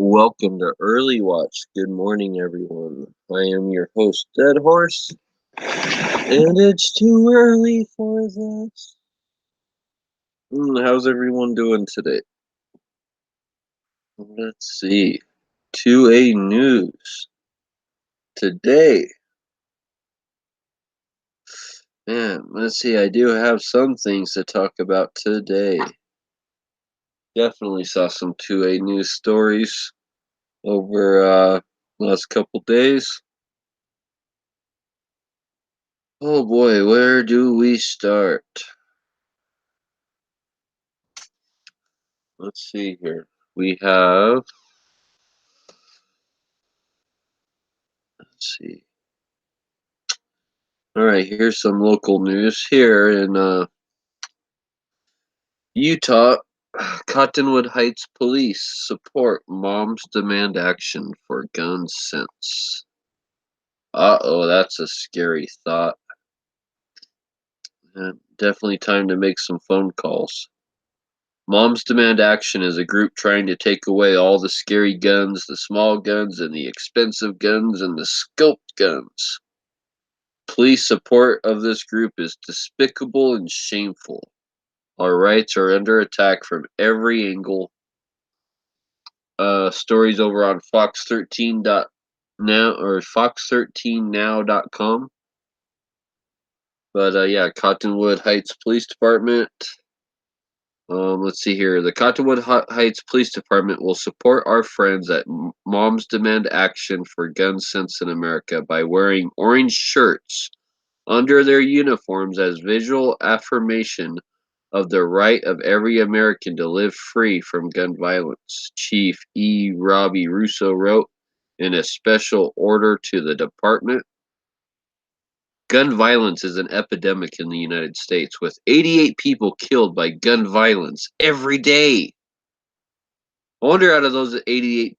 Welcome to Early Watch. Good morning, everyone. I am your host, Dead Horse, and it's too early for this. How's everyone doing today? Let's see. 2A News. Today. Man, let's see. I do have some things to talk about today. Definitely saw some 2A News stories over last couple days. Oh boy, where do we start? Let's see here. We have, let's see. All right, here's some local news here in Utah. Cottonwood Heights police support moms demand action for gun sense. Uh-oh, that's a scary thought. Definitely time to make some phone calls. Moms Demand Action is a group trying to take away all the scary guns, the small guns, and the expensive guns, and the scoped guns. Police support of this group is despicable and shameful. Our rights are under attack from every angle. Stories over on Fox13.now or Fox13now.com. But yeah, Cottonwood Heights Police Department. Let's see here. The Cottonwood Heights Police Department will support our friends at Moms Demand Action for Gun Sense in America by wearing orange shirts under their uniforms as visual affirmation of the right of every American to live free from gun violence, Chief E. Robbie Russo wrote in a special order to the department. Gun violence is an epidemic in the United States, with 88 people killed by gun violence every day. I wonder, out of those 88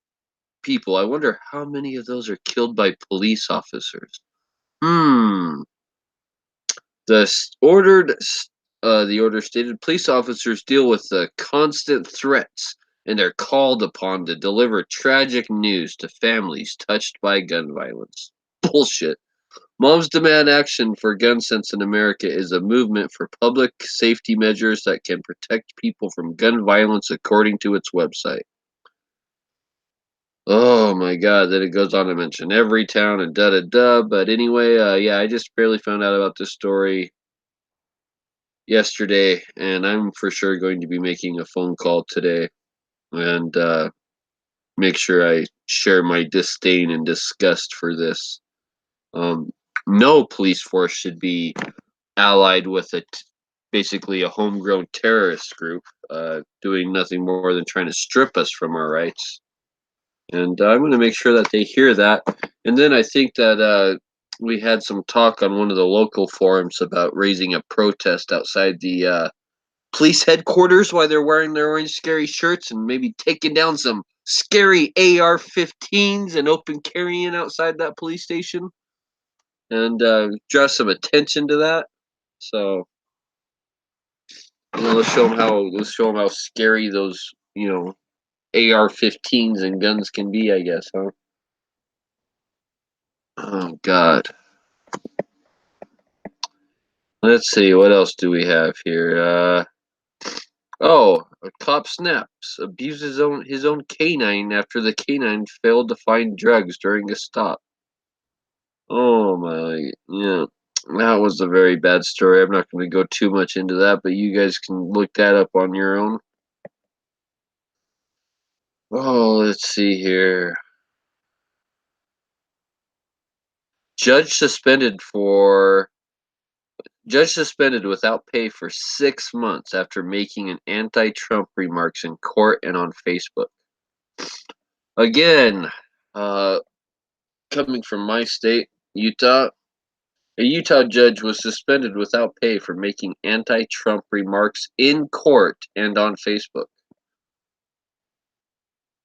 people, I wonder how many of those are killed by police officers. The order stated police officers deal with constant threats and are called upon to deliver tragic news to families touched by gun violence. Bullshit. Moms Demand Action for Gun Sense in America is a movement for public safety measures that can protect people from gun violence, according to its website. Oh my god, then it goes on to mention every town and da-da-da. But anyway, yeah, I just barely found out about this story yesterday, and I'm for sure going to be making a phone call today and make sure I share my disdain and disgust for this. No police force should be allied with basically a homegrown terrorist group doing nothing more than trying to strip us from our rights. And I'm going to make sure that they hear that. And then I think that we had some talk on one of the local forums about raising a protest outside the police headquarters while they're wearing their orange scary shirts, and maybe taking down some scary AR-15s and open carrying outside that police station, and draw some attention to that. So let's show them how scary those AR-15s and guns can be, I guess, huh? Oh God. Let's see, what else do we have here? A cop snaps, abuses his own canine after the canine failed to find drugs during a stop. Oh my, yeah. That was a very bad story. I'm not going to go too much into that, but you guys can look that up on your own. Oh, let's see here. Judge suspended for Judge suspended without pay for 6 months after making an anti-Trump remarks in court and on Facebook. Again, uh, coming from my state, Utah, a Utah judge was suspended without pay for making anti-Trump remarks in court and on Facebook.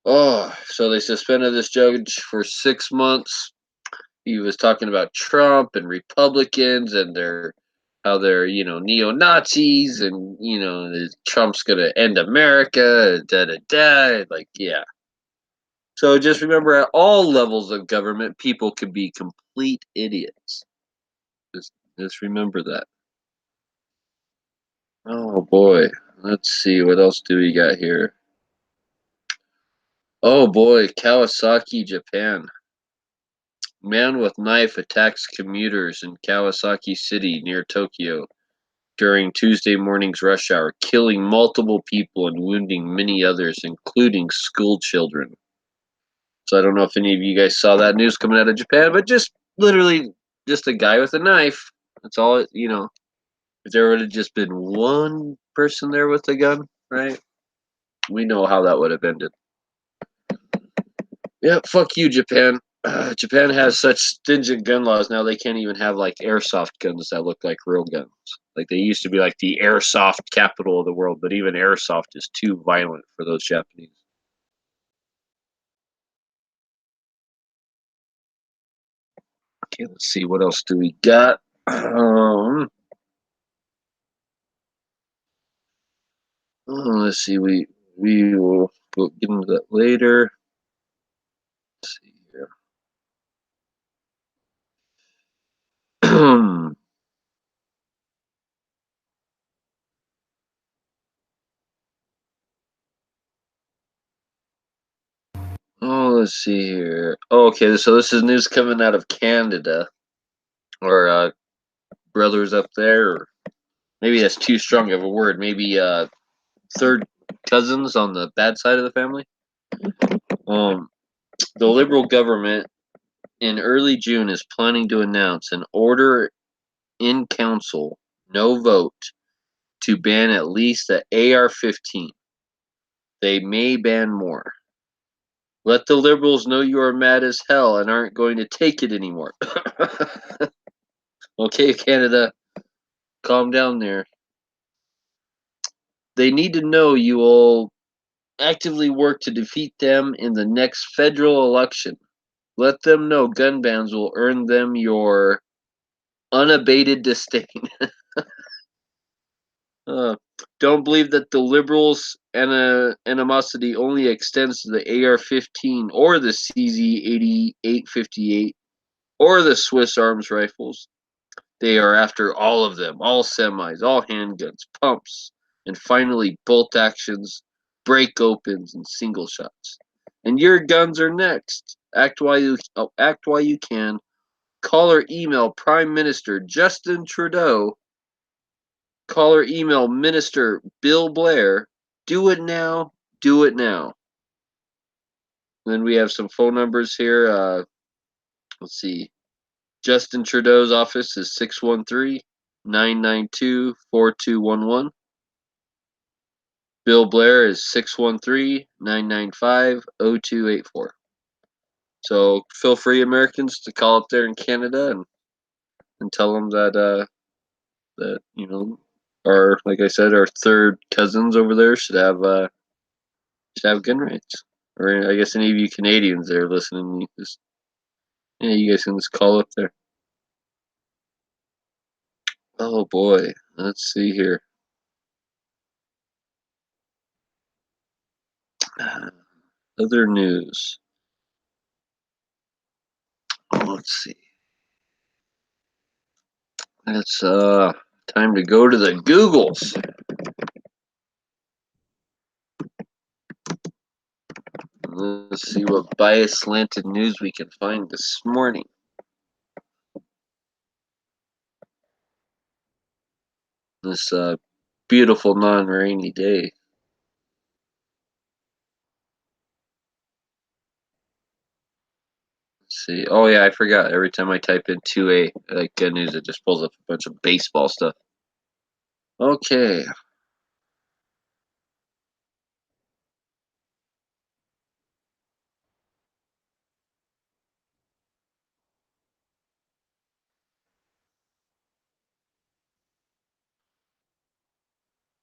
Oh, so they suspended this judge for 6 months. He was talking about Trump and Republicans and their how they're neo Nazis and Trump's gonna end America. Da da da. Like yeah. So just remember, at all levels of government, people can be complete idiots. Just remember that. Oh boy. Let's see what else do we got here. Oh boy, Kawasaki, Japan. Man with knife attacks commuters in Kawasaki City near Tokyo during Tuesday morning's rush hour, killing multiple people and wounding many others, including school children. So I don't know if any of you guys saw that news coming out of Japan, but just literally just a guy with a knife. That's all it. If there would have just been one person there with a gun, right? We know how that would have ended. Yeah, fuck you, Japan. Japan has such stringent gun laws now they can't even have like airsoft guns that look like real guns. Like they used to be like the airsoft capital of the world, but even airsoft is too violent for those Japanese. Okay, let's see what else do we got. Let's see. We will get into that later. Let's see here. Oh, let's see here. Oh, okay, so this is news coming out of Canada, or brothers up there, or maybe that's too strong of a word. Maybe third cousins on the bad side of the family. Um, the Liberal government in early June is planning to announce an order in council, no vote, to ban at least the AR-15. They may ban more. Let the Liberals know you are mad as hell and aren't going to take it anymore. Okay, Canada, calm down there. They need to know you will actively work to defeat them in the next federal election. Let them know gun bans will earn them your unabated disdain. uh, don't believe that the liberals' animosity only extends to the AR-15 or the CZ-8858 or the Swiss arms rifles. They are after all of them, all semis, all handguns, pumps, and finally bolt actions, break opens, and single shots. And your guns are next. Act while you can. Call or email Prime Minister Justin Trudeau. Call or email Minister Bill Blair. Do it now. Do it now. Then we have some phone numbers here. Let's see. Justin Trudeau's office is 613-992-4211. Bill Blair is 613-995-0284. So feel free, Americans, to call up there in Canada and tell them that our, like I said, our third cousins over there should have gun rights. Or I guess any of you Canadians that are listening, you guys can just call up there. Oh boy, let's see here. Other news. Let's see. It's time to go to the Googles. Let's see what bias slanted news we can find this morning. this beautiful non-rainy day. Let's see. Oh yeah, I forgot. Every time I type in 2A, like good news, it just pulls up a bunch of baseball stuff. Okay.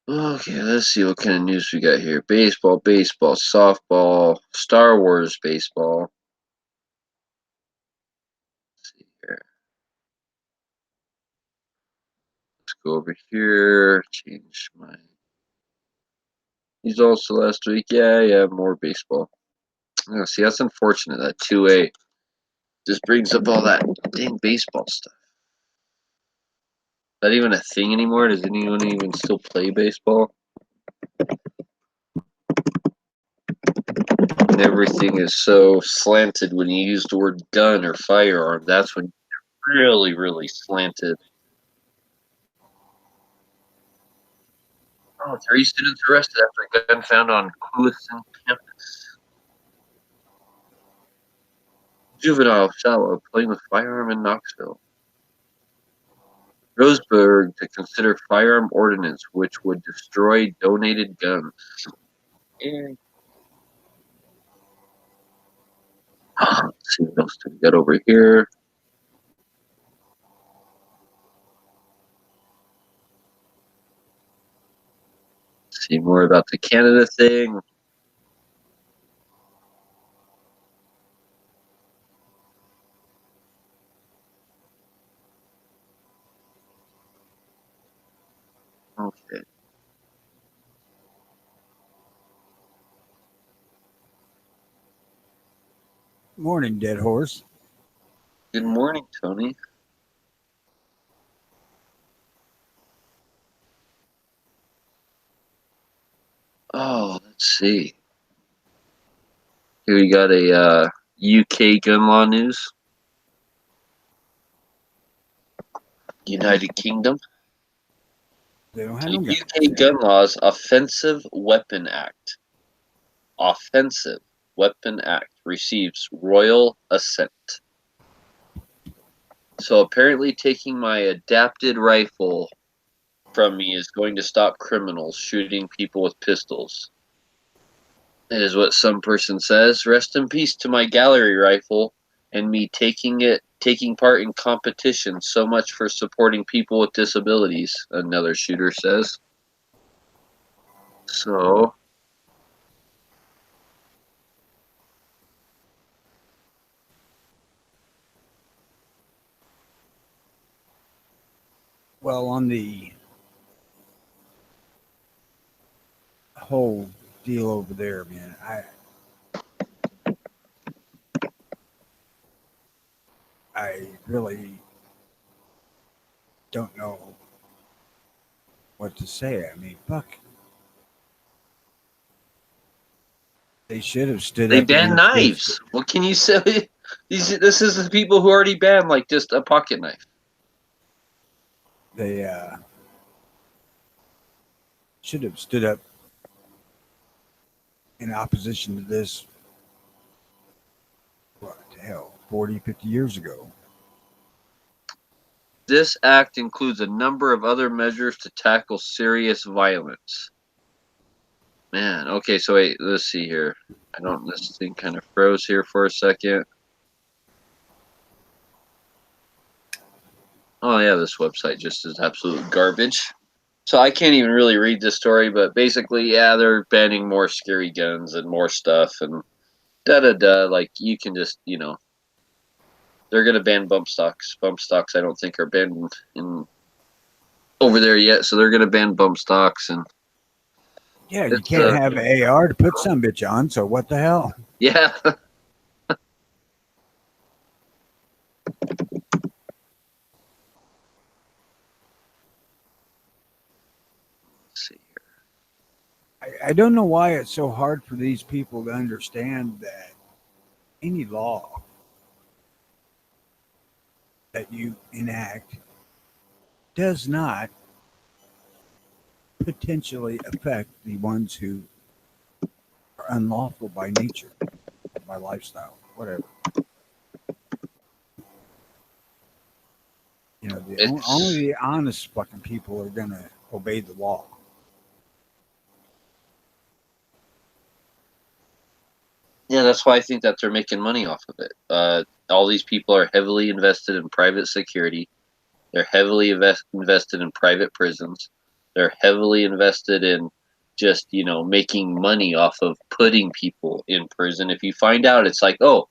Okay, let's see what kind of news we got here. Baseball, softball, Star Wars baseball. Let's see here. Let's go over here. Change my results to last week. Yeah, more baseball. Oh, see, that's unfortunate. That 2A just brings up all that dang baseball stuff. Is that even a thing anymore? Does anyone even still play baseball? And everything is so slanted when you use the word gun or firearm. That's when really, really slanted. Oh, 3 students arrested after a gun found on Coolison campus. Juvenile shallow playing with firearm in Knoxville. Roseburg to consider firearm ordinance which would destroy donated guns. And let's see what else do we got over here. See more about the Canada thing. Okay. Morning, dead horse. Good morning, Tony. Oh, let's see. Here we got a UK gun law news. United Kingdom. They don't have The no guns. UK Gun Laws Offensive Weapon Act. Offensive Weapon Act receives royal assent. So apparently taking my adapted rifle from me is going to stop criminals shooting people with pistols. That is what some person says. Rest in peace to my gallery rifle and me taking part in competition. So much for supporting people with disabilities, another shooter says. So Well, on the whole deal over there, man, I really don't know what to say. I mean, fuck, they should have stood they up ban against this. knives. What can you say? This is the people who already banned like just a pocket knife. They should have stood up in opposition to this. What the hell, 40, 50 years ago? This act includes a number of other measures to tackle serious violence. Man, okay, so wait, let's see here. This thing kind of froze here for a second. Oh yeah, this website just is absolute garbage. So I can't even really read this story, but basically, yeah, they're banning more scary guns and more stuff and da da da. Like you can just, they're gonna ban bump stocks. Bump stocks, I don't think are banned in over there yet, so they're gonna ban bump stocks and Yeah, you it's can't have an AR to put some bitch on. So what the hell? yeah. Let's see. I don't know why it's so hard for these people to understand that any law that you enact does not potentially affect the ones who are unlawful by nature, by lifestyle, whatever. You know, only It's the honest fucking people are gonna obey the law. Yeah, that's why I think that they're making money off of it. All these people are heavily invested in private security. They're heavily invested in private prisons. They're heavily invested in just, making money off of putting people in prison. If you find out, it's like, oh,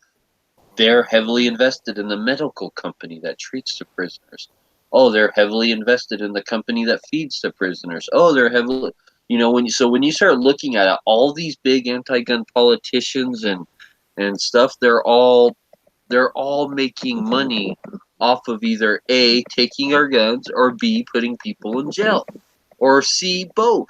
they're heavily invested in the medical company that treats the prisoners. Oh, they're heavily invested in the company that feeds the prisoners. Oh, they're heavily, when you start looking at it, all these big anti-gun politicians and stuff, they're all making money off of either A, taking our guns, or B, putting people in jail, or C, both.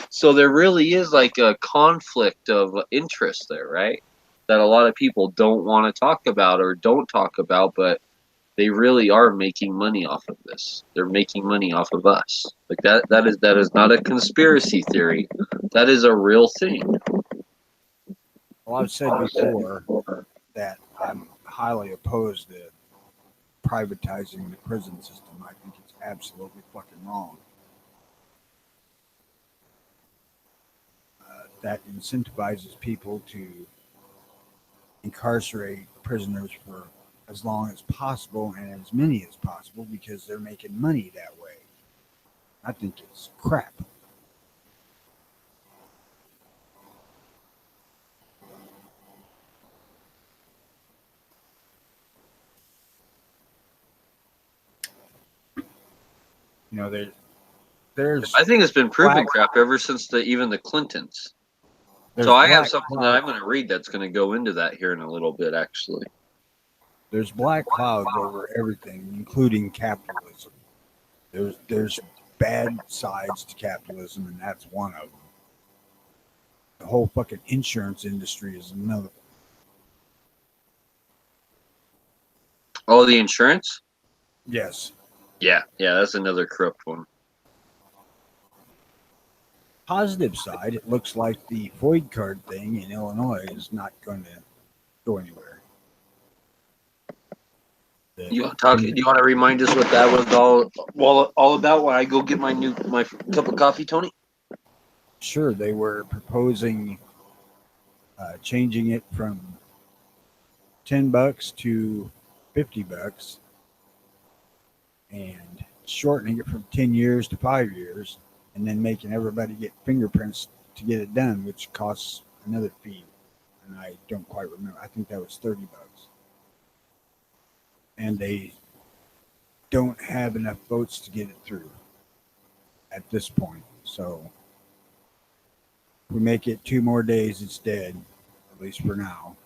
So there really is like a conflict of interest there, right? That a lot of people don't want to talk about or don't talk about, but they really are making money off of this. They're making money off of us. Like that is not a conspiracy theory. That is a real thing. Well, I've said before that I'm highly opposed to privatizing the prison system. I think it's absolutely fucking wrong. That incentivizes people to incarcerate prisoners for as long as possible and as many as possible because they're making money that way. I think it's crap. You know, there's I think it's been black proven crap ever since even the Clintons. So there's I have black something that cloud I'm going to read that's going to go into that here in a little bit, actually. there's black clouds over everything, including capitalism. There's bad sides to capitalism, and that's one of them. The whole fucking insurance industry is another. Oh, the insurance? Yes. Yeah, that's another corrupt one. Positive side, it looks like the Void card thing in Illinois is not going to go anywhere. The, You want to talk? Do you want to remind us what that was all about? When I go get my cup of coffee, Tony. sure, they were proposing changing it from $10 to $50 and shortening it from 10 years to 5 years, and then making everybody get fingerprints to get it done, which costs another fee. And I don't quite remember. I think that was $30. And they don't have enough votes to get it through at this point. So if we make it 2 more days, it's dead, at least for now.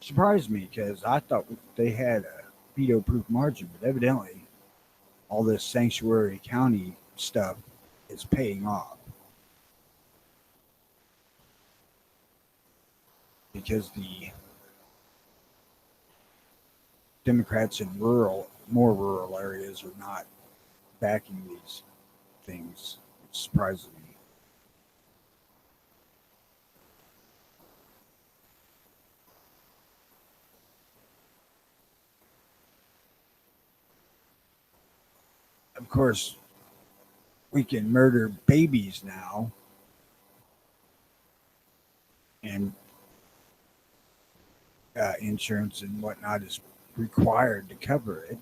Surprised me because I thought they had a veto proof margin, but evidently all this sanctuary county stuff is paying off because the Democrats in more rural areas are not backing these things, which surprises me. Of course, we can murder babies now, and insurance and whatnot is required to cover it.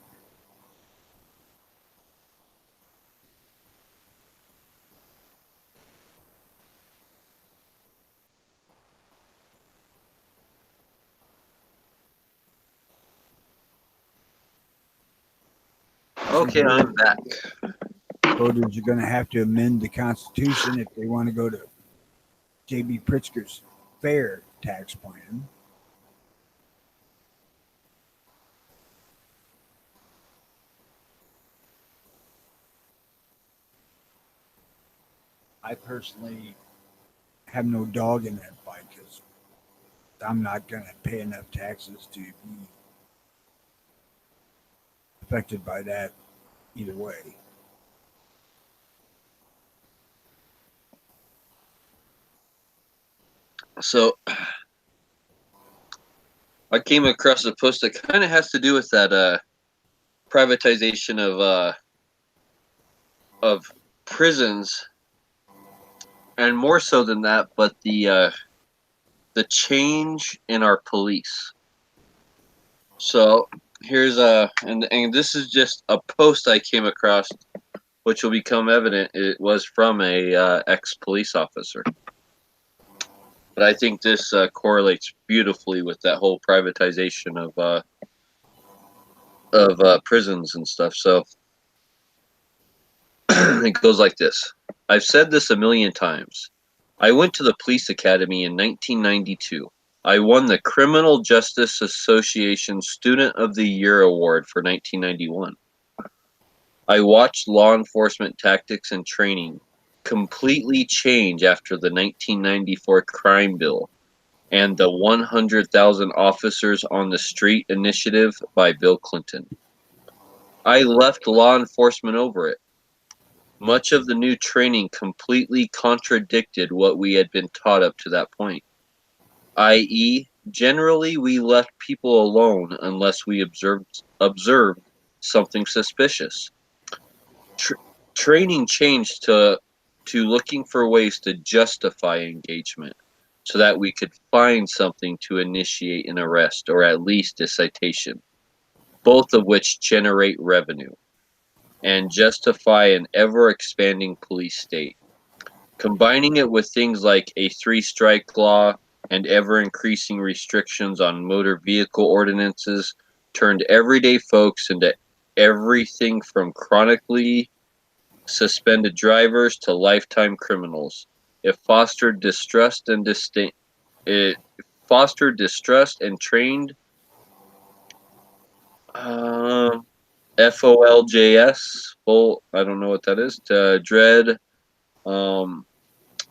See, Okay, I'm back. voters are going to have to amend the Constitution if they want to go to J.B. Pritzker's fair tax plan. I personally have no dog in that fight because I'm not going to pay enough taxes to be affected by that either way. So I came across a post that kind of has to do with that privatization of prisons, and more so than that, but the change in our police. So here's and this is just a post I came across, which will become evident. It was from a ex police officer, but I think this correlates beautifully with that whole privatization of prisons and stuff. So it goes like this. I've said this a million times. I went to the police academy in 1992. I won the Criminal Justice Association Student of the Year Award for 1991. I watched law enforcement tactics and training completely change after the 1994 crime bill and the 100,000 officers on the street initiative by Bill Clinton. I left law enforcement over it. Much of the new training completely contradicted what we had been taught up to that point, i.e., generally we left people alone unless we observed something suspicious. Tr- Training changed to looking for ways to justify engagement so that we could find something to initiate an arrest or at least a citation, both of which generate revenue and justify an ever expanding police state. Combining it with things like a three-strike law and ever-increasing restrictions on motor vehicle ordinances turned everyday folks into everything from chronically suspended drivers to lifetime criminals. It fostered distrust and it fostered distrust and trained um, FOLJS, full, I don't know what that is, um,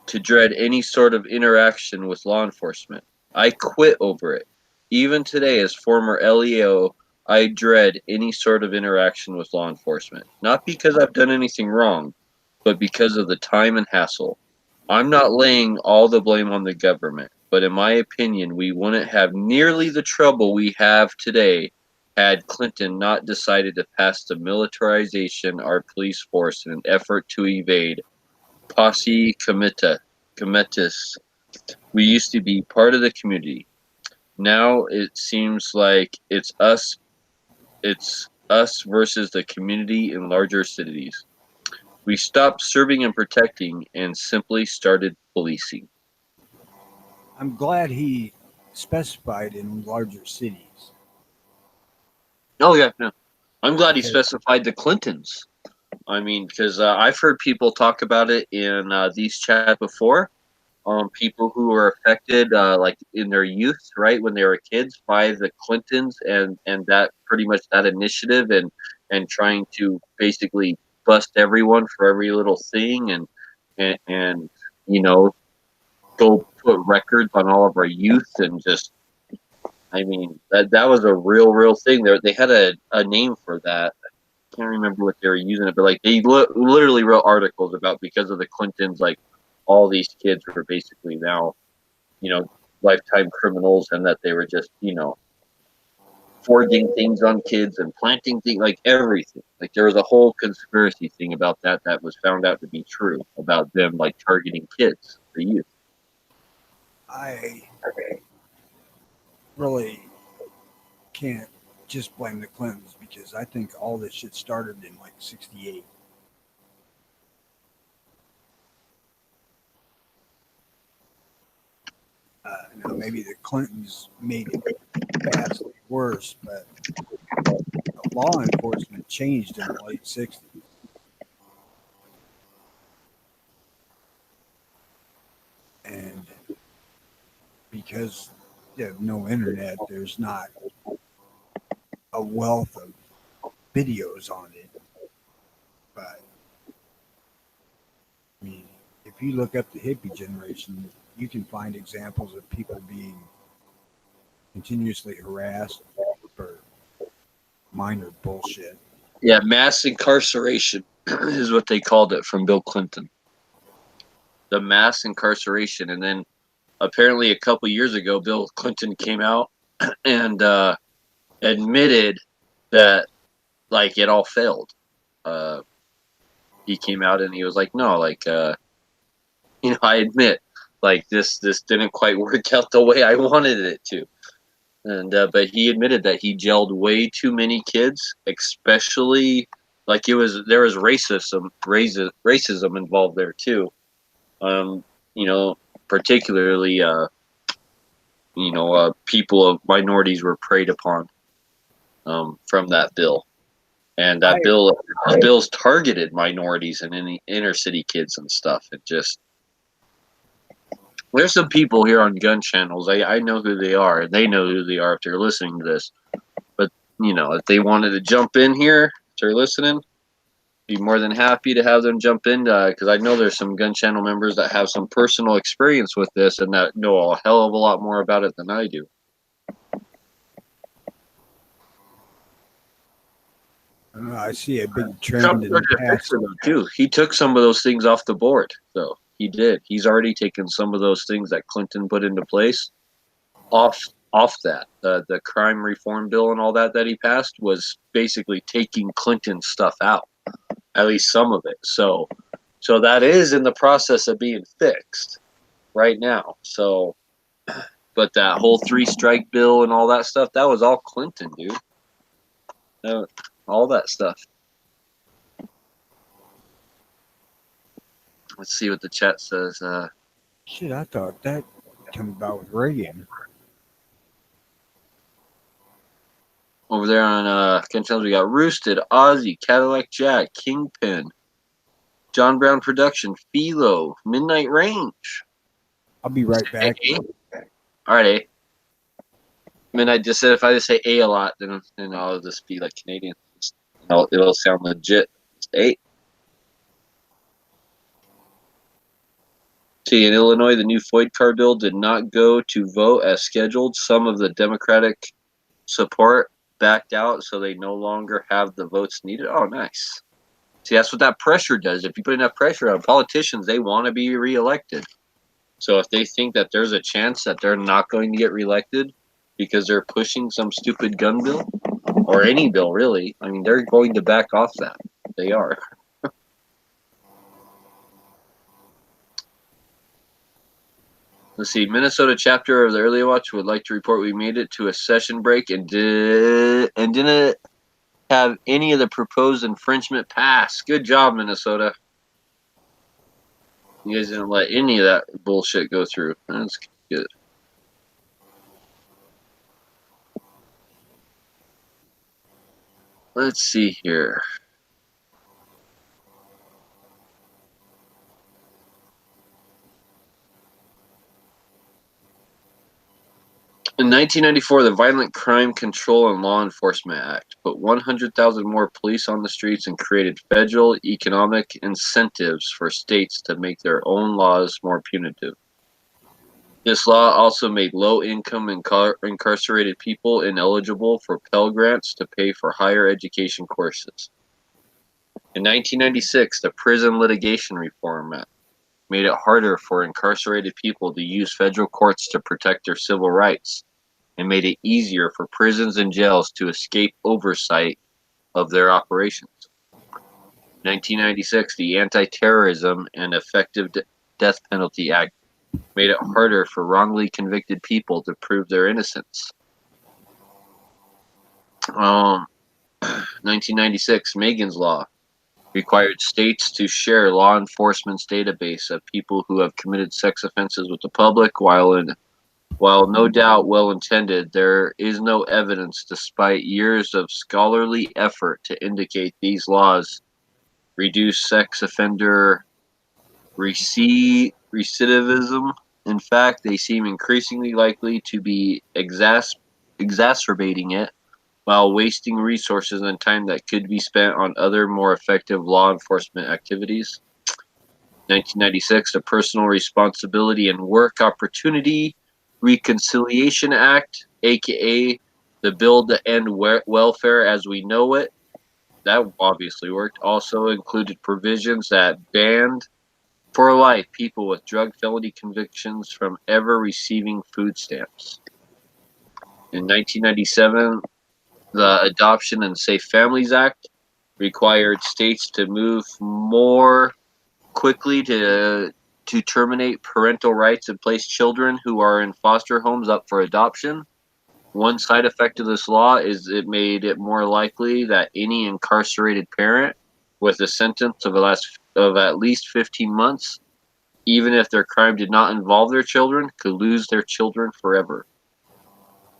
to dread any sort of interaction with law enforcement. I quit over it. Even today, as former LEO, I dread any sort of interaction with law enforcement. Not because I've done anything wrong, but because of the time and hassle. I'm not laying all the blame on the government, but in my opinion, we wouldn't have nearly the trouble we have today had Clinton not decided to pass the militarization of our police force in an effort to evade posse comitus. We used to be part of the community. Now it seems like it's us versus the community in larger cities. We stopped serving and protecting and simply started policing. I'm glad he specified in larger cities Oh yeah, no. I'm glad he because specified the Clintons. I mean, because I've heard people talk about it in these chats before. People who were affected, like in their youth, right when they were kids, by the Clintons and that pretty much that initiative and trying to basically bust everyone for every little thing and you know go put records on all of our youth and just I mean that was a real thing. They had a name for that. I can't remember what they were using it, but like they literally wrote articles about because of the Clintons, like all these kids were basically now you know, lifetime criminals and that they were just, forging things on kids and planting things, like everything. Like there was a whole conspiracy thing about that was found out to be true about them like targeting kids, the youth. I really can't just blame the Clintons because I think all this shit started in like '68. Now maybe the Clintons made it vastly worse, but law enforcement changed in the late '60s, and because you have no internet, there's not a wealth of videos on it. But I mean, if you look up the hippie generation, you can find examples of people being continuously harassed for minor bullshit. Yeah, mass incarceration is what they called it from Bill Clinton. The mass incarceration, and then apparently a couple years ago, Bill Clinton came out and admitted that like it all failed. Uh, he came out and he was like, "No, like I admit, like this didn't quite work out the way I wanted it to." And but he admitted that he jailed way too many kids, especially like there was racism involved there too. Um, you know, particularly people of minorities were preyed upon from that bill, and I bill's targeted minorities and any inner city kids and stuff. It just there's some people here on gun channels. I know who they are, and they know who they are if they're listening to this. But if they wanted to jump in here, if they're listening, be more than happy to have them jump in because I know there's some gun channel members that have some personal experience with this and that know a hell of a lot more about it than I do. I see a big Trump trend in took the a past. fixer though too. He took some of those things off the board. So he did. He's already taken some of those things that Clinton put into place off that. The crime reform bill and all that he passed was basically taking Clinton stuff out, at least some of it. So that is in the process of being fixed right now. So, but that whole three-strike bill and all that stuff, that was all Clinton, dude. All that stuff. Let's see what the chat says. Shit, I thought that came about with Reagan. Over there on Gunchannels, we got Roosted, Ozzy, Cadillac Jack, Kingpin, John Brown Production, Philo, Midnight Range. I'll be right back. All right, A. Midnight just said if I just say A lot, then I'll just be like Canadian. It'll sound legit. It's A. See, in Illinois, the new FOID car bill did not go to vote as scheduled. Some of the Democratic support backed out, so they no longer have the votes needed. Oh, nice. See, that's what that pressure does. If you put enough pressure on politicians, they want to be reelected. So if they think that there's a chance that they're not going to get reelected because they're pushing some stupid gun bill or any bill, really, I mean, they're going to back off that. They are. Let's see. Minnesota chapter of the Early Watch would like to report we made it to a session break and didn't have any of the proposed infringement pass. Good job, Minnesota. You guys didn't let any of that bullshit go through. That's good. Let's see here. In 1994, the Violent Crime Control and Law Enforcement Act put 100,000 more police on the streets and created federal economic incentives for states to make their own laws more punitive. This law also made low-income incarcerated people ineligible for Pell Grants to pay for higher education courses. In 1996, the Prison Litigation Reform Act made it harder for incarcerated people to use federal courts to protect their civil rights and made it easier for prisons and jails to escape oversight of their operations. 1996, the Anti-Terrorism and Effective Death Penalty Act made it harder for wrongly convicted people to prove their innocence. 1996, Megan's Law required states to share law enforcement's database of people who have committed sex offenses with the public. While no doubt well-intended, there is no evidence, despite years of scholarly effort, to indicate these laws reduce sex offender recidivism. In fact, they seem increasingly likely to be exacerbating it while wasting resources and time that could be spent on other more effective law enforcement activities. 1996, the Personal Responsibility and Work Opportunity Reconciliation Act, aka the Bill to End Welfare as We Know It, that obviously worked, also included provisions that banned for life people with drug felony convictions from ever receiving food stamps. In 1997, the Adoption and Safe Families Act required states to move more quickly to terminate parental rights and place children who are in foster homes up for adoption. One side effect of this law is it made it more likely that any incarcerated parent with a sentence of at least 15 months, even if their crime did not involve their children, could lose their children forever.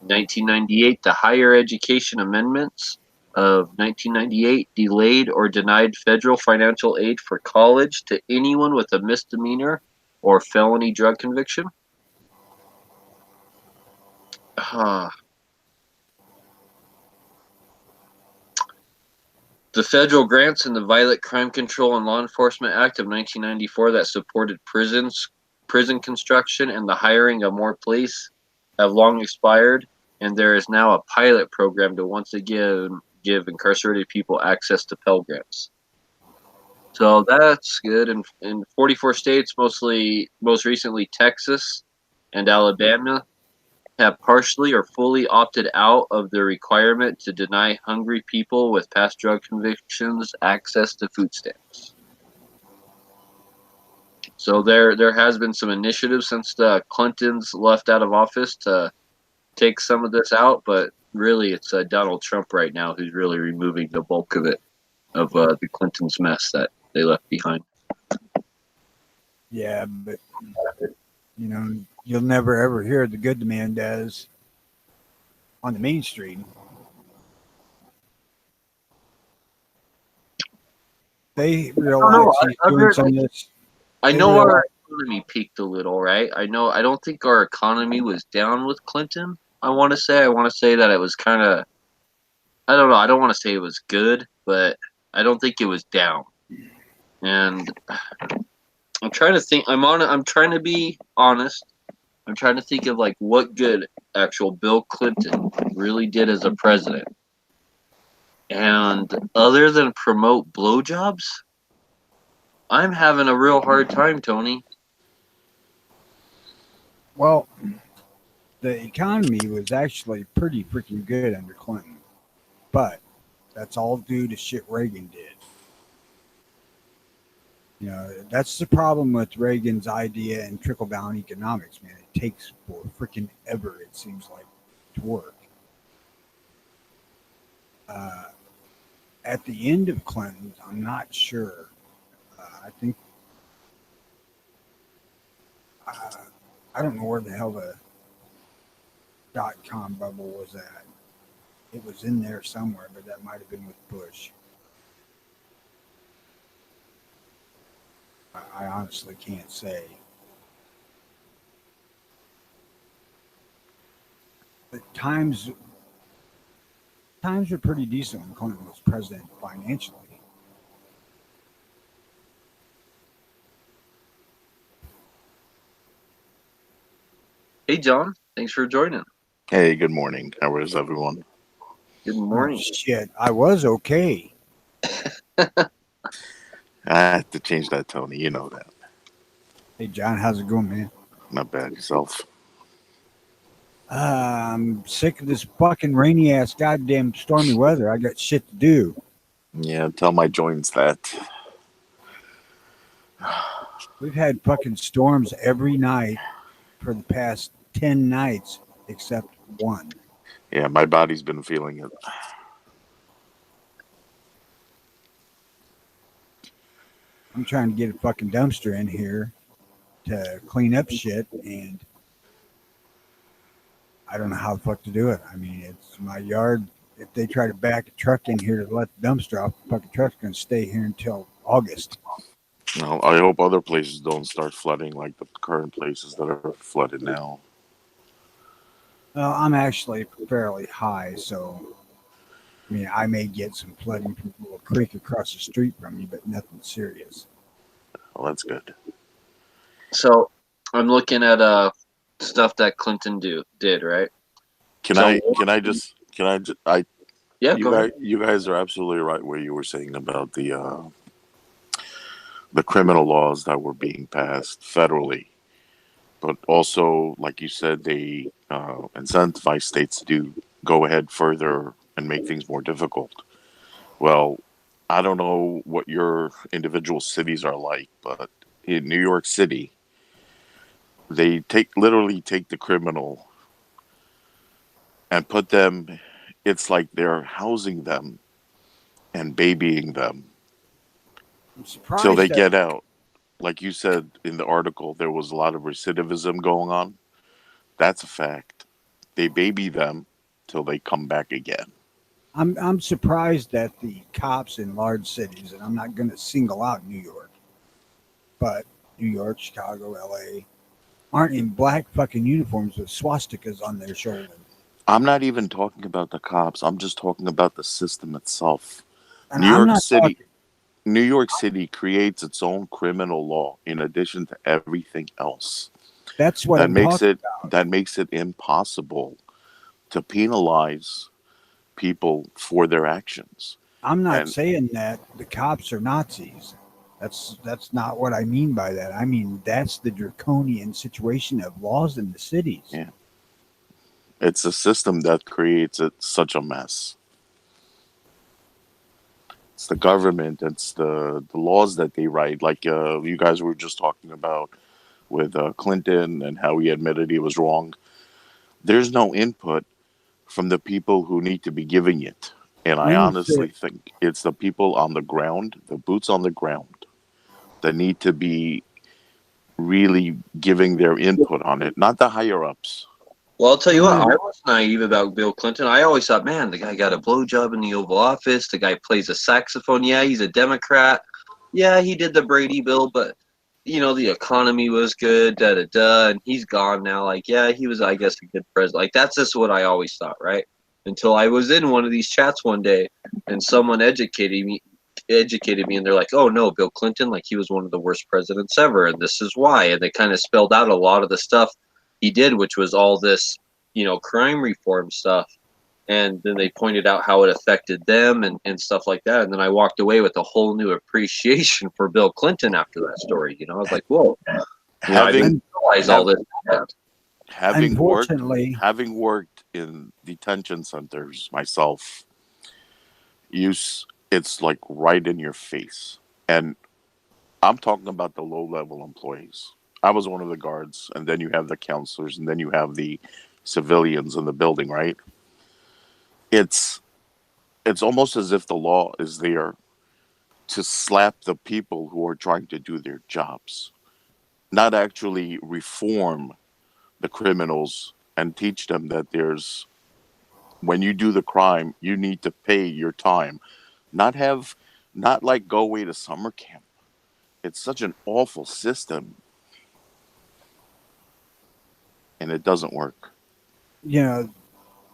In 1998, the Higher Education Amendments of 1998 delayed or denied federal financial aid for college to anyone with a misdemeanor or felony drug conviction. The federal grants in the Violent Crime Control and Law Enforcement Act of 1994 that supported prison construction and the hiring of more police have long expired, and there is now a pilot program to once again give incarcerated people access to Pell Grants. So that's good. In 44 states, most recently Texas and Alabama, have partially or fully opted out of the requirement to deny hungry people with past drug convictions access to food stamps. So there has been some initiatives since the Clintons left out of office to take some of this out, but really it's Donald Trump right now who's really removing the bulk of it, of the Clintons' mess that they left behind. Yeah, but you'll never ever hear the good the man does on the mainstream. They I don't realize know. he's doing some of this. I They know realize, our economy peaked a little, right? I don't think our economy was down with Clinton. I want to say that it was kind of, I don't know. I don't want to say it was good, but I don't think it was down. And I'm trying to think. I'm trying to be honest. I'm trying to think of like what good actual Bill Clinton really did as a president. And other than promote blowjobs, I'm having a real hard time, Tony. well, the economy was actually pretty freaking good under Clinton, but that's all due to shit Reagan did. That's the problem with Reagan's idea and trickle down economics, man. It takes for freaking ever, it seems like, to work. Uh, at the end of Clinton's, I'm not sure. I think, uh, I don't know where the hell the .com bubble was at. It was in there somewhere, but that might have been with Bush. I honestly can't say. But times were pretty decent when Clinton was president financially. Hey, John. Thanks for joining. Hey, good morning. How is everyone? Good Oh morning. shit! I was okay. I have to change that, Tony. You know that. Hey John, how's it going, man? Not bad yourself. I'm sick of this fucking rainy ass goddamn stormy weather. I got shit to do. Yeah, tell my joints that. We've had fucking storms every night for the past 10 nights except one. Yeah, my body's been feeling it. I'm trying to get a fucking dumpster in here to clean up shit, and I don't know how the fuck to do it. I mean, it's my yard. If they try to back a truck in here to let the dumpster off, the fucking truck's going to stay here until August. Well, I hope other places don't start flooding like the current places that are flooded now. Well, I'm actually fairly high, so I mean, I may get some flooding from a little creek across the street from me, but nothing serious. Well, that's good. So I'm looking at stuff that Clinton did, right? I Yeah, go ahead. you guys are absolutely right where you were saying about the the criminal laws that were being passed federally, but also, like you said, they incentivize states to go ahead further and make things more difficult. Well, I don't know what your individual cities are like, but in New York City, they literally take the criminal and put them. It's like they're housing them and babying them I'm till they surprised that get out. Like you said in the article, there was a lot of recidivism going on. That's a fact. They baby them till they come back again. I'm surprised that the cops in large cities, and I'm not going to single out New York, but New York, Chicago, L.A. aren't in black fucking uniforms with swastikas on their shoulder. I'm not even talking about the cops. I'm just talking about the system itself. And New I'm York not City, talking. New York City creates its own criminal law in addition to everything else. That's what That I'm makes talking it about. that makes it impossible to penalize people for their actions. I'm not And saying that the cops are Nazis. That's not what I mean by that. I mean that's the draconian situation of laws in the cities. yeah, it's a system that creates such a mess. It's the government. It's the laws that they write. Like you guys were just talking about with Clinton and how he admitted he was wrong. There's no input from the people who need to be giving it. And I Let me honestly say, think it's the people on the ground, the boots on the ground, that need to be really giving their input on it, not the higher ups. Well, I'll tell you let what, I me was naive about Bill Clinton. I always thought, man, the guy got a blowjob in the Oval Office. The guy plays a saxophone. Yeah, he's a Democrat. Yeah, he did the Brady bill, but the economy was good, da da da, and he's gone now. Like, yeah, he was, I guess, a good president. Like, that's just what I always thought, right? Until I was in one of these chats one day, and someone educated me, and they're like, "Oh no, Bill Clinton, like he was one of the worst presidents ever, and this is why." And they kind of spelled out a lot of the stuff he did, which was all this, crime reform stuff. And then they pointed out how it affected them and stuff like that. And then I walked away with a whole new appreciation for Bill Clinton after that story. I was like, whoa, I didn't Having un, realize all have this happened. having worked unfortunately, having worked in detention centers myself, it's like right in your face. And I'm talking about the low level employees. I was one of the guards, and then you have the counselors, and then you have the civilians in the building, right? It's it's almost as if the law is there to slap the people who are trying to do their jobs, not actually reform the criminals and teach them that there's when you do the crime, you need to pay your time, not have not like go away to summer camp. It's such an awful system, and it doesn't work. you know,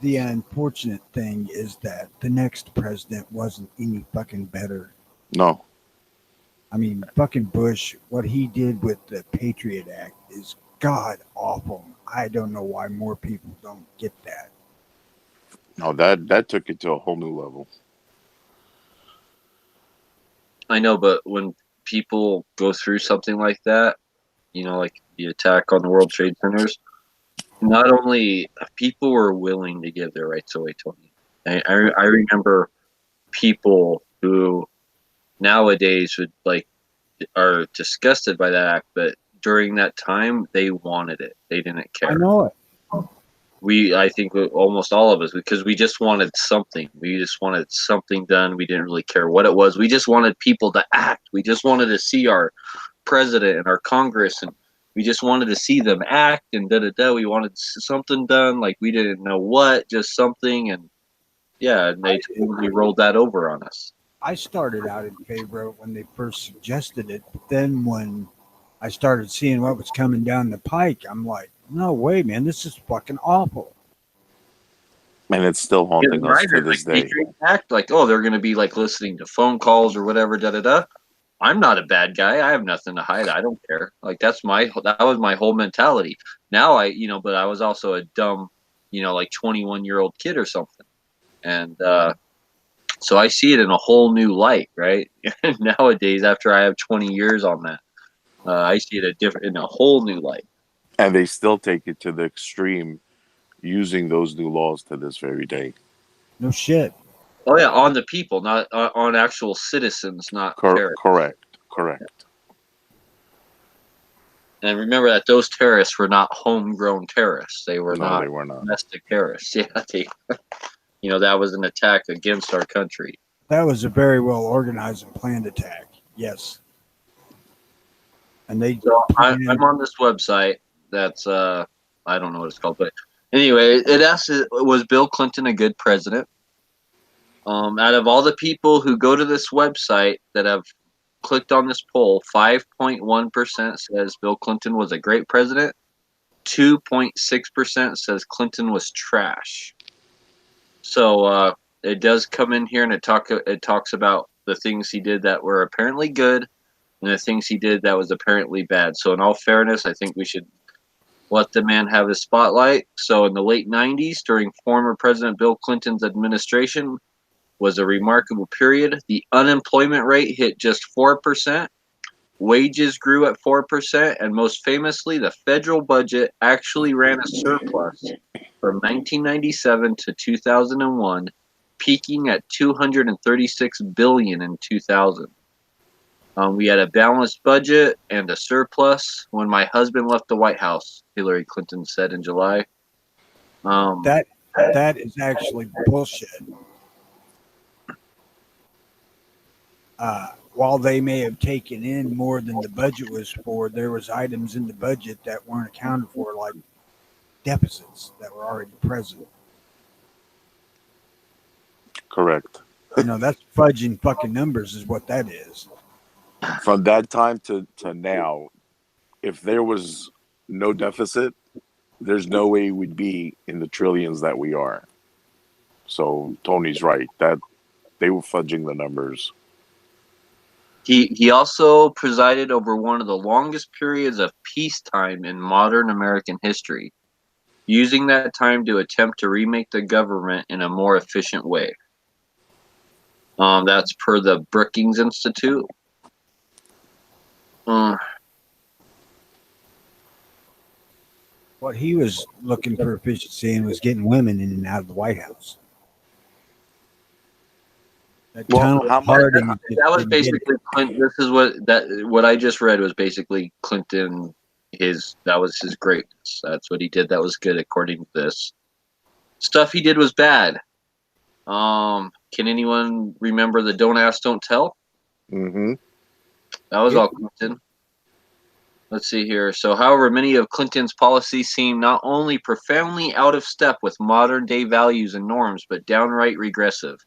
the unfortunate thing is that the next president wasn't any fucking better. No, I mean, fucking Bush, what he did with the Patriot Act is god awful. I don't know why more people don't get that. no, that took it to a whole new level. I know, but when people go through something like that, like the attack on the World Trade Centers, not only people were willing to give their rights away, Tony. I remember people who nowadays would like are disgusted by that act, but during that time they wanted it. They didn't I care. know it. I think almost all of us, because we just wanted something. We just wanted something done. We didn't really care what it was. We just wanted people to act. We just wanted to see our president and our Congress, and we just wanted to see them act and da da da. We wanted something done. Like we didn't know what, just something, and yeah, and they totally rolled that over on us. I started out in favor of it when they first suggested it, but then when I started seeing what was coming down the pike, I'm like, no way, man, this is fucking awful. And it's still Getting haunting us to writers like this day. Patriot Act, like, oh, they're going to be like listening to phone calls or whatever, da da da. I'm not a bad guy. I have nothing to hide. I don't care. Like that was my whole mentality. Now but I was also a dumb, like 21-year-old kid or something. And So I see it in a whole new light, right? Nowadays, after I have 20 years on that, I see it in a whole new light. And they still take it to the extreme, using those new laws to this very day. No shit. Oh yeah, on the people, not on actual citizens, not terrorists. Correct. And remember that those terrorists were not homegrown terrorists; they were No, they not were not. domestic terrorists. Yeah, that was an attack against our country. That was a very well organized and planned attack. Yes. And they So I'm planned. on this website that's I don't know what it's called, but anyway, it asks, was Bill Clinton a good president? Out of all the people who go to this website that have clicked on this poll, 5.1% says Bill Clinton was a great president. 2.6% says Clinton was trash. So it does come in here and it talks about the things he did that were apparently good and the things he did that was apparently bad. So in all fairness, I think we should let the man have his spotlight. So in the late 90s, during former President Bill Clinton's administration, was a remarkable period. The unemployment rate hit just 4%. Wages grew at 4%. And most famously, the federal budget actually ran a surplus from 1997 to 2001, peaking at $236 billion in 2000. We had a balanced budget and a surplus when my husband left the White House, Hillary Clinton said in July. That is actually bullshit. While they may have taken in more than the budget was for, there was items in the budget that weren't accounted for, like deficits that were already present. Correct. That's fudging fucking numbers is what that is. From that time to now, if there was no deficit, there's no way we'd be in the trillions that we are. So Tony's right that they were fudging the numbers. He also presided over one of the longest periods of peacetime in modern American history, using that time to attempt to remake the government in a more efficient way. That's per the Brookings Institute. What he was looking for efficiency in was getting women in and out of the White House. Well, how much? That was basically Clinton. This is what I just read was basically Clinton. That was his greatness. That's what he did. That was good according to this. Stuff he did was bad. Can anyone remember the "Don't Ask, Don't Tell"? Mm-hmm. That was all Clinton. Let's see here. So, however, many of Clinton's policies seem not only profoundly out of step with modern day values and norms, but downright regressive.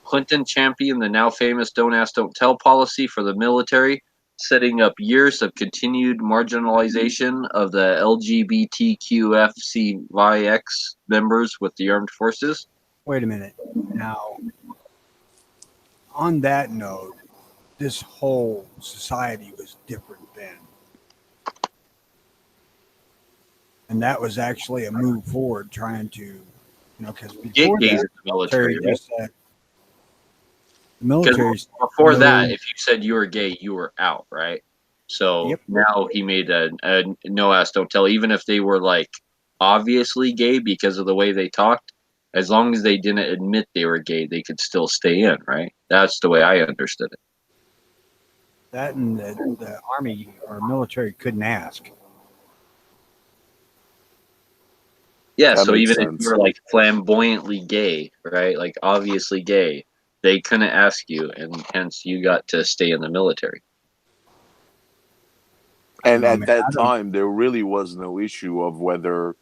Clinton championed the now famous "Don't Ask, Don't Tell" policy for the military, setting up years of continued marginalization of the LGBTQFCYX members with the armed forces. Wait a minute. Now, on that note, this whole society was different then. And that was actually a move forward trying to, because before Gays that, in the military, right? The military. Before that, if you said you were gay, you were out, right? So Yep. now he made a no ask, don't tell. Even if they were like obviously gay because of the way they talked, as long as they didn't admit they were gay, they could still stay in, right? That's the way I understood it. That and the army or military couldn't ask. Yeah, That so makes even if sense. you were like flamboyantly gay, right? Like obviously gay, they couldn't ask you, and hence you got to stay in the military. And at that time, there really was no issue of whether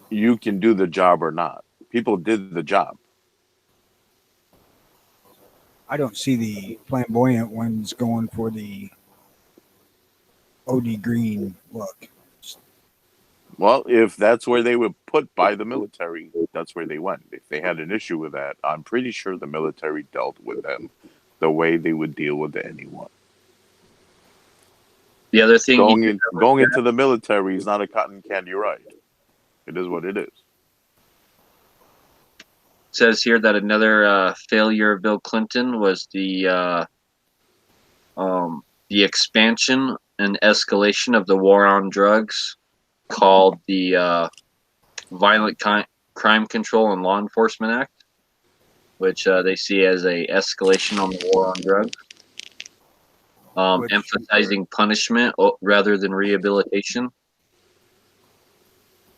you can do the job or not. People did the job. I don't see the flamboyant ones going for the OD green look. Well, if that's where they were put by the military, that's where they went. If they had an issue with that, I'm pretty sure the military dealt with them the way they would deal with anyone. The other thing going into the military is not a cotton candy ride. It is what it is. says here that another failure of Bill Clinton was the expansion and escalation of the war on drugs, called the Violent Crime Control and Law Enforcement Act, which they see as a escalation on the war on drugs, emphasizing punishment rather than rehabilitation.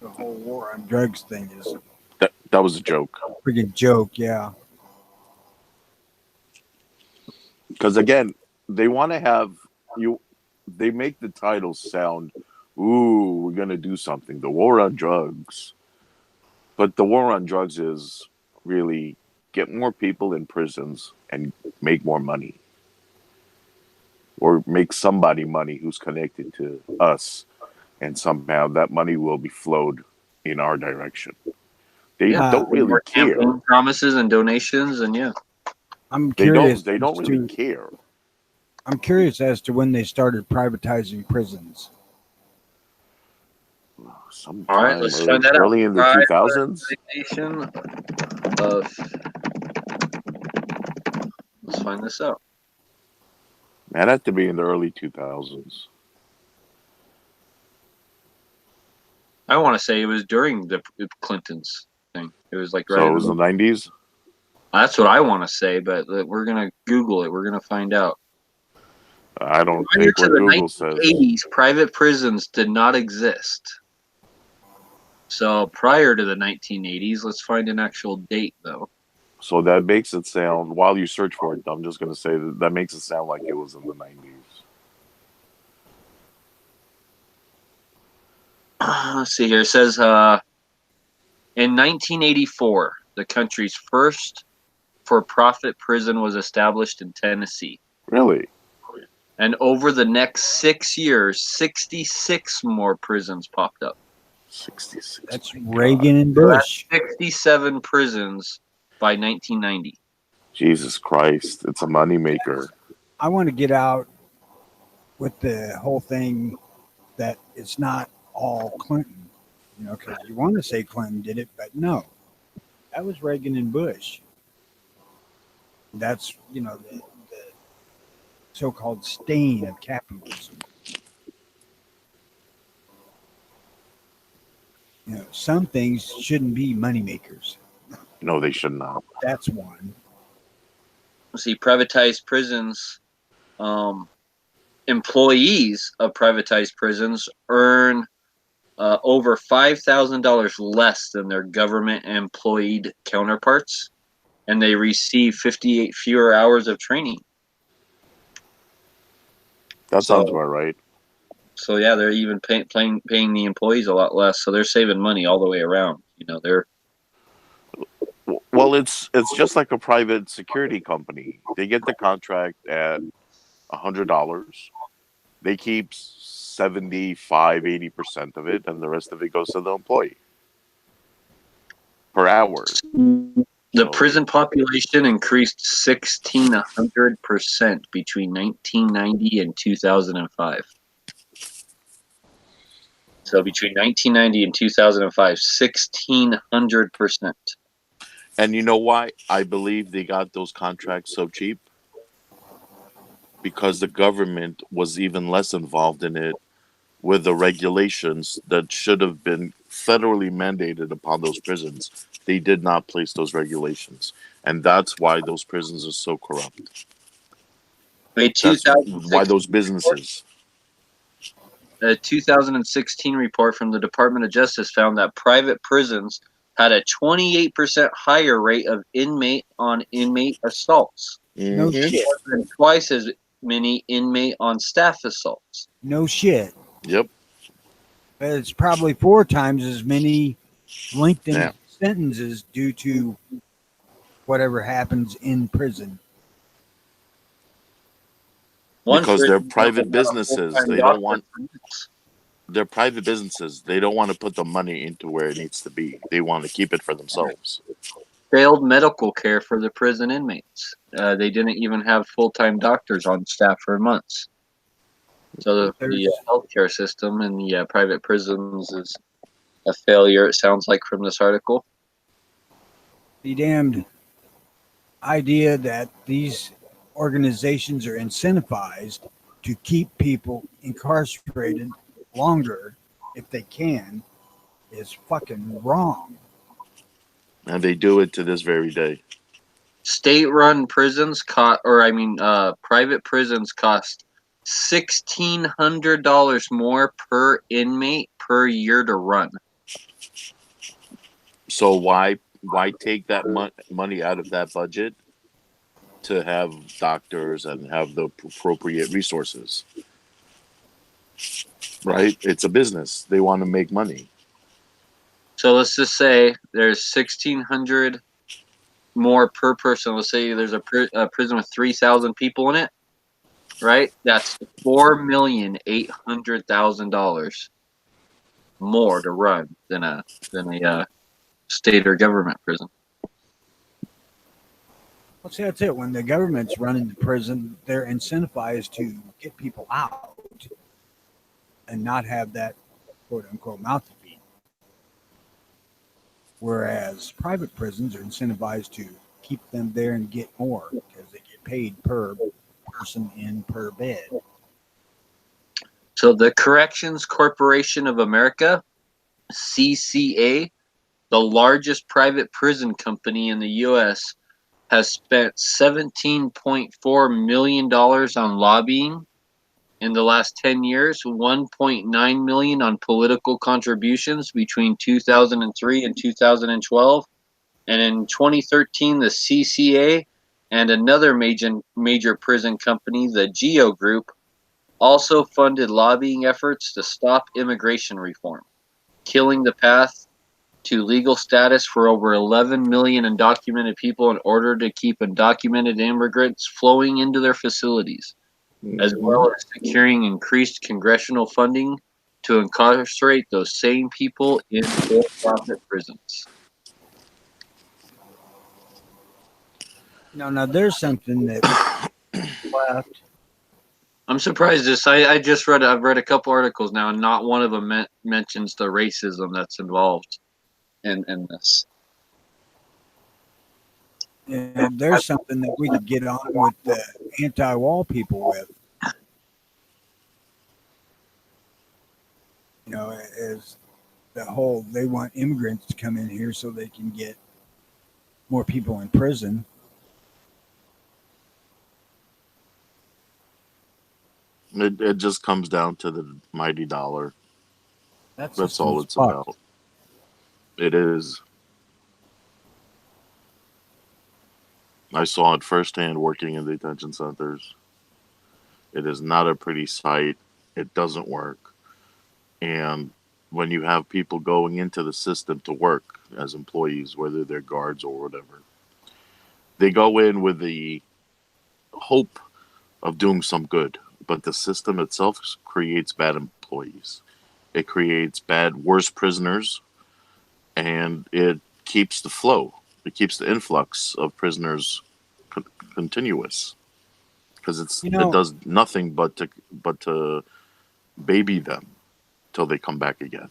The whole war on drugs thing is That was a joke. a freaking joke. Yeah. Because again, they want to have you. They make the title sound, "Ooh, we're gonna do something." The war on drugs, but the war on drugs is really get more people in prisons and make more money, or make somebody money who's connected to us, and somehow that money will be flowed in our direction. They Yeah, don't really more care. campaign promises and donations, and yeah. I'm They curious. don't as really to- care. I'm curious as to when they started privatizing prisons. All right, Sometime let's find that out. early in the 2000s. Privatization of. Let's find this out. That had to be in the early 2000s. I want to say it was during the Clintons thing. It was like right. So in it was the 90s. That's what I want to say, but we're gonna Google it. We're gonna find out. I don't Prior take to what the Google says. 1980s, private prisons did not exist. So prior to the 1980s, let's find an actual date though. So that makes it sound, while you search for it, I'm just going to say that makes it sound like it was in the 90s. Let's see here. It says in 1984, the country's first for-profit prison was established in Tennessee. Really? And over the next 6 years, 66 more prisons popped up. 66. That's my Reagan God. and Bush. 67 prisons by 1990. Jesus Christ. It's a moneymaker. I want to get out with the whole thing that it's not all Clinton, because you want to say Clinton did it, but no, that was Reagan and Bush. That's, the so-called stain of capitalism. Some things shouldn't be moneymakers. No, they should not. That's one. See, privatized prisons, employees of privatized prisons earn over $5,000 less than their government employed counterparts, and they receive 58 fewer hours of training. That sounds about right. So yeah, they're even paying the employees a lot less. So they're saving money all the way around. They're Well, it's just like a private security company. They get the contract at $100. They keep 75-80% of it, and the rest of it goes to the employee per hour. The So- prison population increased 1,600% between 1990 and 2005. So between 1990 and 2005, 1,600%. And you know why I believe they got those contracts so cheap? Because the government was even less involved in it with the regulations that should have been federally mandated upon those prisons. They did not place those regulations. And that's why those prisons are so corrupt. A That's why those businesses. A 2016 report from the Department of Justice found that private prisons had a 28% higher rate of inmate-on-inmate assaults. No Mhm. shit. More than twice as many inmate-on-staff assaults. No shit. Yep. It's probably 4 times as many lengthened Yeah. sentences due to whatever happens in prison. Because they're prison private had a businesses. full-time They doctor don't want. for months. They're private businesses. They don't want to put the money into where it needs to be. They want to keep it for themselves. Failed medical care for the prison inmates. They didn't even have full-time doctors on staff for months. So the healthcare system in the private prisons is a failure, it sounds like from this article. The damned idea that these organizations are incentivized to keep people incarcerated longer if they can is fucking wrong. And they do it to this very day. State-run prisons cost, or I mean, private prisons cost $1,600 more per inmate per year to run. So why take that money out of that budget to have doctors and have the appropriate resources? Right? It's a business. They want to make money. So let's just say there's 1,600 more per person. Let's say there's a prison with 3,000 people in it, right? That's $4,800,000 more to run than a state or government prison. Well, see, that's it. When the government's running the prison, they're incentivized to get people out and not have that quote unquote mouth to feed. Whereas private prisons are incentivized to keep them there and get more because they get paid per person in per bed. So the Corrections Corporation of America, CCA, the largest private prison company in the U.S., has spent $17.4 million on lobbying in the last 10 years, $1.9 million on political contributions between 2003 and 2012. And in 2013, the CCA and another major prison company, the Geo Group, also funded lobbying efforts to stop immigration reform, killing the path to legal status for over 11 million undocumented people in order to keep undocumented immigrants flowing into their facilities, as well as securing increased congressional funding to incarcerate those same people in for-profit prisons. Now there's something that left. I'm surprised this. I've read a couple articles now, and not one of them mentions the racism that's involved in this. And there's something that we could get on with the anti-wall people with. You know, as the whole they want immigrants to come in here so they can get more people in prison. It just comes down to the mighty dollar. That's all it's about. It is. I saw it firsthand working in detention centers. It is not a pretty sight. It doesn't work. And when you have people going into the system to work as employees, whether they're guards or whatever, they go in with the hope of doing some good. But the system itself creates bad employees. It creates worse prisoners, and it keeps the flow. It keeps the influx of prisoners continuous because it does nothing but to baby them till they come back again.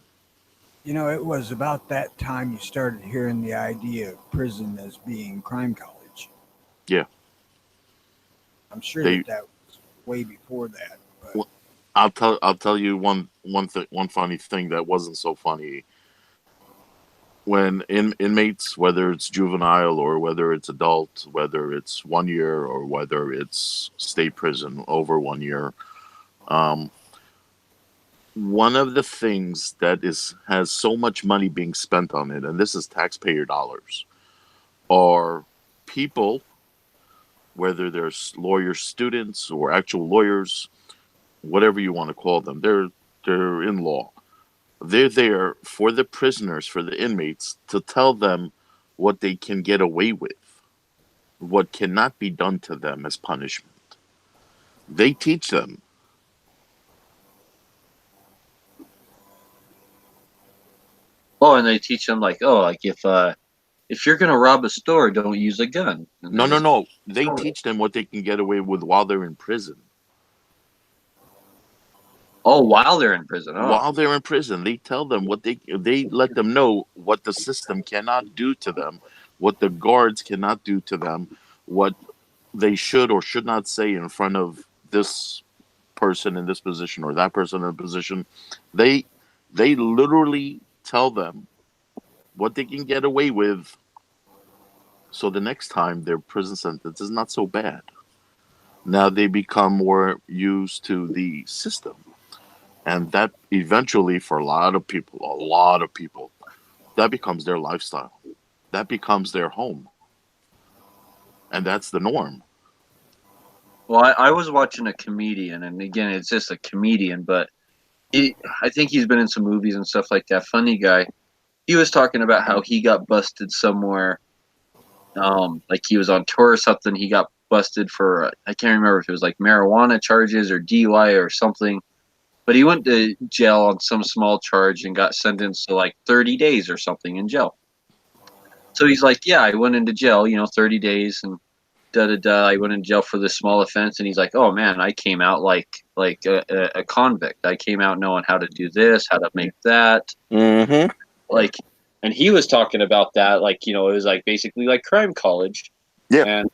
You know, it was about that time you started hearing the idea of prison as being crime college. Yeah, I'm sure that was way before that. But well, I'll tell you one funny thing that wasn't so funny. When inmates, whether it's juvenile or whether it's adult, whether it's 1 year or whether it's state prison over 1 year, um, one of the things that has so much money being spent on it, and this is taxpayer dollars, are people, whether they're lawyer students or actual lawyers, whatever you want to call them, they're in law. They're there for the prisoners, for the inmates, to tell them what they can get away with, what cannot be done to them as punishment. They teach them. Oh, and they teach them like if you're gonna rob a store, don't use a gun. And No, no, no. They teach them what they can get away with while they're in prison. Oh, while they're in prison. Oh. While they're in prison, they tell them what they let them know what the system cannot do to them what the guards cannot do to them, what they should or should not say in front of this person in this position or that person in a position. They they literally tell them what they can get away with, so the next time their prison sentence is not so bad. Now they become more used to the system, and that eventually, for a lot of people, that becomes their lifestyle. That becomes their home, and that's the norm. Well, I was watching a comedian, and again, it's just a comedian, but I think he's been in some movies and stuff like that. Funny guy. He was talking about how he got busted somewhere. Like he was on tour or something. He got busted for I can't remember if it was like marijuana charges or DUI or something. But he went to jail on some small charge and got sentenced to like 30 days or something in jail. So he's like, yeah, I went into jail, 30 days and da da da. I went in jail for this small offense, and he's like, oh man, I came out like a convict. I came out knowing how to do this, how to make that, Mm-hmm. like. And he was talking about that, like it was like basically like crime college, Yeah. and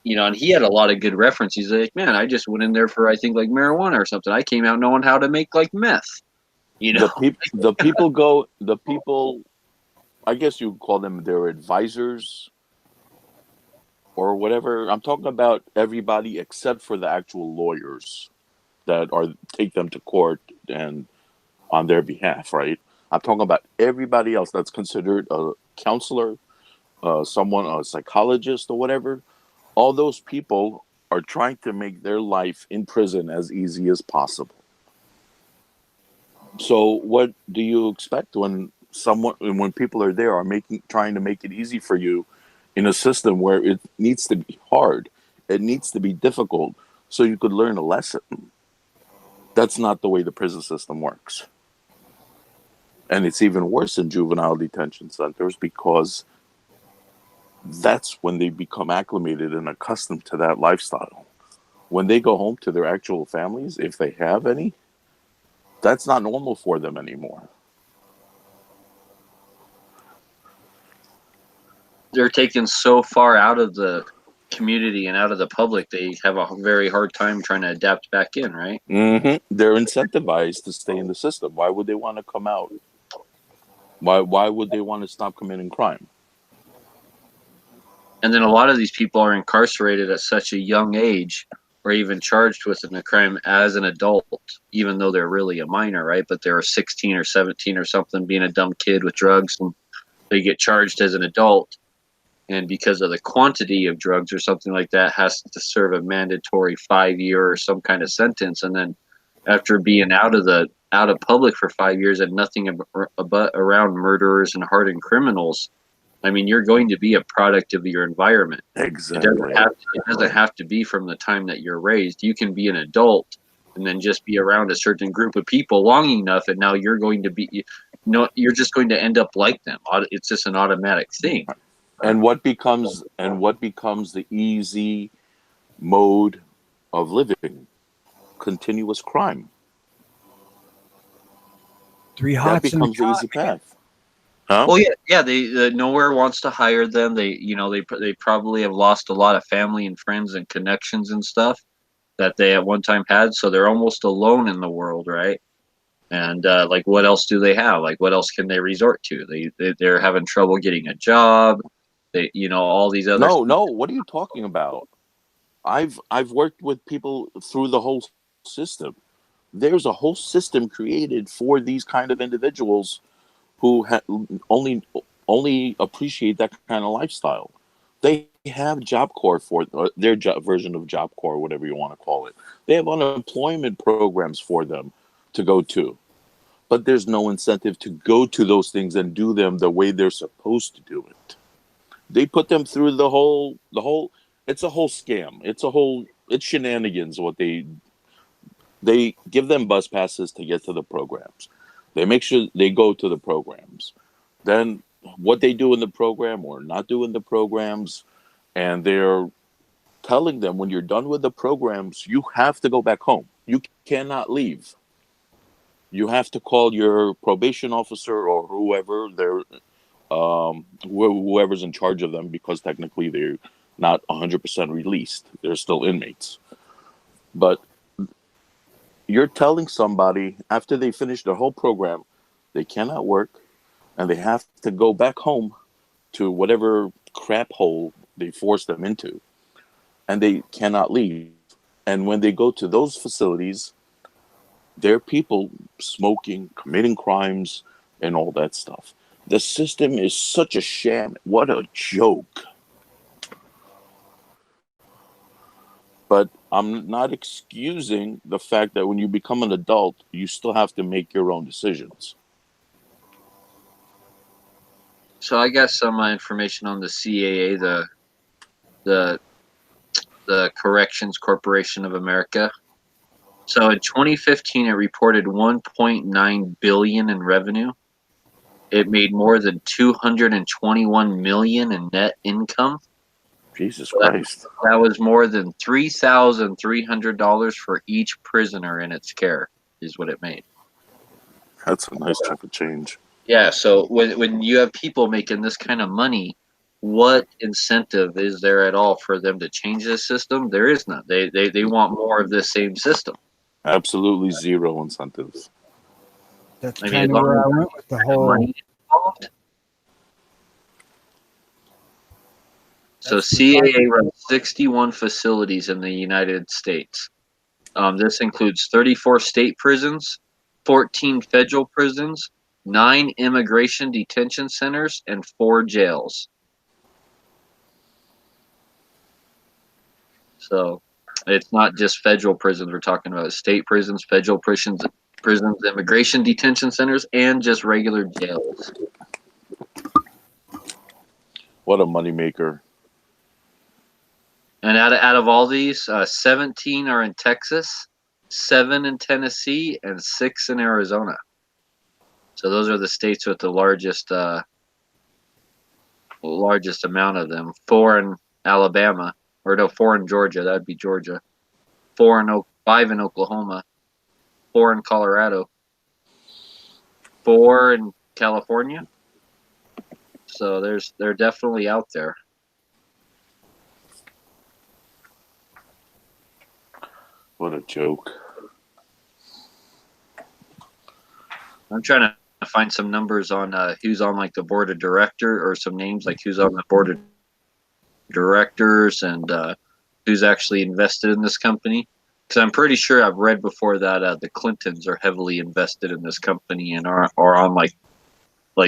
and he had a lot of good references. He's like, man, I just went in there for I think like marijuana or something. I came out knowing how to make like meth, you know. The people go. The people, I guess you call them their advisors or whatever. I'm talking about everybody except for the actual lawyers that are take them to court and on their behalf, right? I'm talking about everybody else that's considered a counselor, someone, a psychologist, or whatever. All those people are trying to make their life in prison as easy as possible. So, what do you expect when people are there are trying to make it easy for you in a system where it needs to be hard, it needs to be difficult, so you could learn a lesson? That's not the way the prison system works. And it's even worse in juvenile detention centers because that's when they become acclimated and accustomed to that lifestyle. When they go home to their actual families, if they have any, that's not normal for them anymore. They're taken so far out of the community and out of the public, they have a very hard time trying to adapt back in, right? They're incentivized to stay in the system. Why would they want to come out? Why would they want to stop committing crime? And then a lot of these people are incarcerated at such a young age or even charged with a crime as an adult, even though they're really a minor, right? But they're 16 or 17 or something, being a dumb kid with drugs, and they get charged as an adult. And because of the quantity of drugs or something like that, has to serve a mandatory 5 year or some kind of sentence. And then after being out of public for 5 years and nothing but around murderers and hardened criminals, I mean, you're going to be a product of your environment. Exactly. It doesn't have to be from the time that you're raised. You can be an adult and then just be around a certain group of people long enough, and now you're going to be, you're just going to end up like them. It's just an automatic thing. And what becomes the easy mode of living? Continuous crime. Three That hots in the becomes the cot, easy man. path. Huh? Well, yeah. They nowhere wants to hire them. They probably have lost a lot of family and friends and connections and stuff that they at one time had. So they're almost alone in the world, right? And like, what else do they have? Like, what else can they resort to? They're having trouble getting a job. All these other No, things. no. What are you talking about? I've worked with people through the whole system. There's a whole system created for these kind of individuals who only appreciate that kind of lifestyle. They have Job Corps for their version of Job Corps, whatever you want to call it. They have unemployment programs for them to go to, but there's no incentive to go to those things and do them the way they're supposed to do it. They put them through the whole. It's a whole scam. It's shenanigans. What they give them bus passes to get to the programs. They make sure they go to the programs. Then what they do in the program or not do in the programs, and they're telling them when you're done with the programs, you have to go back home. You cannot leave. You have to call your probation officer or whoever there, whoever's in charge of them, because technically they're not 100% released. They're still inmates. But you're telling somebody after they finish their whole program, they cannot work and they have to go back home to whatever crap hole they forced them into, and they cannot leave. And when they go to those facilities, there are people smoking, committing crimes, and all that stuff. The system is such a sham. What a joke. But I'm not excusing the fact that when you become an adult, you still have to make your own decisions. So I got some information on the CAA, the the Corrections Corporation of America. So in 2015, it reported 1.9 billion in revenue. It made more than 221 million in net income. Jesus So Christ. that was more than $3,300 for each prisoner in its care, is what it made. That's a nice chunk of change. Yeah, so when you have people making this kind of money, what incentive is there at all for them to change this system? There is none. They want more of this same system. Absolutely zero incentives. That's I mean, as kind of long where as I went with the there's whole. money involved. So That's just like CAA runs 61 facilities in the United States. This includes 34 state prisons, 14 federal prisons, 9 immigration detention centers, and 4 jails. So it's not just federal prisons we're talking about. State prisons, federal prisons, immigration detention centers, and just regular jails. What a moneymaker. And out of all these, 17 are in Texas, 7 in Tennessee, and 6 in Arizona. So those are the states with the largest amount of them. 4 in Alabama, or no, 4 in Georgia. That'd be Georgia. 5 in Oklahoma. 4 in Colorado. 4 in California. So they're definitely out there. What a joke. I'm trying to find some numbers on who's on like the board of director, or some names like who's on the board of directors, and who's actually invested in this company. Because I'm pretty sure I've read before that the Clintons are heavily invested in this company and are on like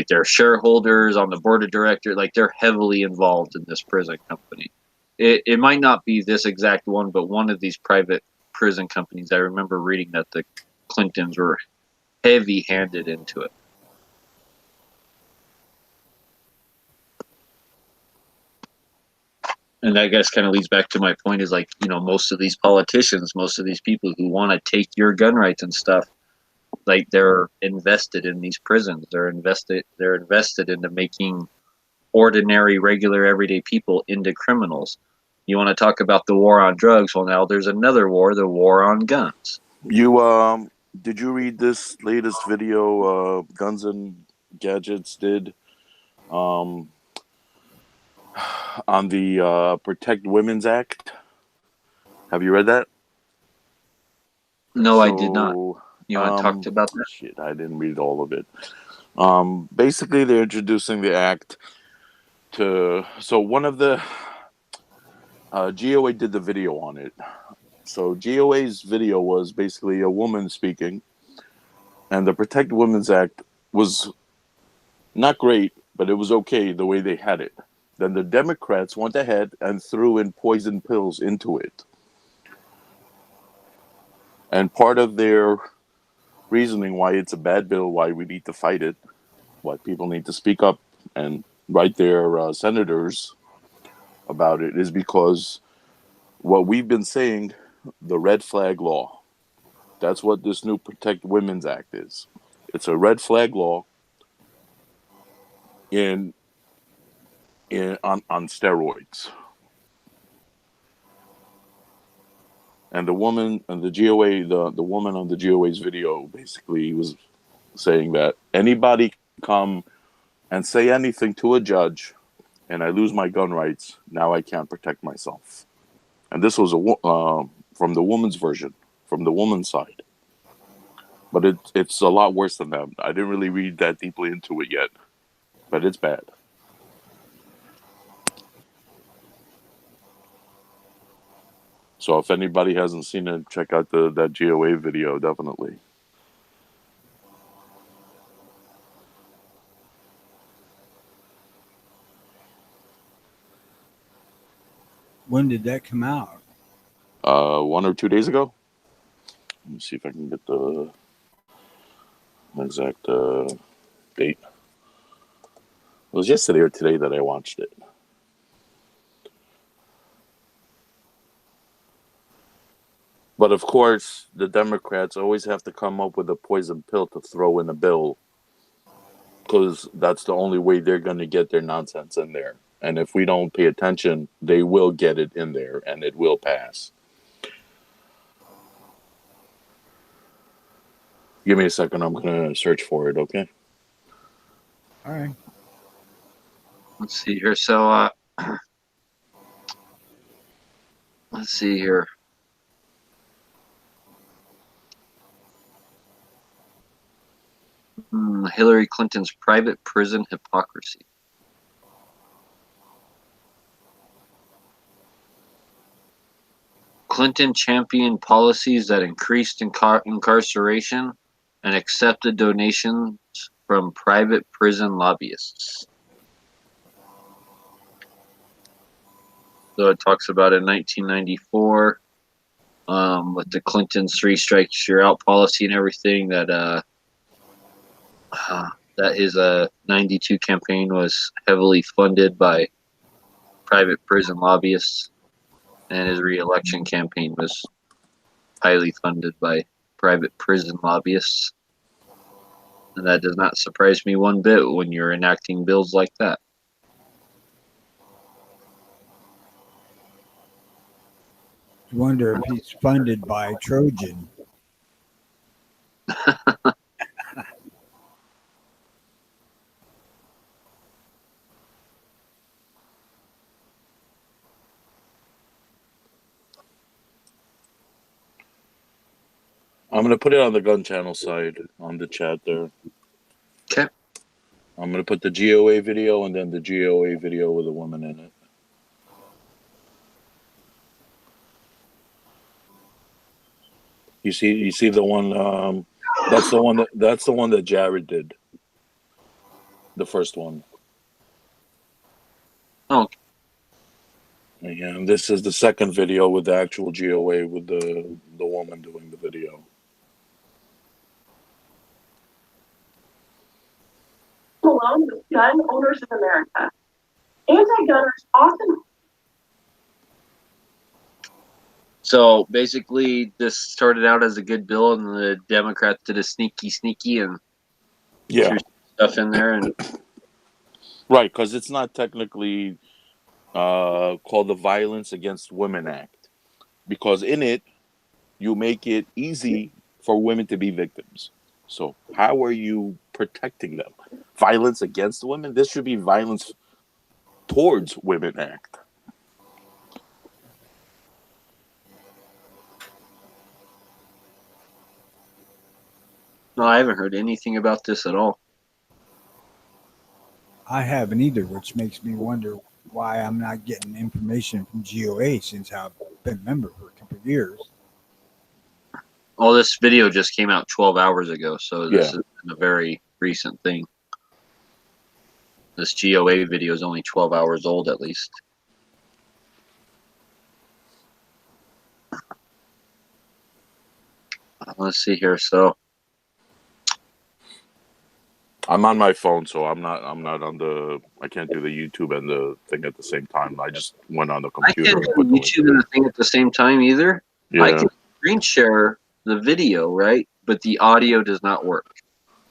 their shareholders on the board of directors. Like they're heavily involved in this prison company. It might not be this exact one, but one of these private prison companies. I remember reading that the Clintons were heavy-handed into it. And that, I guess, kind of leads back to my point, is like, most of these politicians, most of these people who want to take your gun rights and stuff, like they're invested in these prisons. They're invested into making ordinary, regular, everyday people into criminals. You want to talk about the war on drugs? Well, now there's another war, the war on guns. You did you read this latest video Guns and Gadgets did um on the Protect Women's Act? Have you read that? No, I did not. So You want to talk about that? shit, I didn't read all of it. Basically they're introducing the act to, so one of the GOA did the video on it. So GOA's video was basically a woman speaking, and the Protect Women's Act was not great, but it was okay the way they had it. Then the Democrats went ahead and threw in poison pills into it. And part of their reasoning why it's a bad bill, why we need to fight it, why people need to speak up and write their senators about it, is because what we've been saying, the red flag law. That's what this new Protect Women's Act is. It's a red flag law in on steroids. And the woman and the GOA, the woman on the GOA's video basically was saying that anybody come and say anything to a judge, and I lose my gun rights, now I can't protect myself. And this was from the woman's version, from the woman's side. But it's a lot worse than that. I didn't really read that deeply into it yet, but it's bad. So if anybody hasn't seen it, check out that GOA video, definitely. When did that come out? 1 or 2 days ago. Let me see if I can get the exact date. It was yesterday or today that I watched it. But of course, the Democrats always have to come up with a poison pill to throw in a bill because that's the only way they're going to get their nonsense in there. And if we don't pay attention, they will get it in there and it will pass. Give me a second. I'm going to search for it, okay? All right. Let's see here. So, let's see here. Hillary Clinton's private prison hypocrisy. Clinton championed policies that increased incarceration and accepted donations from private prison lobbyists. So it talks about in 1994, with the Clintons' three strikes you're out policy and everything, that his 92 campaign was heavily funded by private prison lobbyists, and his re-election campaign was highly funded by private prison lobbyists. And that does not surprise me one bit when you're enacting bills like that. I wonder if he's funded by Trojan. I'm going to put it on the gun channel side on the chat there. Okay. I'm going to put the GOA video and then the GOA video with a woman in it. You see the one. That's the one that Jared did. The first one. Oh. Yeah, and this is the second video with the actual GOA with the woman doing the video. Along with gun owners in America. Anti-gunners often. So basically, this started out as a good bill, and the Democrats did a sneaky, and threw stuff in there. And right, because it's not technically called the Violence Against Women Act, because in it you make it easy for women to be victims. So how are you protecting them? Violence against women? This should be Violence Towards Women Act. no, I haven't heard anything about this at all. I haven't either, which makes me wonder why I'm not getting information from GOA since I've been a member for a couple of years. Well, this video just came out 12 hours ago, so this Yeah. is a very recent thing. This GOA video is only 12 hours old, at least. Let's see here. So I'm on my phone, so I'm not on the. I can't do the YouTube and the thing at the same time. I just went on the I computer. can't do YouTube and the thing at the same time either. Yeah. I can screen share the video, right? But the audio does not work.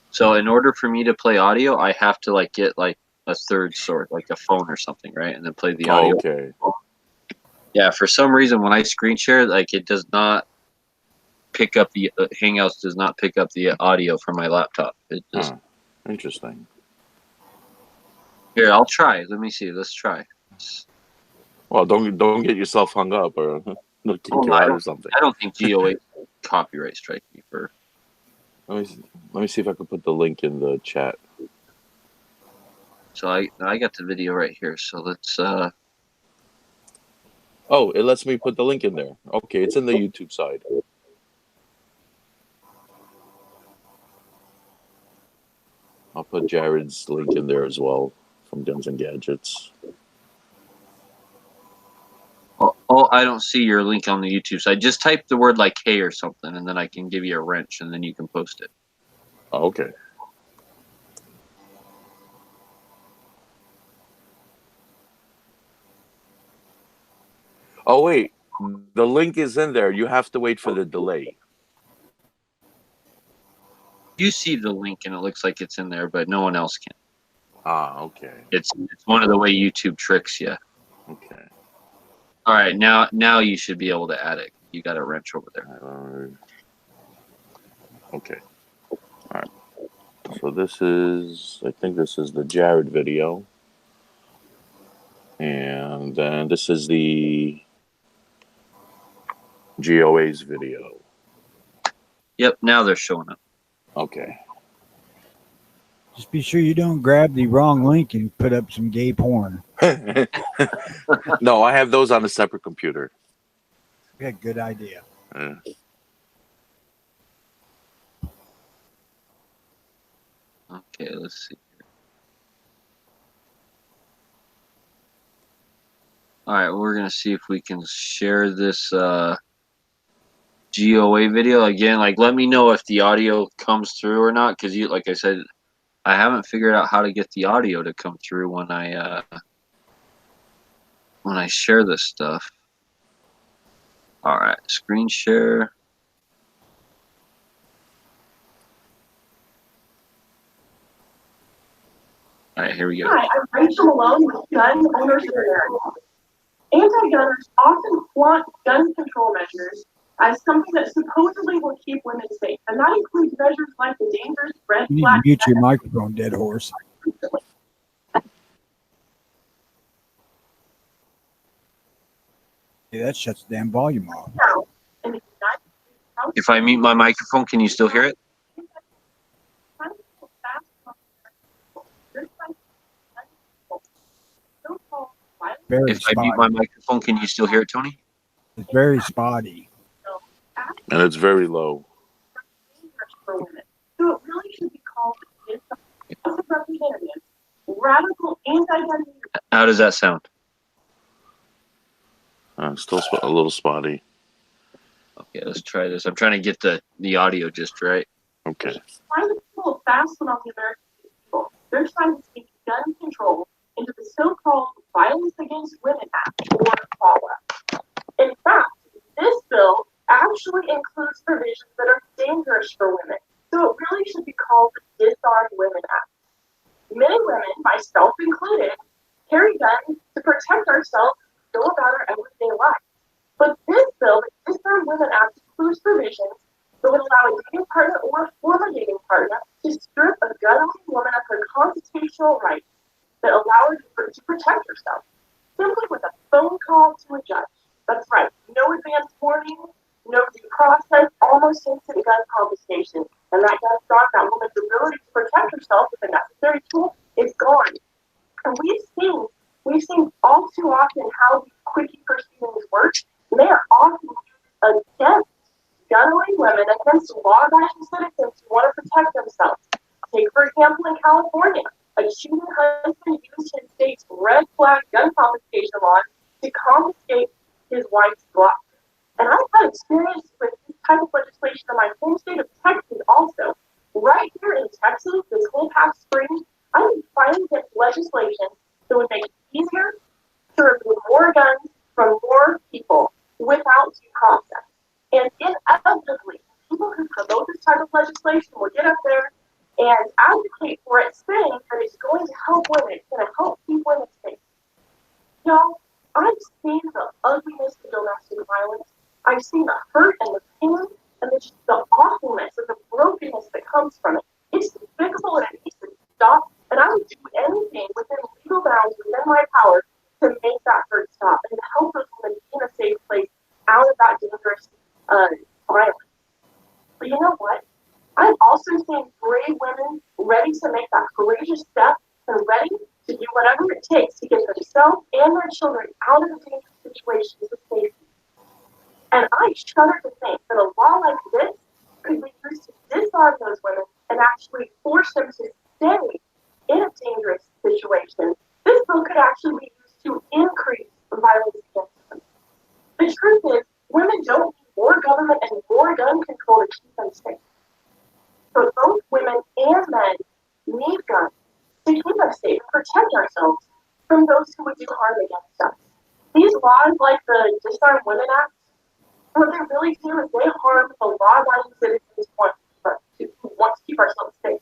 So in order for me to play audio, I have to like get like a third source, like a phone or something, right? And then play the audio. Okay. Yeah, for some reason when I screen share, like it does not pick up the Hangouts does not pick up the audio from my laptop. It just Interesting. Here, I'll try. Let me see. Let's try. Well, don't get yourself hung up or they'll Oh kick no, you out or something. I don't think GOA copyright strike me for. Let me see if I can put the link in the chat. So I got the video right here. So let's. Oh, it lets me put the link in there. Okay, it's in the YouTube side. I'll put Jared's link in there as well from Guns and Gadgets. Oh, I don't see your link on the YouTube side. Just type the word like "hey" or something, and then I can give you a wrench, and then you can post it. Oh, okay. Oh wait, the link is in there. You have to wait for the delay. You see the link, and it looks like it's in there, but no one else can. Ah, okay. It's one of the way YouTube tricks you. Okay. All right, now you should be able to add it. You got a wrench over there. Okay. All right. So I think this is the Jared video. And then this is the GOA's video. Yep, now they're showing up. Okay. Just be sure you don't grab the wrong link and put up some gay porn. No, I have those on a separate computer. Yeah, good idea. Okay, let's see. All right, we're gonna see if we can share this GOA video again. Like, let me know if the audio comes through or not, because like I said, I haven't figured out how to get the audio to come through when I share this stuff. All right, screen share. All right, here we go. Hi, I'm Rachel Malone with Gun Owners of America. Anti-gunners often flaunt gun control measures as something that supposedly will keep women safe, and that includes measures like the dangerous red You need to flag. mute your microphone, dead horse. Yeah, that shuts the damn volume off. Now, in the United States, If I mute my microphone, can you still hear it? Very If I mute my spotty. microphone, can you still hear it, Tony? It's very spotty. And it's very low. for women. So it really should be called the House of Representatives Radical Anti-Gun. How does that sound? Still a little spotty. Okay, let's try this. I'm trying to get the audio just right. Okay. Trying to pull a fast one on the American people. They're trying to take gun control into the so-called Violence Against Women Act, or VAWA. In fact, this bill actually includes provisions that are dangerous for women. So it really should be called the Disarm Women Act. Men and women, myself included, carry guns to protect ourselves and go about our everyday life. But this bill, the Disarm Women Act, includes provisions that would allow a dating partner or a former dating partner to strip a gun-owning woman of her constitutional rights that allow her to protect herself, simply with a phone call to a judge. That's right, no advance warning, no due process, almost instant gun confiscation. And that gun stock, that woman's ability to protect herself with a necessary tool, is gone. And we've seen all too often how these quickie proceedings work. They are often used against gun-owning women, against law-abiding citizens who want to protect themselves. Take, for example, in California, a cheating husband used his state's red flag gun confiscation law to confiscate his wife's Glock. And I've had experience with this type of legislation in my home state of Texas also. Right here in Texas, this whole past spring, I was fighting against legislation that would make it easier to remove more guns from more people without due process. And inevitably, people who promote this type of legislation will get up there and advocate for it, saying that it's going to help women, it's going to help keep women safe. No, I've seen the ugliness of domestic violence. I've seen the hurt and the pain and the awfulness and the brokenness that comes from it. It's despicable and it needs to stop. And I would do anything within legal I've also seen brave women ready to make that courageous step and ready to do whatever it takes to get themselves and their children out of a dangerous situation with safety. And I shudder to think that a law like this could be used to disarm those women and actually force them to stay in a dangerous situation. This bill could actually be used to increase violence against them. The truth is, women don't need more government and more gun control to keep them safe. But both women and men need guns to keep us safe and protect ourselves from those who would do harm against us. These laws, like the Disarm Women Act, what they really do is they harm the law-abiding citizens who want to keep ourselves safe.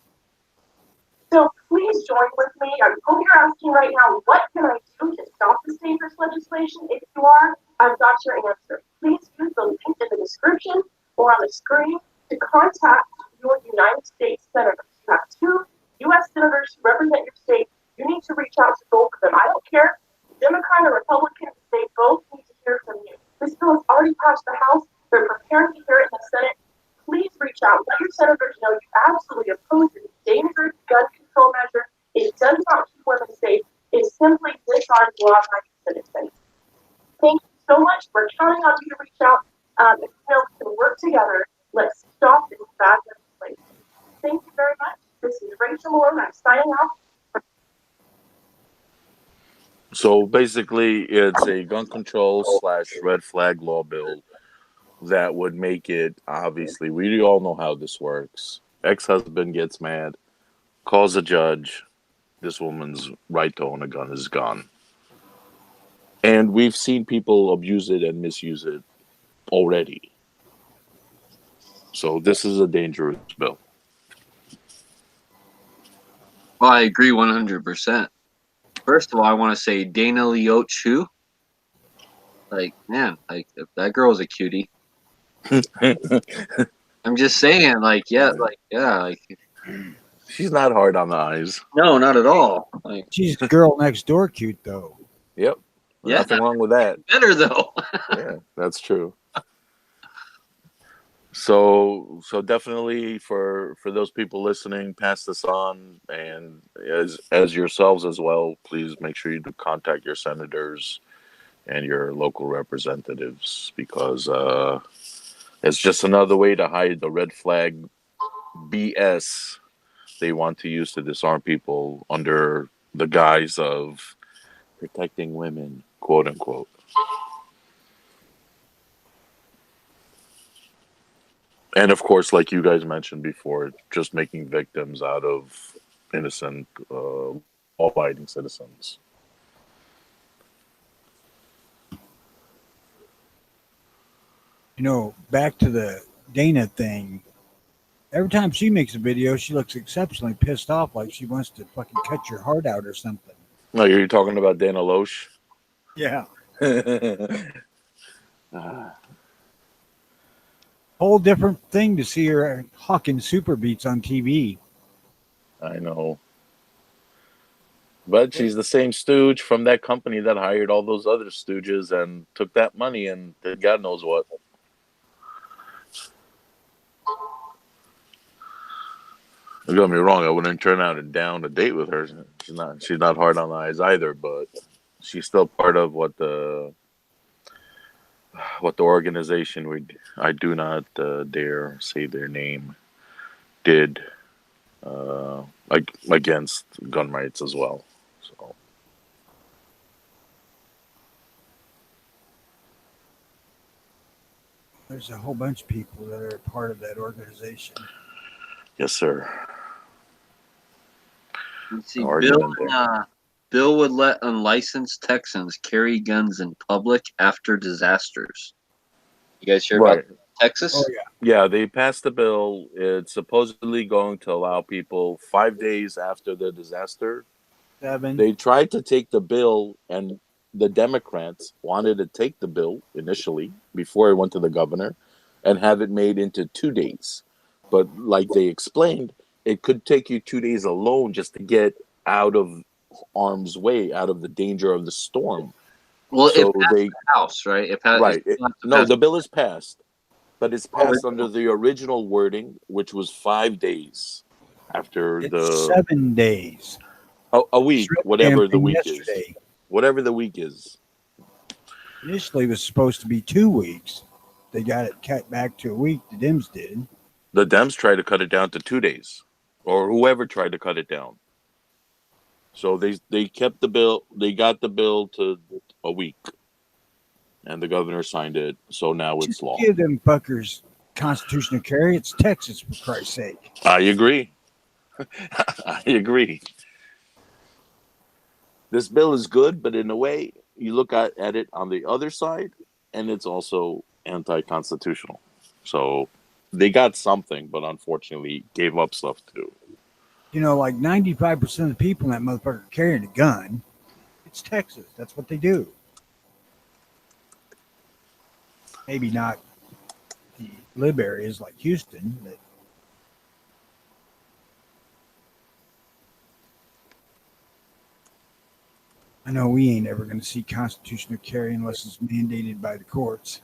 So please join with me. I hope you're asking right now, what can I do to stop this dangerous legislation? If you are, I've got your answer. Please use the link in the description or on the screen to contact your United States senators. You have 2 U.S. senators who represent your state. You need to reach out to both of them. I don't care, Democrat or Republican, they both need to hear from you. This bill has already passed the House. They're preparing to hear it in the Senate. Please reach out. Let your senators know you absolutely oppose this dangerous gun control measure. It does not keep women safe. It simply disarms law-abiding citizens. Thank you so much. We're counting on you to reach out. If you know we can work together, let's stop this bad legislation. Thank you very much. This is Rachel Moore. I'm signing off. So basically, it's a gun control / red flag law bill that would make it, obviously, we all know how this works. Ex-husband gets mad, calls a judge. This woman's right to own a gun is gone. And we've seen people abuse it and misuse it already. So this is a dangerous bill. Well, I agree 100%. First of all, I want to say Dana Leochu. Like, man, like that girl's a cutie. I'm just saying, like, yeah, like. She's not hard on the eyes. No, not at all. Like, She's girl next door cute though. Yep. yeah, Nothing wrong with that. better though. Yeah, that's true. So definitely for those people listening, pass this on, and as yourselves as well, please make sure you do contact your senators and your local representatives, because it's just another way to hide the red flag BS they want to use to disarm people under the guise of protecting women, quote unquote. And of course, like you guys mentioned before, just making victims out of innocent, law-abiding citizens. You know, back to the Dana thing. Every time she makes a video, she looks exceptionally pissed off, like she wants to fucking cut your heart out or something. No, you're talking about Dana Loesch. Yeah. Whole different thing to see her hawking super beats on TV. I know. But she's the same stooge from that company that hired all those other stooges and took that money and did God knows what. Don't get me wrong, I wouldn't turn out and down a date with her. She's not hard on the eyes either, but she's still part of what the organization I do not dare say their name did against gun rights as well. So There's a whole bunch of people that are part of that organization. yes, sir. Let's see, Argument Bill would let unlicensed Texans carry guns in public after disasters. You guys hear Right. about Texas? Oh yeah. Yeah, they passed a bill. It's supposedly going to allow people 5 days after the disaster. 7. They tried to take the bill, and the Democrats wanted to take the bill initially before it went to the governor and have it made into 2 days. But like they explained, it could take you 2 days alone just to get out of harm's way, out of the danger of the storm. Well, So it passed they the House, right? right. No, the bill is passed. but it's Oh, passed under the original wording, which was 5 days after It's the 7 days. a week, Shrimp damn whatever the thing week is, yesterday. whatever the week is. Initially, it was supposed to be 2 weeks. They got it cut back to a week. The Dems did. The Dems tried to cut it down to 2 days, or whoever tried to cut it down. So they kept the bill. They got the bill to a week, and the governor signed it. So now it's Just law. give them fuckers constitutional carry. It's Texas, for Christ's sake. I agree. I agree. This bill is good, but in a way, you look at it on the other side, and it's also anti-constitutional. So they got something, but unfortunately gave up stuff too. You know, like 95% of the people in that motherfucker carrying a gun. It's Texas. That's what they do. Maybe not the lib areas like Houston, but I know we ain't ever going to see constitutional carry unless it's mandated by the courts.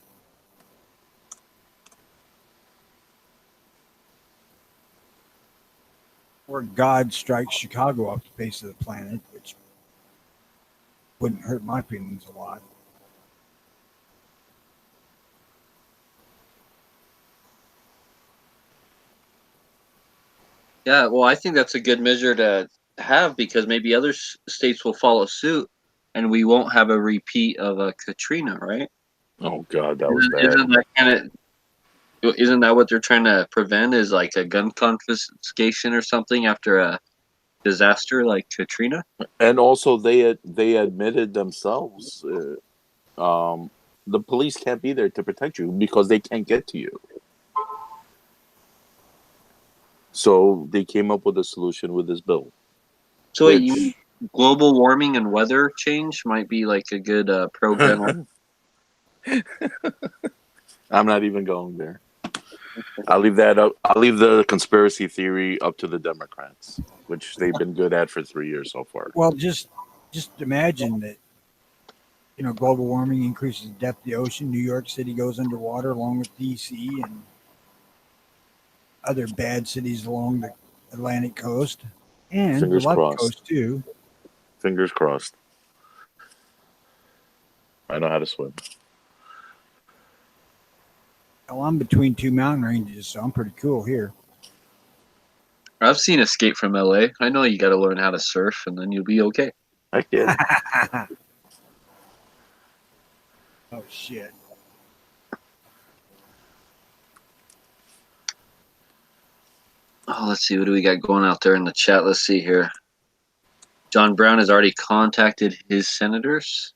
Or God strikes Chicago off the face of the planet, which wouldn't hurt my feelings a lot. yeah. Well, I think that's a good measure to have because maybe other states will follow suit, and we won't have a repeat of a Katrina, right? Oh God, that was Isn't, bad. isn't that kind of isn't that what they're trying to prevent? Is like a gun confiscation or something after a disaster like Katrina? And also, they admitted themselves. The police can't be there to protect you because they can't get to you. So they came up with a solution with this bill, So wait, you mean which global warming and weather change might be like a good pro gun? I'm not even going there. I'll leave that up. I'll leave the conspiracy theory up to the Democrats, which they've been good at for 3 years so far. Well, just imagine that, you know, global warming increases the depth of the ocean. New York City goes underwater along with DC and other bad cities along the Atlantic coast and the Fingers left crossed. coast too. Fingers crossed. I know how to swim. Well, I'm between two mountain ranges, so I'm pretty cool here. I've seen Escape from LA. I know you got to learn how to surf, and then you'll be okay. Heck yeah. Oh shit. Oh, let's see. What do we got going out there in the chat? Let's see here. John Brown has already contacted his senators.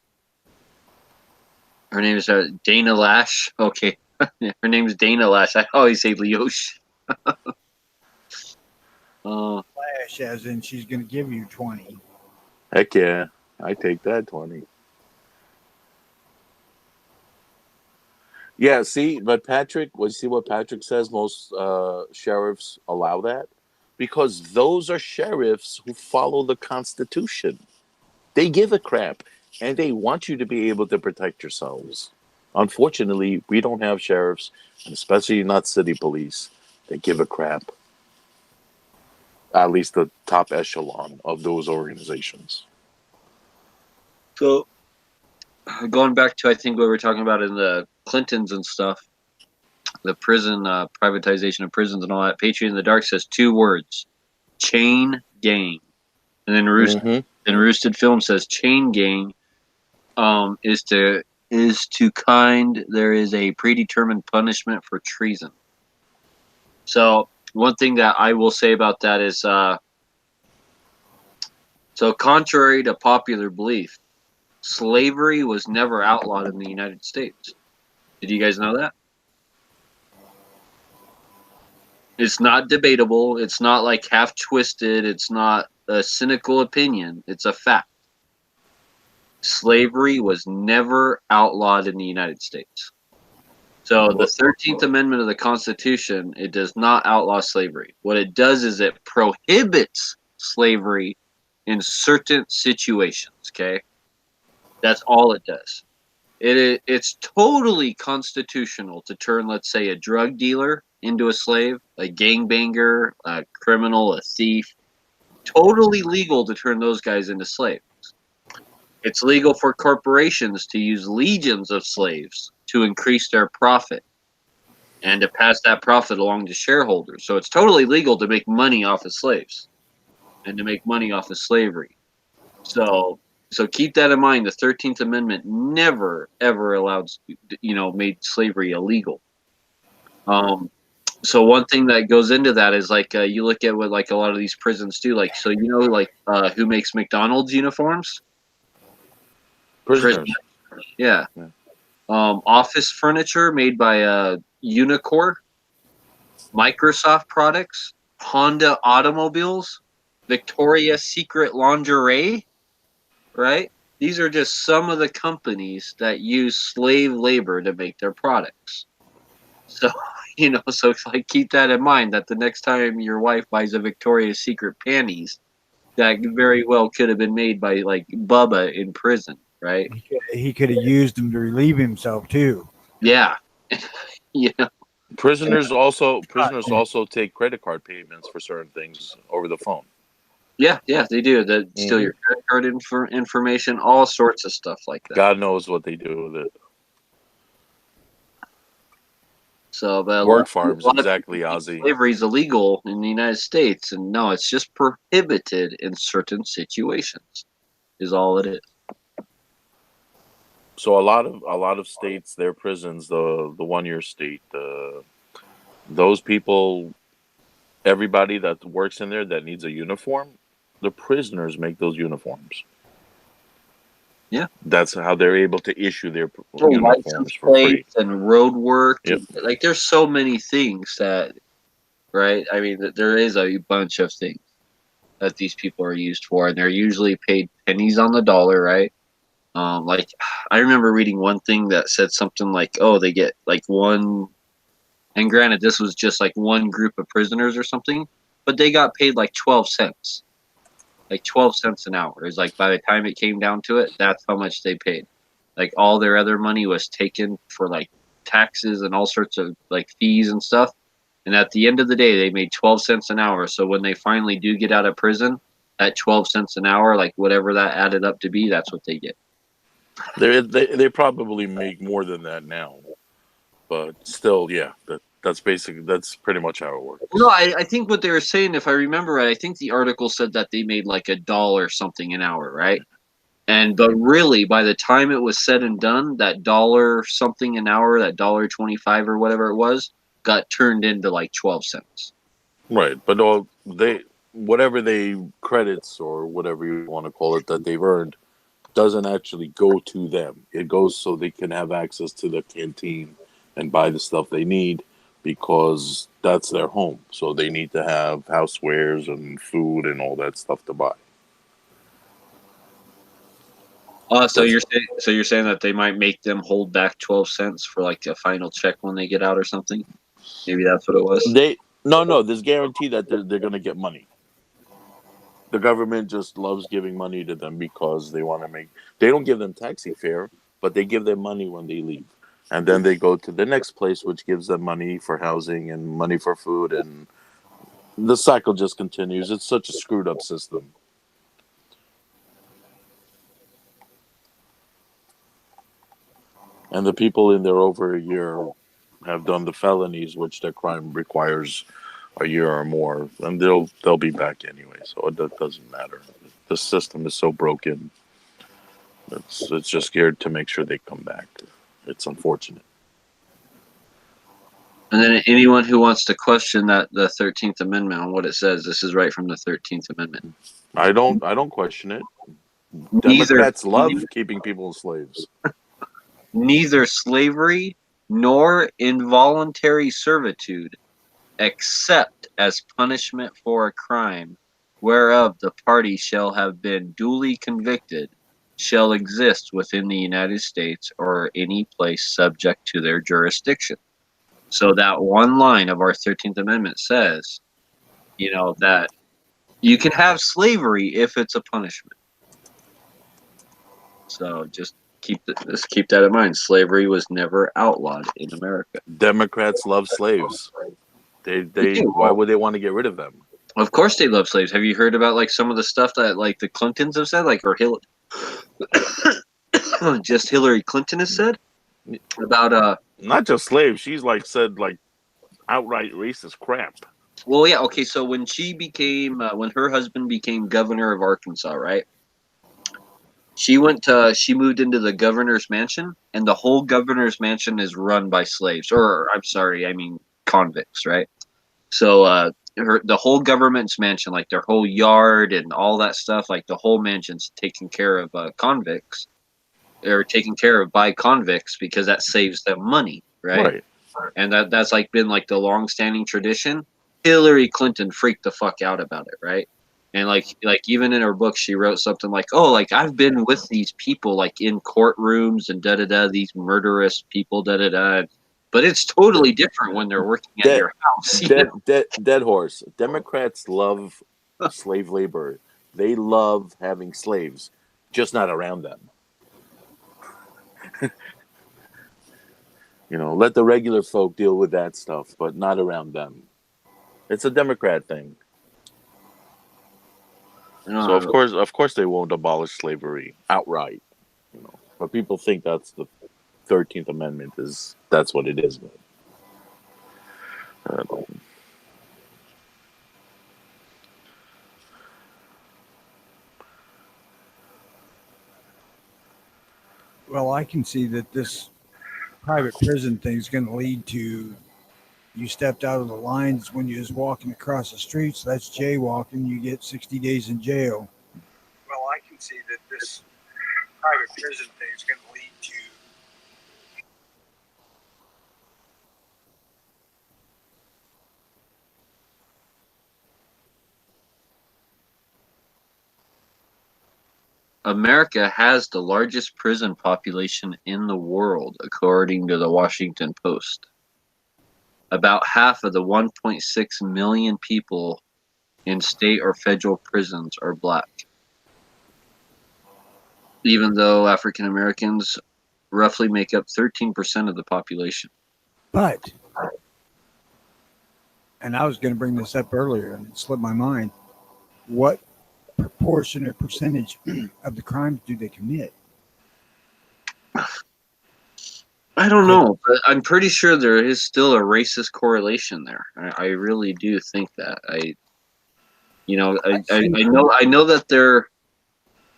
Her name is Dana Lash. Okay. Her name is Dana Lash. I always say Leosh. Flash, as in she's going to give you 20. Heck yeah. I take that 20. Yeah, see, but Patrick, see what Patrick says? Most sheriffs allow that because those are sheriffs who follow the Constitution. They give a crap and they want you to be able to protect yourselves. Unfortunately, we don't have sheriffs, and especially not city police, that give a crap. At least the top echelon of those organizations. So, going back to, I think, what we were talking about in the Clintons and stuff, the prison privatization of prisons and all that. Patriot in the Dark says 2 words: chain gang. And then Roosted Film says chain gang is to kind. There is a predetermined punishment for treason. So one thing that I will say about that is, so contrary to popular belief, slavery was never outlawed in the United States. Did you guys know that? It's not debatable. It's not like half twisted. It's not a cynical opinion. It's a fact. Slavery was never outlawed in the United States. So the 13th Amendment of the Constitution, it does not outlaw slavery. What it does is it prohibits slavery in certain situations, okay? That's all it does. It's totally constitutional to turn, let's say, a drug dealer into a slave, a gangbanger, a criminal, a thief. Totally legal to turn those guys into slaves. It's legal for corporations to use legions of slaves to increase their profit and to pass that profit along to shareholders. So it's totally legal to make money off of slaves and to make money off of slavery. So keep that in mind. The 13th Amendment never ever allowed, made slavery illegal. So one thing that goes into that is like you look at what like a lot of these prisons do. Like who makes McDonald's uniforms? Prison. Prisoners. Yeah. Yeah. Office furniture made by Unicore, Microsoft products, Honda automobiles, Victoria's Secret lingerie, right? These are just some of the companies that use slave labor to make their products. So, so like keep that in mind that the next time your wife buys a Victoria's Secret panties, that very well could have been made by like Bubba in prison, right? He could have used them to relieve himself too. Yeah. you know, Prisoners also take credit card payments for certain things over the phone. yeah, they do. They steal Mhm. your credit card information, all sorts of stuff like that. God knows what they do with it. So, but Work a farms, lot of exactly, people think Ozzy. slavery is illegal in the United States, and no, it's just prohibited in certain situations. Is all it is. So a lot of states, their prisons, the 1 year state, those people, everybody that works in there that needs a uniform, the prisoners make those uniforms. Yeah. That's how they're able to issue their For uniforms license for free. plates and road work, Yep. like there's so many things that, right? I mean, there is a bunch of things that these people are used for, and they're usually paid pennies on the dollar, right? Like I remember reading one thing that said something like, "Oh, they get like one," and granted, this was just like one group of prisoners or something, but they got paid like 12 cents, like 12 cents an hour. It's like by the time it came down to it, that's how much they paid. Like all their other money was taken for like taxes and all sorts of like fees and stuff. And at the end of the day, they made 12 cents an hour. So when they finally do get out of prison, at 12 cents an hour, like whatever that added up to be, that's what they get. They probably make more than that now, but still, yeah, that's pretty much how it No, works. I think what they were saying, if I remember right, I think the article said that they made like $1 something an hour, right? But really, by the time it was said and done, that dollar something an hour, that $1.25 or whatever it was, got turned into like 12 cents. Right, but all they whatever they credits or whatever you want to call it that they've earned doesn't actually go to them. It goes so they can have access to the canteen and buy the stuff they need because that's their home. So they need to have housewares and food and all that stuff to buy. So That's you're saying that they might make them hold back 12 cents for like a final check when they get out or something? Maybe that's what it was. they no, there's guarantee that they're going to get money. The government just loves giving money to them because they want to make. They don't give them taxi fare, but they give them money when they leave, and then they go to the next place, which gives them money for housing and money for food, and the cycle just continues. It's such a screwed up system. And the people in there over a year have done the felonies, which their crime requires a year or more, and they'll be back anyway. So it doesn't matter. The system is so broken. It's just scared to make sure they come back. It's unfortunate. And then anyone who wants to question that the 13th Amendment on what it says, this is right from the 13th Amendment. I don't question it. Neither Democrats love keeping people as slaves. neither slavery nor involuntary servitude, except as punishment for a crime whereof the party shall have been duly convicted, shall exist within the United States or any place subject to their jurisdiction. So that one line of our 13th Amendment says, that you can have slavery if it's a punishment. So just let's keep that in mind. Slavery was never outlawed in America. Democrats love slaves. They They do. why would they want to get rid of them? Of course, they love slaves. Have you heard about like some of the stuff that like the Clintons have said, like or just Hillary Clinton has said about Not just slaves. She's like said like outright racist crap. Well, yeah, okay. So when she became when her husband became governor of Arkansas, right? She moved into the governor's mansion, and the whole governor's mansion is run by slaves, or I'm sorry, I mean convicts, right? So the whole government's mansion, like their whole yard and all that stuff, like the whole mansion's taken care of convicts, or taken care of by convicts because that saves them money, right? Right. And that's like been like the long-standing tradition. Hillary Clinton freaked the fuck out about it, right? And like even in her book, she wrote something like, "Oh, like I've been with these people like in courtrooms and da da da, these murderous people, da da da." But it's totally different when they're working at Dead, your house. You know? dead horse. Democrats love slave labor. They love having slaves, just not around them. You know, let the regular folk deal with that stuff, but not around them. It's a Democrat thing. So Uh, of course, they won't abolish slavery outright. You know, but people think that's the 13th Amendment is that's what it is. But uh, Well, I can see that this private prison thing is going to lead to you stepped out of the lines when you was walking across the streets. That's jaywalking. You get 60 days in jail. Well, I can see that this private prison thing is going to lead to America has the largest prison population in the world, according to the Washington Post. About half of the 1.6 million people in state or federal prisons are black, even though African Americans roughly make up 13% of the population. But, and I was going to bring this up earlier and it slipped my mind. What proportion or percentage of the crimes do they commit? I don't know, but I'm pretty sure there is still a racist correlation there. I really do think that. I know that they're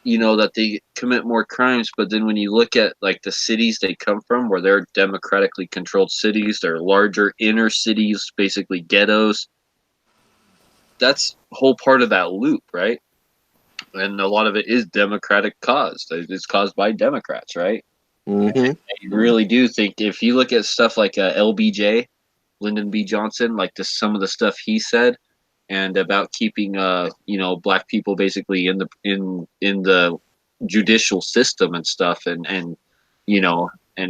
that they commit more crimes, but then when you look at like the cities they come from, where they're democratically controlled cities, they're larger inner cities, basically ghettos. That's a whole part of that loop, right? And a lot of it is democratic caused. It's caused by Democrats, right? mm-hmm. I really do think if you look at stuff like LBJ, Lyndon B. Johnson, like some of the stuff he said, and about keeping black people basically in the judicial system and stuff, and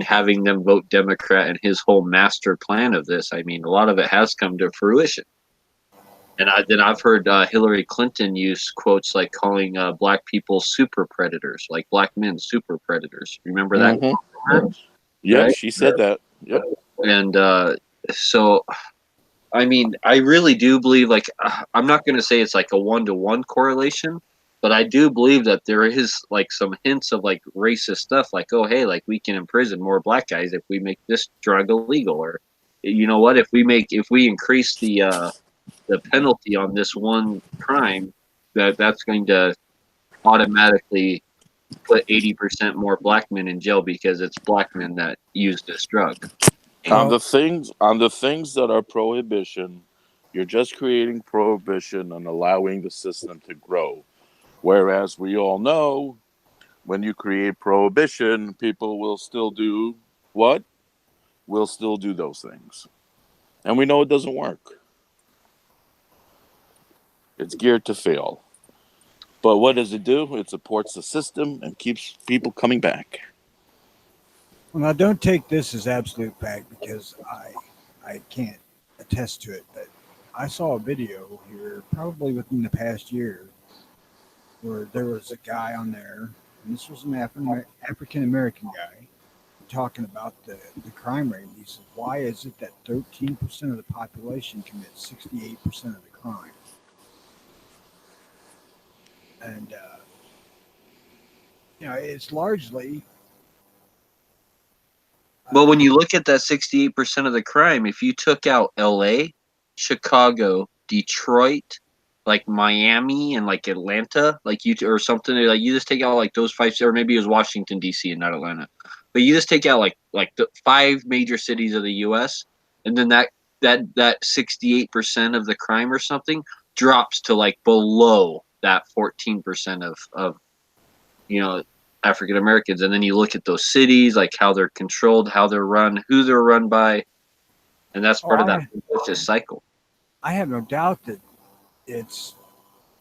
having them vote Democrat, and his whole master plan of this. I mean, a lot of it has come to fruition. And I've heard Hillary Clinton use quotes like calling black people super predators, like black men super predators. Remember that? Mm-hmm. Yep, Right? she said that. Yep. And so I mean, I really do believe, like, I'm not going to say it's like a 1-to-1 correlation, but I do believe that there is like some hints of like racist stuff, like, oh, hey, like we can imprison more black guys if we make this drug illegal, or you know what, if we increase the penalty on this one crime, that's going to automatically put 80% more black men in jail because it's black men that use this drug. On Well, the things that are prohibition, you're just creating prohibition and allowing the system to grow. Whereas we all know when you create prohibition, people will still do what? Will still do those things. And we know it doesn't work. It's geared to fail. But what does it do? It supports the system and keeps people coming back. well, now don't take this as absolute fact because I can't attest to it, but I saw a video here probably within the past year where there was a guy on there and this was an African American guy, talking about the crime rate. He said, why is it that 13% of the population commits 68% of the crime? And, it's largely. Well, when you look at that 68% of the crime, if you took out LA, Chicago, Detroit, like Miami and like Atlanta, like you or something like you just take out like those five, or maybe it was Washington D.C. and not Atlanta, but you just take out like the five major cities of the U.S. and then that 68% of the crime or something drops to like below that 14% of you know African Americans, and then you look at those cities, like how they're controlled, how they're run, who they're run by, and that's Oh, part of that vicious cycle. I have no doubt that it's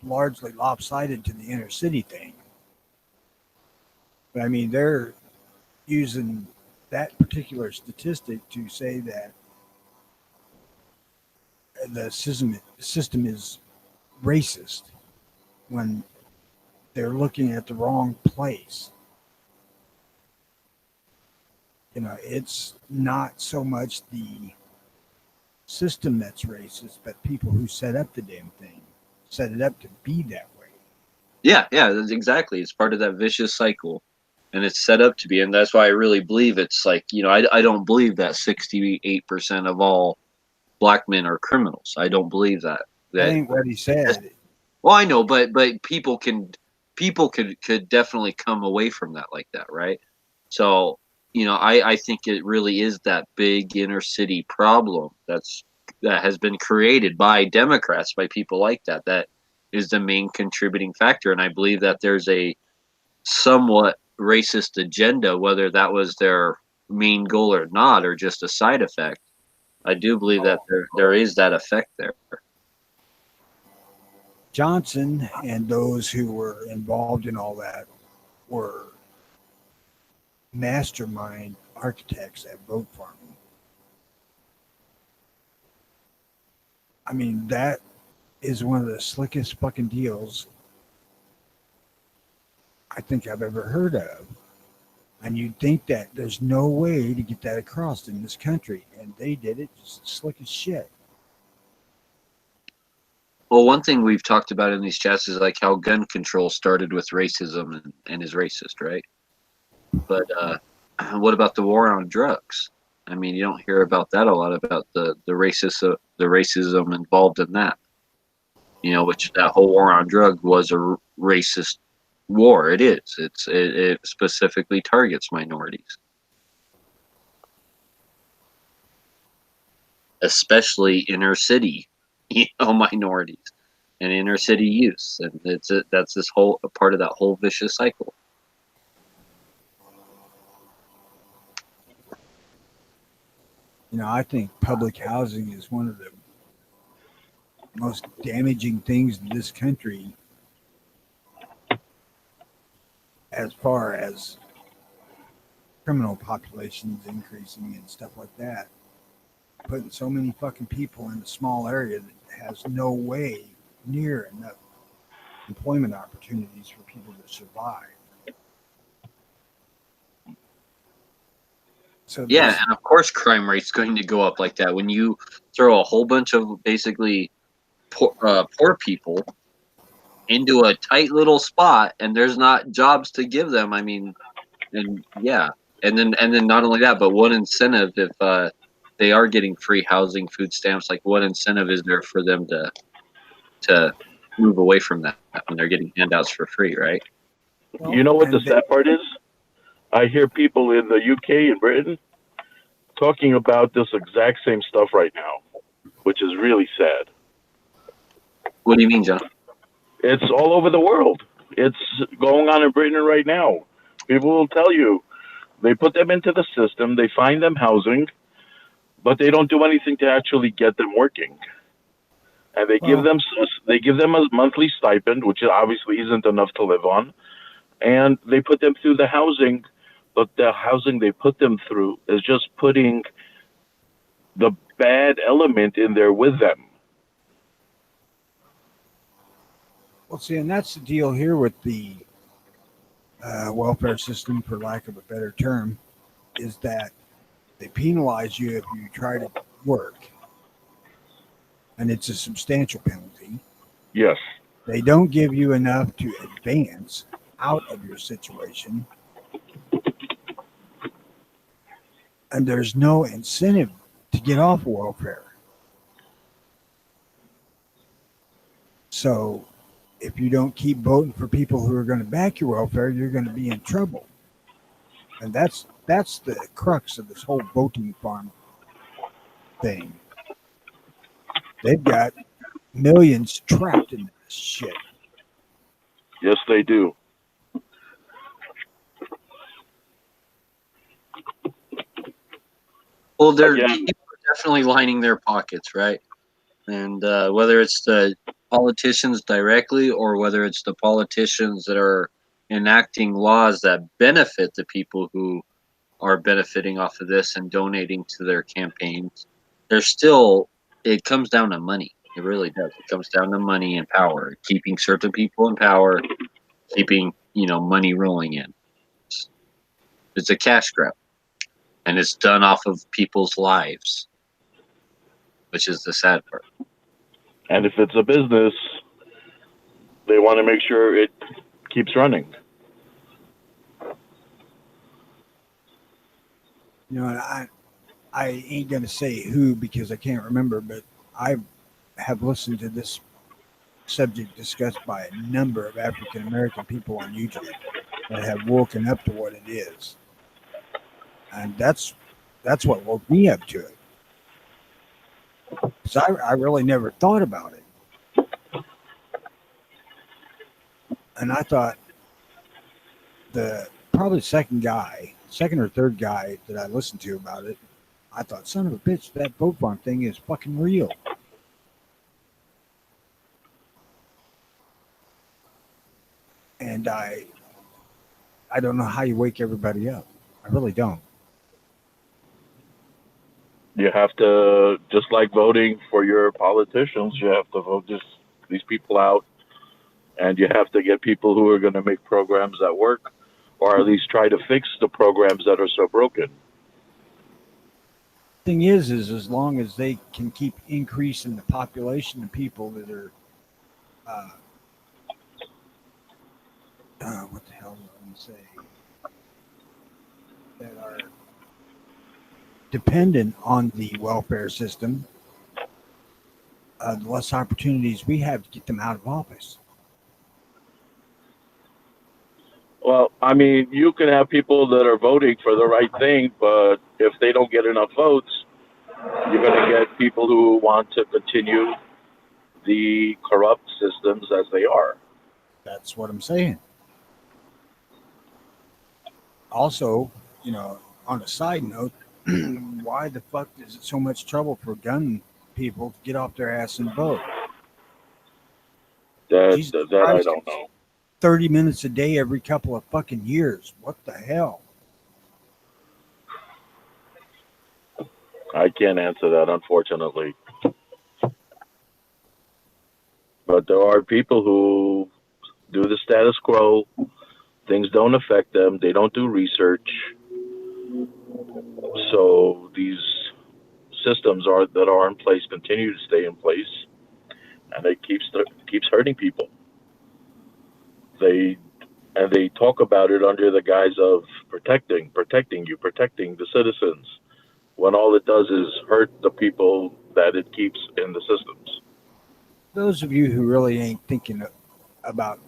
largely lopsided to the inner city thing. But I mean, they're using that particular statistic to say that the system is racist when they're looking at the wrong place. It's not so much the system that's racist, but people who set up the damn thing, set it up to be that way. Yeah, that's exactly. It's part of that vicious cycle, and it's set up to be, and that's why I really believe it's like I don't believe that 68% of all black men are criminals. I don't believe that. That That ain't what he said. well, I know, but people could definitely come away from that like that, right? So I think it really is that big inner city problem that has been created by Democrats, by people like that. That is the main contributing factor, and I believe that there's a somewhat racist agenda, whether that was their main goal or not, or just a side effect. I do believe that there is that effect there. Johnson and those who were involved in all that were mastermind architects at vote farming. I mean, that is one of the slickest fucking deals I think I've ever heard of. And you'd think that there's no way to get that across in this country. And they did it just slick as shit. Well, one thing we've talked about in these chats is like how gun control started with racism and is racist, right? But what about the war on drugs? I mean, you don't hear about that a lot, about the racism involved in that. Which that whole war on drug was a racist war. It is. It specifically targets minorities, especially inner city, minorities and inner city youth, and that's this whole a part of that whole vicious cycle. I think public housing is one of the most damaging things in this country as far as criminal populations increasing and stuff like that. Putting so many fucking people in a small area that has no way near enough employment opportunities for people to survive. So Yeah, and of course crime rate's going to go up like that when you throw a whole bunch of basically poor people into a tight little spot and there's not jobs to give them. I mean, and yeah, and then not only that, but what incentive if they are getting free housing, food stamps? Like, what incentive is there for them to move away from that when they're getting handouts for free, right? Well, You know what the sad part is? I hear people in the UK and Britain talking about this exact same stuff right now, which is really sad. What do you mean, John? It's all over the world. It's going on in Britain right now. People will tell you they put them into the system, they find them housing, but they don't do anything to actually get them working. And they give them a monthly stipend, which obviously isn't enough to live on, and they put them through the housing, but the housing they put them through is just putting the bad element in there with them. Well, see, and that's the deal here with the welfare system, for lack of a better term, is that they penalize you if you try to work, and it's a substantial penalty. Yes. They don't give you enough to advance out of your situation, and there's no incentive to get off welfare. So if you don't keep voting for people who are going to back your welfare, you're going to be in trouble. And that's the crux of this whole voting farm thing. They've got millions trapped in this shit. Yes, they do. Well, they're Again, people are definitely lining their pockets, right? And whether it's the politicians directly or whether it's the politicians that are enacting laws that benefit the people who are benefiting off of this and donating to their campaigns, there's still, it comes down to money. It really does. It comes down to money and power, keeping certain people in power, keeping, money rolling in. It's a cash grab, and it's done off of people's lives, which is the sad part. and if it's a business, they want to make sure it keeps running. I ain't gonna say who because I can't remember, but I have listened to this subject discussed by a number of African American people on YouTube that have woken up to what it is, and that's what woke me up to it. So I really never thought about it, and I thought the probably second or third guy that I listened to about it, I thought, son of a bitch, that vote farm thing is fucking real. And I don't know how you wake everybody up. I really don't. You have to, just like voting for your politicians, you have to vote these people out, and you have to get people who are going to make programs that work, or at least try to fix the programs that are so broken. Thing is as long as they can keep increasing the population of people that are, uh, what the hell do I want to say, that are dependent on the welfare system, the less opportunities we have to get them out of office. Well, I mean, you can have people that are voting for the right thing, but if they don't get enough votes, you're going to get people who want to continue the corrupt systems as they are. That's what I'm saying. Also, on a side note, why the fuck is it so much trouble for gun people to get off their ass and vote? Jesus That I Christ, don't know. 30 minutes a day every couple of fucking years. What the hell? I can't answer that, unfortunately. But there are people who do the status quo. Things don't affect them. They don't do research. So these systems that are in place continue to stay in place, and it keeps hurting people. They they talk about it under the guise of protecting you, protecting the citizens, when all it does is hurt the people that it keeps in the systems. Those of you who really ain't thinking about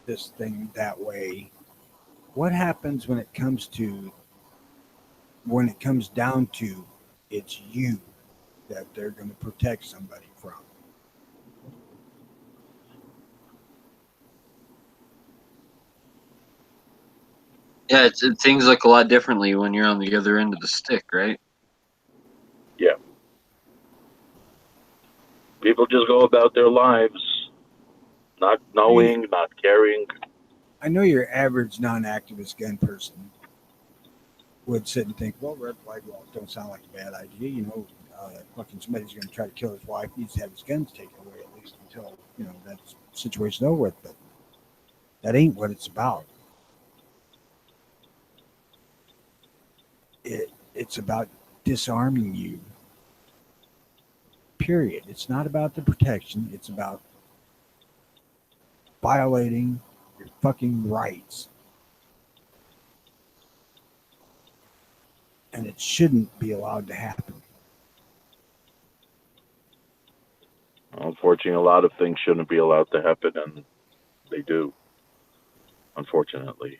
this thing that way, what happens when it comes down to it's you that they're going to protect somebody from? Yeah, things look a lot differently when you're on the other end of the stick, right? Yeah, people just go about their lives not I mean, knowing, not caring. I know your average non-activist gun person would sit and think, well, red flag laws don't sound like a bad idea. Fucking somebody's going to try to kill his wife, needs to have his guns taken away at least until, that situation's over with. But that ain't what it's about. it's about disarming you. Period. It's not about the protection. It's about violating your fucking rights. And it shouldn't be allowed to happen. Unfortunately, a lot of things shouldn't be allowed to happen, and they do. Unfortunately.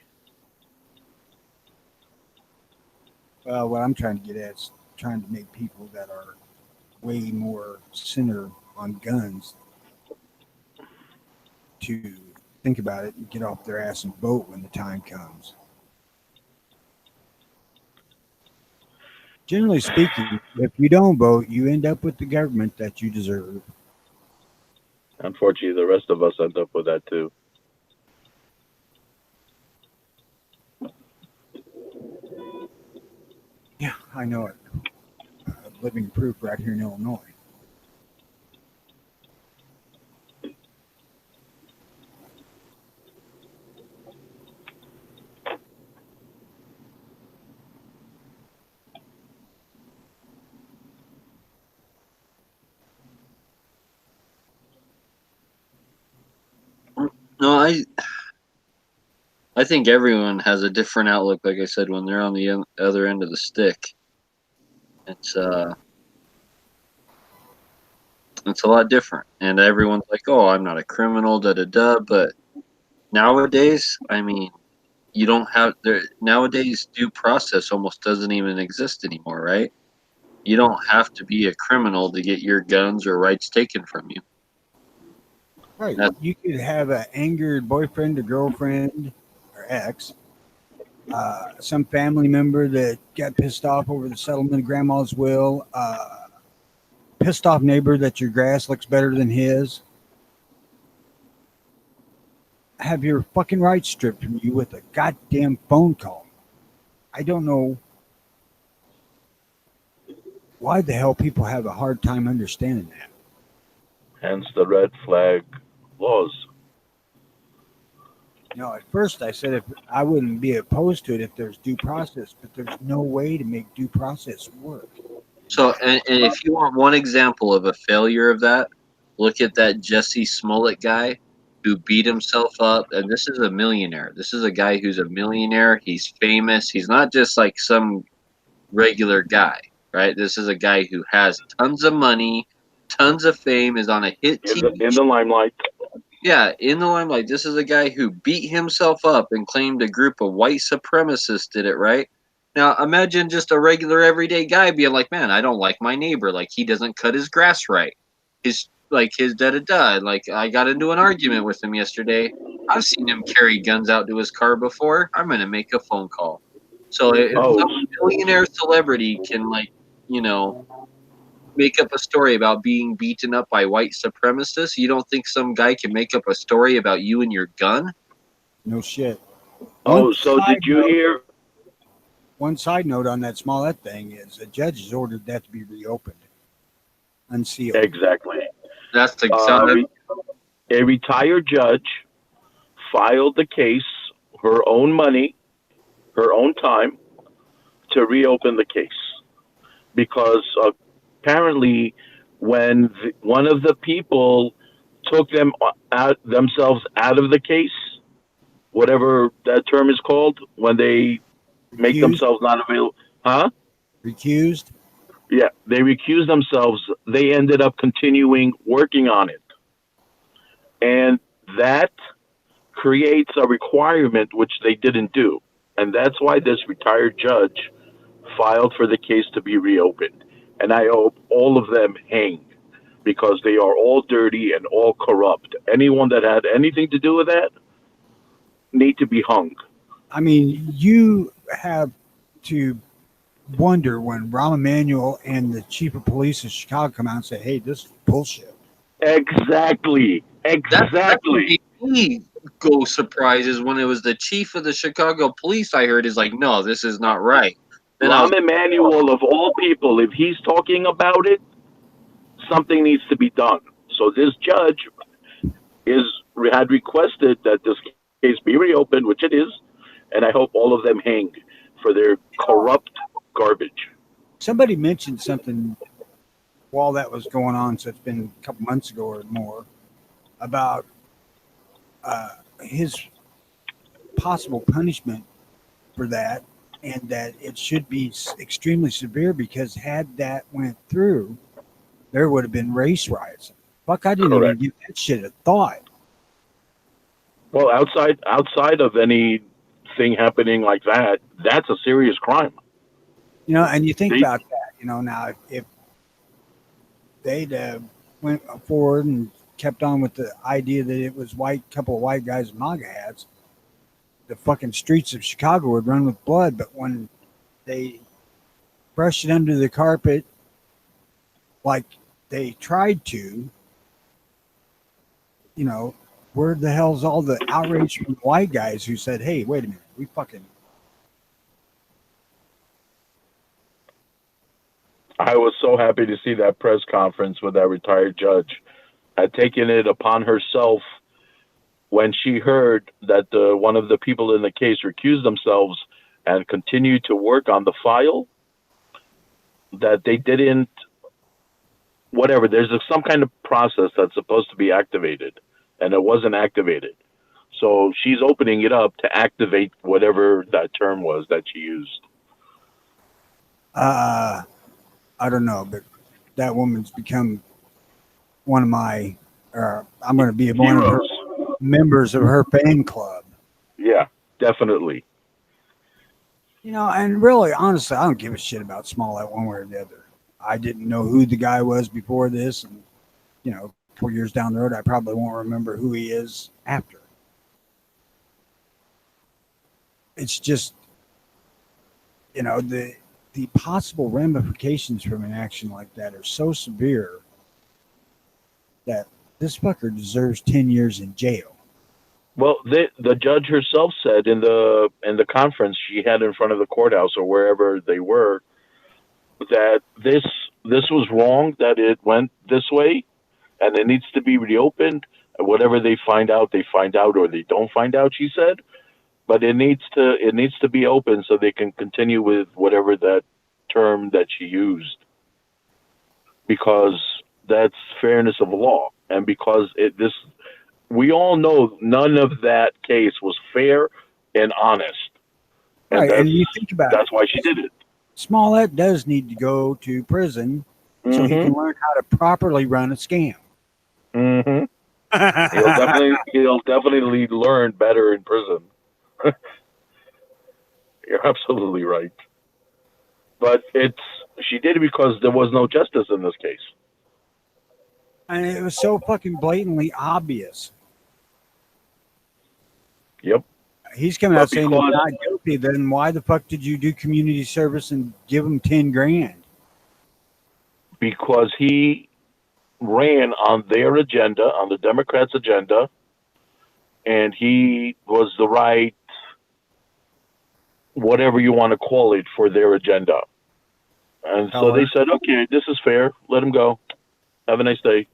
Well, what I'm trying to get at is trying to make people that are way more center on guns to think about it and get off their ass and vote when the time comes. Generally speaking, if you don't vote, you end up with the government that you deserve. Unfortunately, the rest of us end up with that too. Yeah, I know it. Living proof right here in Illinois. No, I think everyone has a different outlook. Like I said, when they're on the other end of the stick, it's it's a lot different. And everyone's like, "Oh, I'm not a criminal," da da da. But nowadays, I mean, you don't have there nowadays. Due process almost doesn't even exist anymore, right? You don't have to be a criminal to get your guns or rights taken from you. Right. That's You could have an angered boyfriend or girlfriend or ex, some family member that got pissed off over the settlement of grandma's will, pissed off neighbor that your grass looks better than his. Have your fucking rights stripped from you with a goddamn phone call. I don't know why the hell people have a hard time understanding that. Hence the red flag laws. At first I said if I wouldn't be opposed to it if there's due process, but there's no way to make due process work. so. And if you want one example of a failure of that, look at that Jesse Smollett guy who beat himself up. And this is a millionaire. This is a guy who's a millionaire. He's famous. He's not just like some regular guy, right? This is a guy who has tons of money, tons of fame, is on a hit TV. In the limelight. Yeah, in the limelight. This is a guy who beat himself up and claimed a group of white supremacists did it, right? Now, imagine just a regular everyday guy being like, man, I don't like my neighbor. Like, he doesn't cut his grass right. His da da da. Like, I got into an argument with him yesterday. I've seen him carry guns out to his car before. I'm going to make a phone call. So if Oh, some millionaire celebrity can, like, you know, make up a story about being beaten up by white supremacists, you don't think some guy can make up a story about you and your gun? No shit. So did you hear? One side note on that Smollett thing is a judge has ordered that to be reopened, unsealed. Exactly. That's the A retired judge filed the case, her own money, her own time, to reopen the case because apparently, when one of the people took themselves out of the case, whatever that term is called, when they make Recused? themselves not available, huh? Recused? Yeah, they recused themselves. They ended up continuing working on it, and that creates a requirement which they didn't do, and that's why this retired judge filed for the case to be reopened. And I hope all of them hang because they are all dirty and all corrupt. Anyone that had anything to do with that need to be hung. I mean, you have to wonder when Rahm Emanuel and the chief of police of Chicago come out and say, hey, this is bullshit. Exactly. That's what made me go surprises when it was the chief of the Chicago police I heard is like, no, this is not right. Then I was Rahm Emanuel, of all people, if he's talking about it, something needs to be done. So this judge had requested that this case be reopened, which it is, and I hope all of them hang for their corrupt garbage. somebody mentioned something while that was going on, so it's been a couple months ago or more, about his possible punishment for that, and that it should be extremely severe because had that went through, there would have been race riots. Fuck, I didn't even Correct. give that shit a thought. Well, outside of anything happening like that, that's a serious crime. You know, and you think They, about that. You know, now if they'd went forward and kept on with the idea that it was couple of white guys in MAGA hats, the fucking streets of Chicago would run with blood. But when they brushed it under the carpet, like they tried to, you know, where the hell's all the outrage from white guys who said, "Hey, wait a minute, we fucking." I was so happy to see that press conference with that retired judge had taken it upon herself when she heard that one of the people in the case recused themselves and continued to work on the file, that they didn't, whatever, there's some kind of process that's supposed to be activated, and it wasn't activated. So she's opening it up to activate whatever that term was that she used. I don't know, but that woman's become one of my. I'm going to be one of her Heroes. members of her fan club. Yeah, definitely. You know, and really, honestly, I don't give a shit about Smollett one way or the other. I didn't know who the guy was before this, and you know, 4 years down the road, I probably won't remember who he is after. It's just, you know, the possible ramifications from an action like that are so severe that this fucker deserves 10 years in jail. Well, the judge herself said in the conference she had in front of the courthouse or wherever they were that this was wrong, that it went this way, and it needs to be reopened. Whatever they find out, or they don't find out. She said, but it needs to be open so they can continue with whatever that term that she used, because that's fairness of law, and because we all know none of that case was fair and honest, and Right, and you think about that's it. why she did it. Smollett does need to go to prison so he can learn how to properly run a scam. Mm-hmm. He'll definitely learn better in prison. You're absolutely right. But she did it because there was no justice in this case. And it was so fucking blatantly obvious. Yep. He's coming But out saying he's not guilty. Then why the fuck did you do community service and give him 10 grand? Because he ran on their agenda, on the Democrats' agenda, and he was the right, whatever you want to call it, for their agenda. And so they said, okay, this is fair. Let him go. Have a nice day.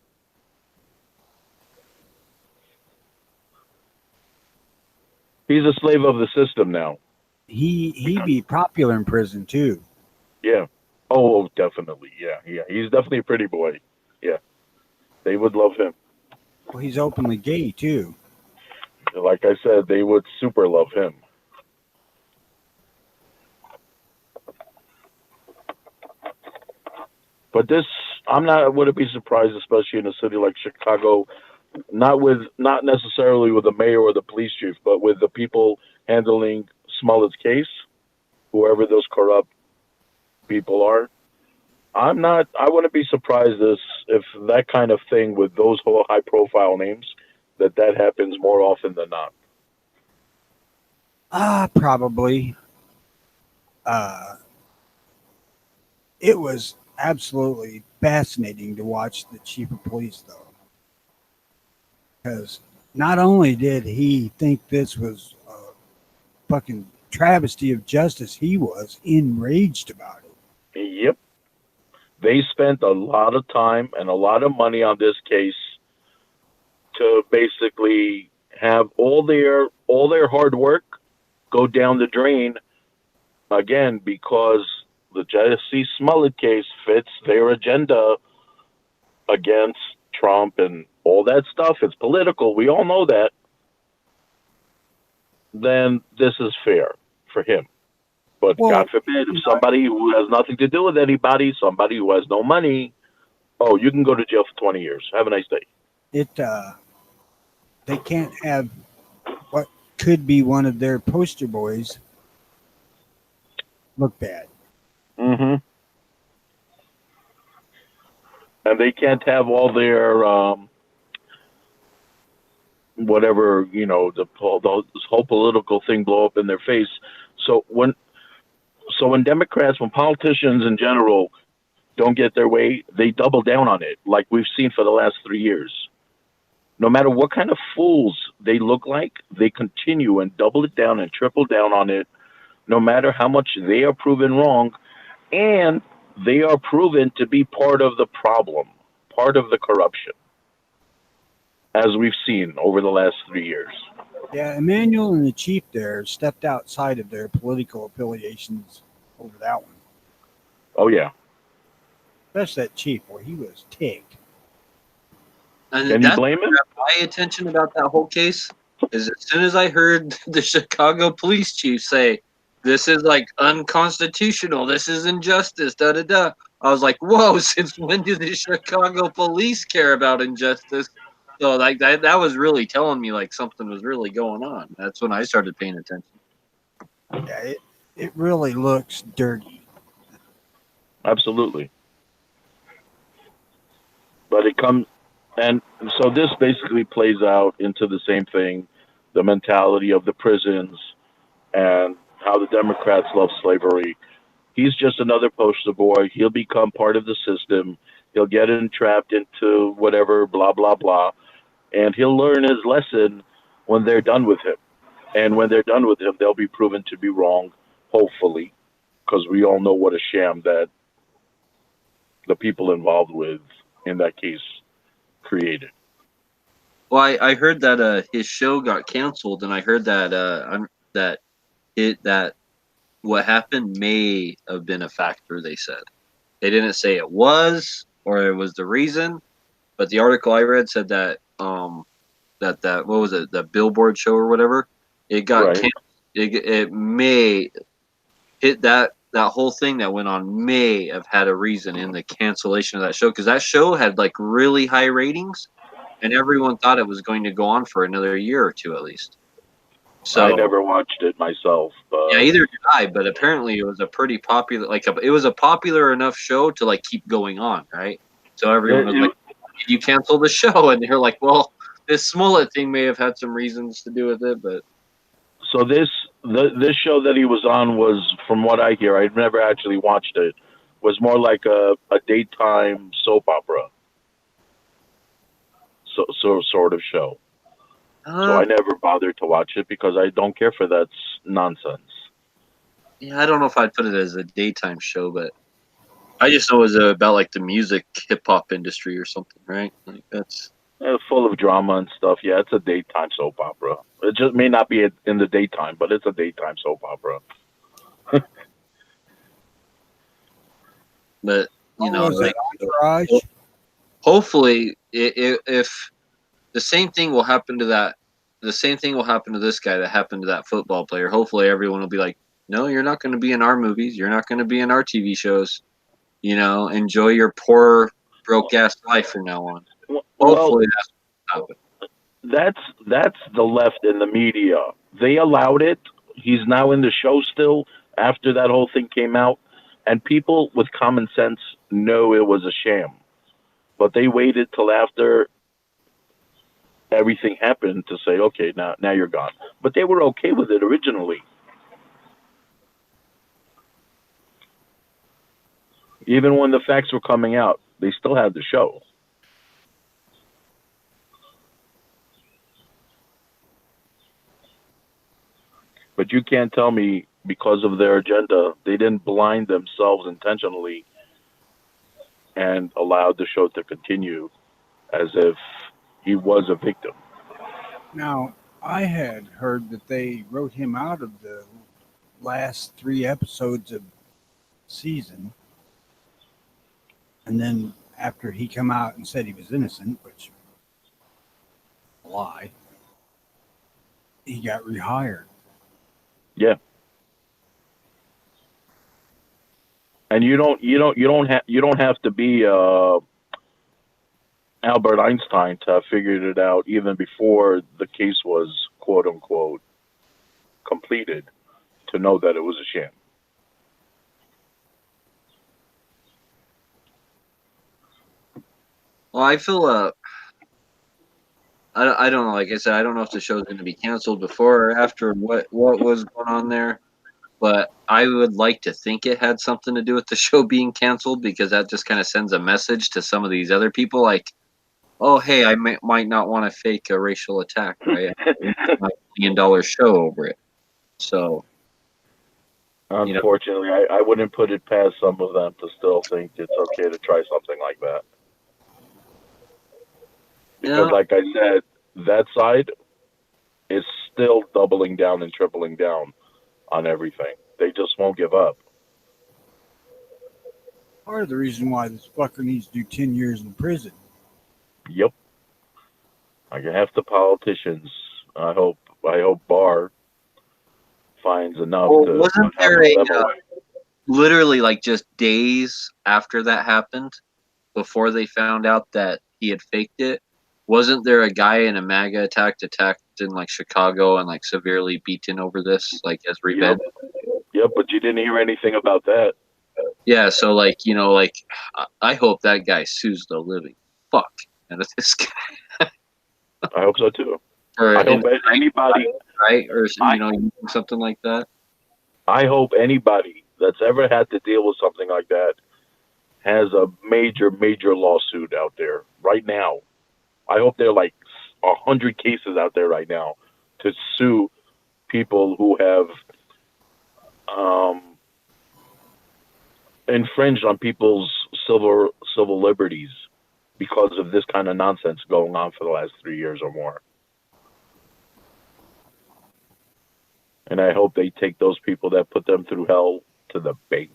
He's a slave of the system now. He be popular in prison too. Yeah. Oh, definitely. Yeah. He's definitely a pretty boy. Yeah. They would love him. Well, he's openly gay too. Like I said, they would super love him. But I wouldn't be surprised, especially in a city like Chicago, not necessarily with the mayor or the police chief, but with the people handling Smollett's case, whoever those corrupt people are. I wouldn't be surprised if that kind of thing with those whole high profile names, that happens more often than not. Probably. It was absolutely fascinating to watch the chief of police, though, because not only did he think this was a fucking travesty of justice, he was enraged about it. Yep. They spent a lot of time and a lot of money on this case to basically have all their hard work go down the drain again, because the Jesse Smollett case fits their agenda against Trump and all that stuff. It's political. We all know that. Then this is fair for him. But Well, God forbid, if somebody who has nothing to do with anybody, somebody who has no money, oh, you can go to jail for 20 years. Have a nice day. They can't have what could be one of their poster boys look bad. Mm-hmm. And they can't have all their whatever, this whole political thing blow up in their face. So when Democrats, when politicians in general don't get their way, they double down on it, like we've seen for the last 3 years. No matter what kind of fools they look like, they continue and double it down and triple down on it, no matter how much they are proven wrong, and they are proven to be part of the problem, part of the corruption, as we've seen over the last 3 years. Yeah, Emmanuel and the chief there stepped outside of their political affiliations over that one. Oh, yeah. Especially that chief, boy, he was ticked. And Can you that's blame him? what my attention about that whole case is as soon as I heard the Chicago police chief say, this is like unconstitutional, this is injustice, da da da. I was like, whoa, since when do the Chicago police care about injustice? So like that was really telling me like something was really going on. That's when I started paying attention. Yeah, it really looks dirty. Absolutely. But it comes, and so this basically plays out into the same thing, the mentality of the prisons and how the Democrats love slavery. He's just another poster boy. He'll become part of the system. He'll get entrapped into whatever, blah, blah, blah. And he'll learn his lesson when they're done with him. And when they're done with him, they'll be proven to be wrong, hopefully, because we all know what a sham that the people involved with in that case created. Well, I heard that his show got canceled, and I heard that that what happened may have been a factor. They said they didn't say it was or it was the reason, but the article I read said that that what was it, the Billboard show or whatever, it got Right. canceled. It may hit that whole thing that went on may have had a reason in the cancellation of that show, because that show had like really high ratings and everyone thought it was going to go on for another year or two at least. So I never watched it myself. But yeah, either did I, but apparently it was a pretty popular, it was a popular enough show to like keep going on, right? So everyone was like, "You cancel the show," and they're like, "Well, this Smollett thing may have had some reasons to do with it, but." So this show that he was on was, from what I hear, I've never actually watched it, was more like a daytime soap opera. So sort of show. So I never bothered to watch it because I don't care for that nonsense. Yeah, I don't know if I'd put it as a daytime show, but I just know it was about like the music hip hop industry or something, right? Like that's Full of drama and stuff. Yeah, it's a daytime soap opera. It just may not be in the daytime, but it's a daytime soap opera. but you know, Was like, it Entourage? hopefully, if the same thing will happen to that, the same thing will happen to this guy that happened to that football player. Hopefully, everyone will be like, "No, you're not going to be in our movies. You're not going to be in our TV shows. You know, enjoy your poor, broke ass life from now on." Well, Hopefully, that's what happens. that's the left in the media. They allowed it. He's now in the show still after that whole thing came out, and people with common sense know it was a sham. But they waited till after everything happened to say, "Okay, now you're gone." But they were okay with it originally. Even when the facts were coming out, they still had the show. But you can't tell me because of their agenda, they didn't blind themselves intentionally and allowed the show to continue as if he was a victim. Now, I had heard that they wrote him out of the last 3 episodes of season. And then after he come out and said he was innocent, which lie, he got rehired. Yeah. And you don't have to be Albert Einstein to have figured it out even before the case was quote unquote completed to know that it was a sham. Well, I feel I don't know. Like I said, I don't know if the show's going to be canceled before or after what was going on there, but I would like to think it had something to do with the show being canceled because that just kind of sends a message to some of these other people, like, oh, hey, I might not want to fake a racial attack, right? My $1 million show over it. So, you know, Unfortunately, I wouldn't put it past some of them to still think it's okay to try something like that. you Because, know, like I said, that side is still doubling down and tripling down on everything. They just won't give up. Part of the reason why this fucker needs to do 10 years in prison. Yep. Like half the politicians, I hope Barr finds enough well, to wasn't have there them away. literally like just days after that happened, before they found out that he had faked it, wasn't there a guy in a MAGA attacked in like Chicago and like severely beaten over this, like as Yep. revenge? Yep. But you didn't hear anything about that. Yeah, so like, like I hope that guy sues the living fuck out of this guy I hope so too. for I hope incitement, anybody. right? Or I something like that. I hope anybody that's ever had to deal with something like that has a major lawsuit out there right now. I hope there are like 100 cases out there right now to sue people who have um, infringed on people's civil liberties because of this kind of nonsense going on for the last 3 years or more. And I hope they take those people that put them through hell to the bank.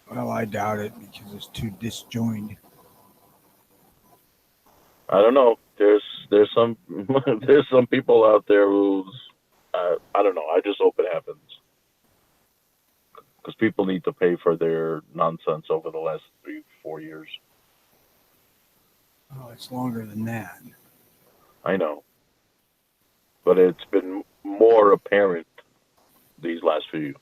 Well, I doubt it because it's too disjointed. I don't know. There's some there's some people out there who's I don't know. I just hope it happens because people need to pay for their nonsense over the last 3 4 years. Oh, it's longer than that. I know, but it's been more apparent these last few.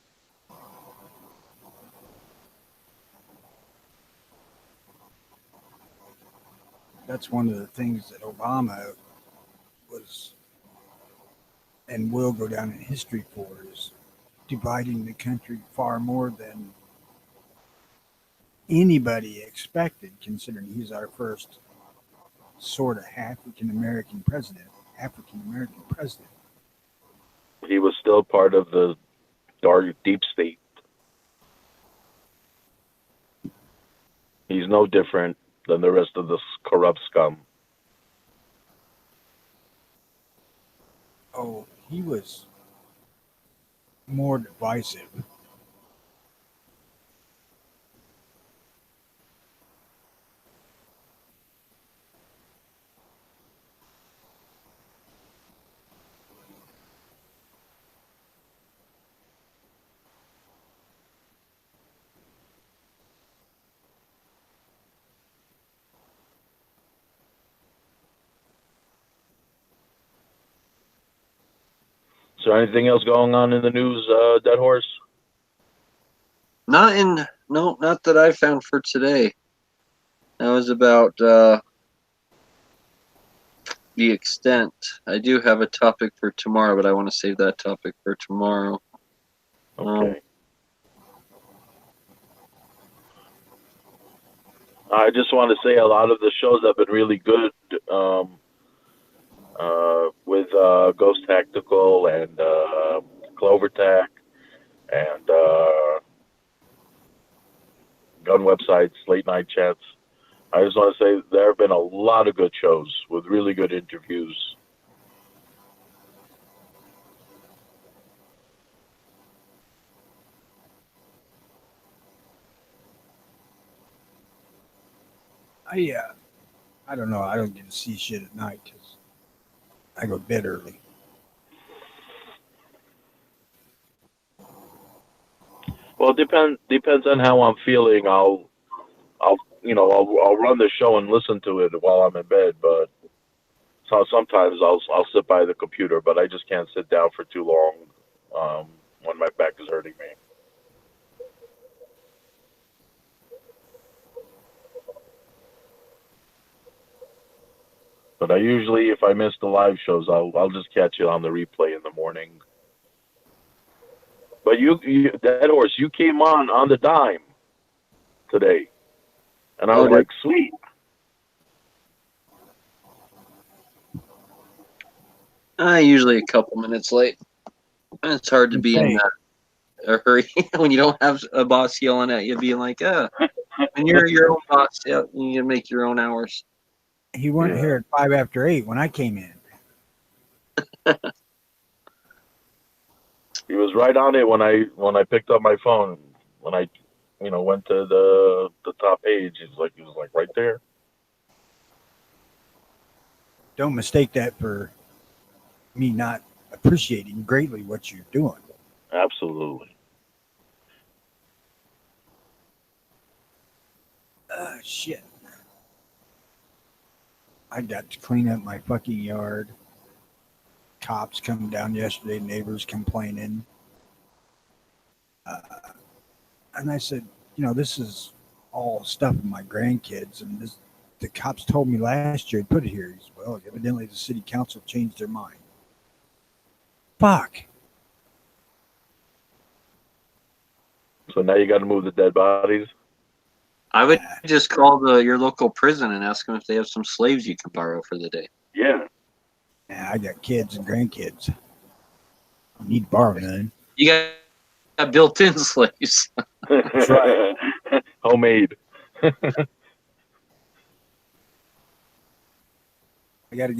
That's one of the things that Obama was and will go down in history for is dividing the country far more than anybody expected, considering he's our first sort of African American president. African American president. He was still part of the dark deep state. He's no different than the rest of this corrupt scum. Oh, he was more divisive. So anything else going on in the news, Dead Horse? Not that I found for today. That was about the extent. I do have a topic for tomorrow, but I want to save that topic for tomorrow. Okay. I just want to say a lot of the shows have been really good with Ghost Tactical and Clover Tack and gun websites, late night chats. I just want to say there have been a lot of good shows with really good interviews. I don't know. I don't get to see shit at night because I go to bed early. Well, depends on how I'm feeling. I'll run the show and listen to it while I'm in bed. But sometimes I'll sit by the computer, but I just can't sit down for too long when my back is hurting me. But I usually, if I miss the live shows, I'll just catch it on the replay in the morning. But Dead Horse, you came on the dime today, and I Oh, was like, sweet. usually a couple minutes late. It's hard to be in a hurry when you don't have a boss yelling at you, being like, when you're your own boss, yeah, you can make your own hours. He weren't here at 5 after 8 when I came in. He was right on it when I picked up my phone. When I went to the top page, he was like right there. Don't mistake that for me not appreciating greatly what you're doing. Absolutely. Shit. I got to clean up my fucking yard. Cops come down yesterday, neighbors complaining. And I said, this is all stuff of my grandkids. And the cops told me last year to put it here. He said, well, evidently the city council changed their mind. Fuck. So now you got to move the dead bodies. I would just call your local prison and ask them if they have some slaves you can borrow for the day. Yeah. I got kids and grandkids. I need to borrow none. You got built-in slaves. That's right. Homemade. I'm gonna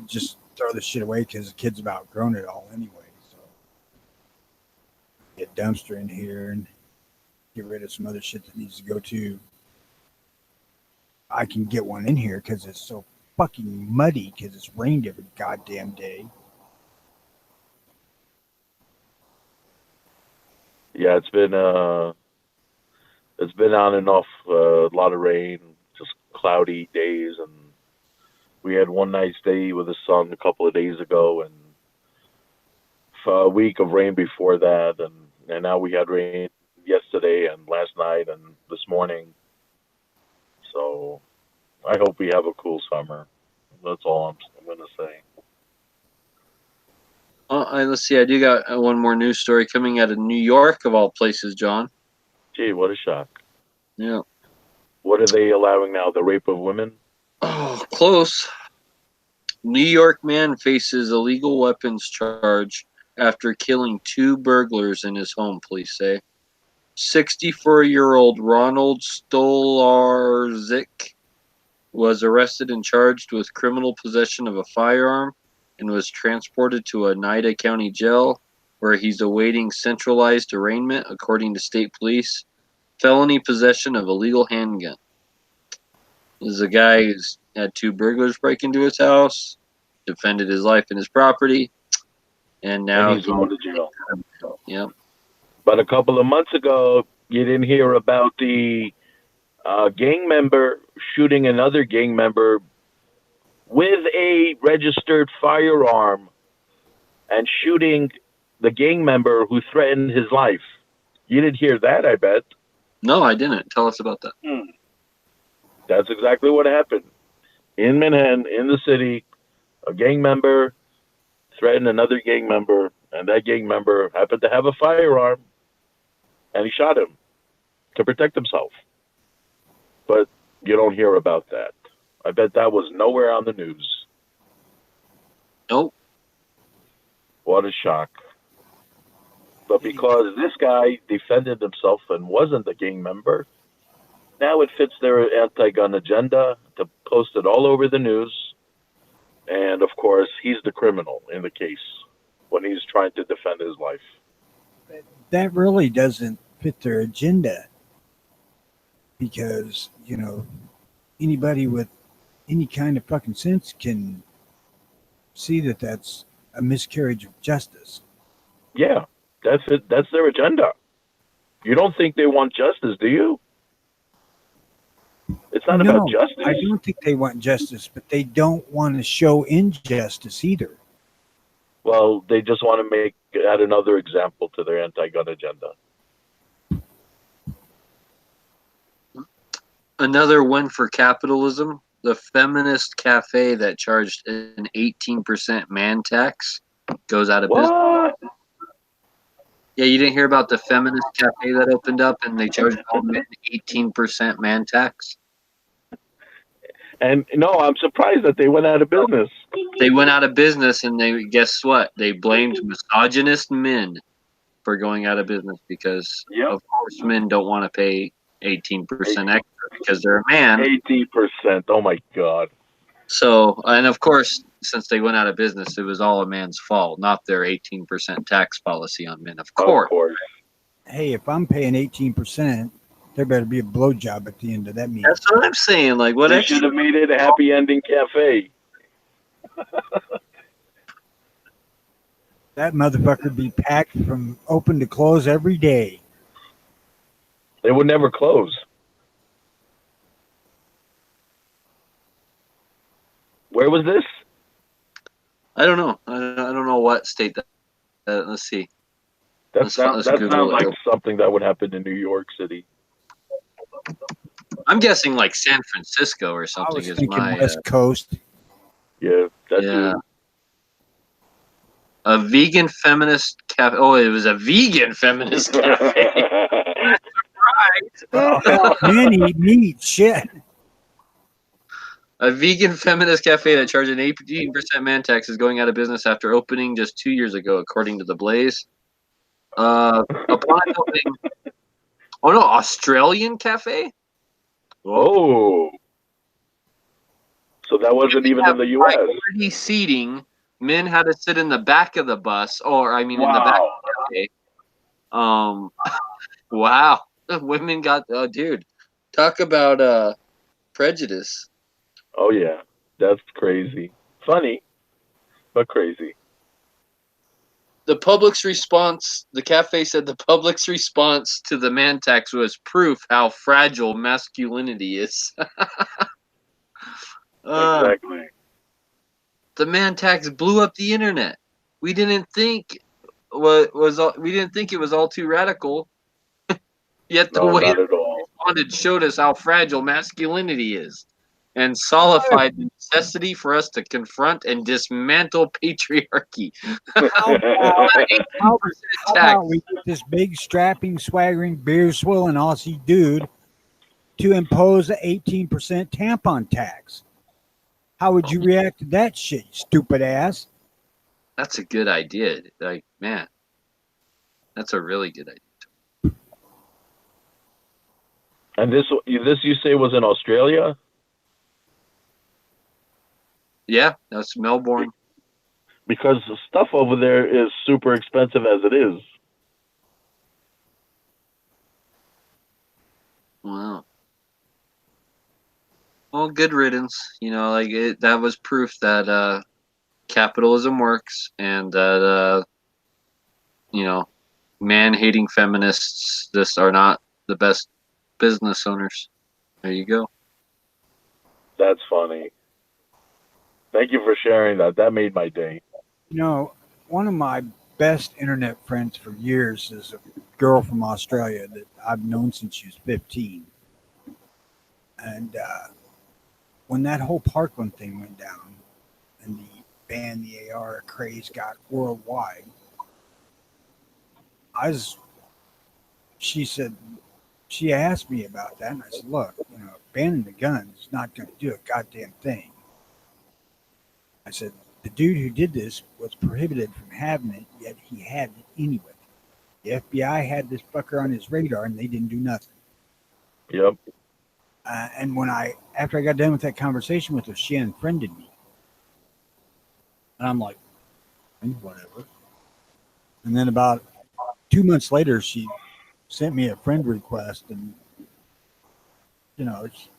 just throw this shit away because the kids have outgrown it all anyway. So get a dumpster in here and get rid of some other shit that needs to go to. I can get one in here because it's so fucking muddy because it's rained every goddamn day. Yeah, it's been on and off. A lot of rain, just cloudy days, and we had one nice day with the sun a couple of days ago, and for a week of rain before that, and now we had rain yesterday and last night and this morning. So I hope we have a cool summer. That's all I'm going to say. Let's see. I do got one more news story coming out of New York, of all places, John. Gee, what a shock. Yeah. What are they allowing now? The rape of women? Oh, close. New York man faces illegal weapons charge after killing 2 burglars in his home, police say. 64-year-old Ronald Stolarczyk was arrested and charged with criminal possession of a firearm and was transported to Oneida County Jail, where he's awaiting centralized arraignment, according to state police. Felony possession of a legal handgun. This is a guy who's had 2 burglars break into his house, defended his life and his property, and now he's going to jail. Yep. But a couple of months ago, you didn't hear about the gang member shooting another gang member with a registered firearm and shooting the gang member who threatened his life. You didn't hear that, I bet. No, I didn't. Tell us about that. That's exactly what happened. In Manhattan, in the city, a gang member threatened another gang member, and that gang member happened to have a firearm, and he shot him to protect himself. But you don't hear about that. I bet that was nowhere on the news. Nope. What a shock. But because this guy defended himself and wasn't a gang member, now it fits their anti-gun agenda to post it all over the news. And, of course, he's the criminal in the case when he's trying to defend his life. That really doesn't fit their agenda because, anybody with any kind of fucking sense can see that that's a miscarriage of justice. Yeah, that's it. That's their agenda. You don't think they want justice, do you? It's not about No, I justice. don't think they want justice, but they don't want to show injustice either. Well, they just want to add another example to their anti-gun agenda. Another one for capitalism: the feminist cafe that charged an 18% man tax goes out of business. What? Yeah, you didn't hear about the feminist cafe that opened up and they charged all men 18% man tax? And no, I'm surprised that they went out of business. They went out of business, and they guess what? They blamed misogynist men for going out of business because, Yep. of course, men don't want to pay 18% extra because they're a man. 80%. Oh my God. So, and of course, since they went out of business, it was all a man's fault, not their 18% tax policy on men. Of course. Of course. Hey, if I'm paying 18%, there better be a blowjob at the end of that meal. That's what I'm saying. Like, what They extra? should have made it a happy ending cafe. That motherfucker be packed from open to close every day. They would never close. Where was this? I don't know. I don't know what state that. Let's see. That Let's sounds Google like it. something that would happen in New York City. I'm guessing like San Francisco or I something was is thinking my. West Coast. Yeah, that Yeah. too. A vegan feminist cafe. Oh, it was a vegan feminist cafe. Oh, hell, men eat meat. Shit. A vegan feminist cafe that charged an 18% man tax is going out of business after opening just 2 years ago, according to the Blaze. Upon opening, oh no, Australian cafe. Oh, so that wasn't even in the U.S. Priority seating. Men had to sit in the back of the bus, or I mean, in the back of the cafe. Wow. Women got. Oh, dude, talk about prejudice. Oh yeah, that's crazy. Funny, but crazy. The cafe said the public's response to the man tax was proof how fragile masculinity is. Exactly. The man tax blew up the internet. We didn't think we didn't think it was all too radical. Yet the No, way not it at all. responded showed us how fragile masculinity is, and solidified the necessity for us to confront and dismantle patriarchy. How Tax. about we get this big, strapping, swaggering, beer swilling Aussie dude to impose an 18% tampon tax? How would you react to that shit, you stupid ass? That's a good idea. Like, man, that's a really good idea. And this you say was in Australia? Yeah, that's Melbourne. Because the stuff over there is super expensive as it is. Wow. Well, good riddance. You know, like that was proof that capitalism works, and that you know, man-hating feminists just are not the best business owners. There you go. That's funny. Thank you for sharing that. That made my day. You know, one of my best internet friends for years is a girl from Australia that I've known since she was 15. And when that whole Parkland thing went down and the ban the AR craze got worldwide, she asked me about that, and I said, look, banning the gun is not going to do a goddamn thing. I said, the dude who did this was prohibited from having it, yet he had it anyway. The FBI had this fucker on his radar, and they didn't do nothing. Yep. And after I got done with that conversation with her, she unfriended me. And I'm like, whatever. And then about 2 months later, she sent me a friend request, and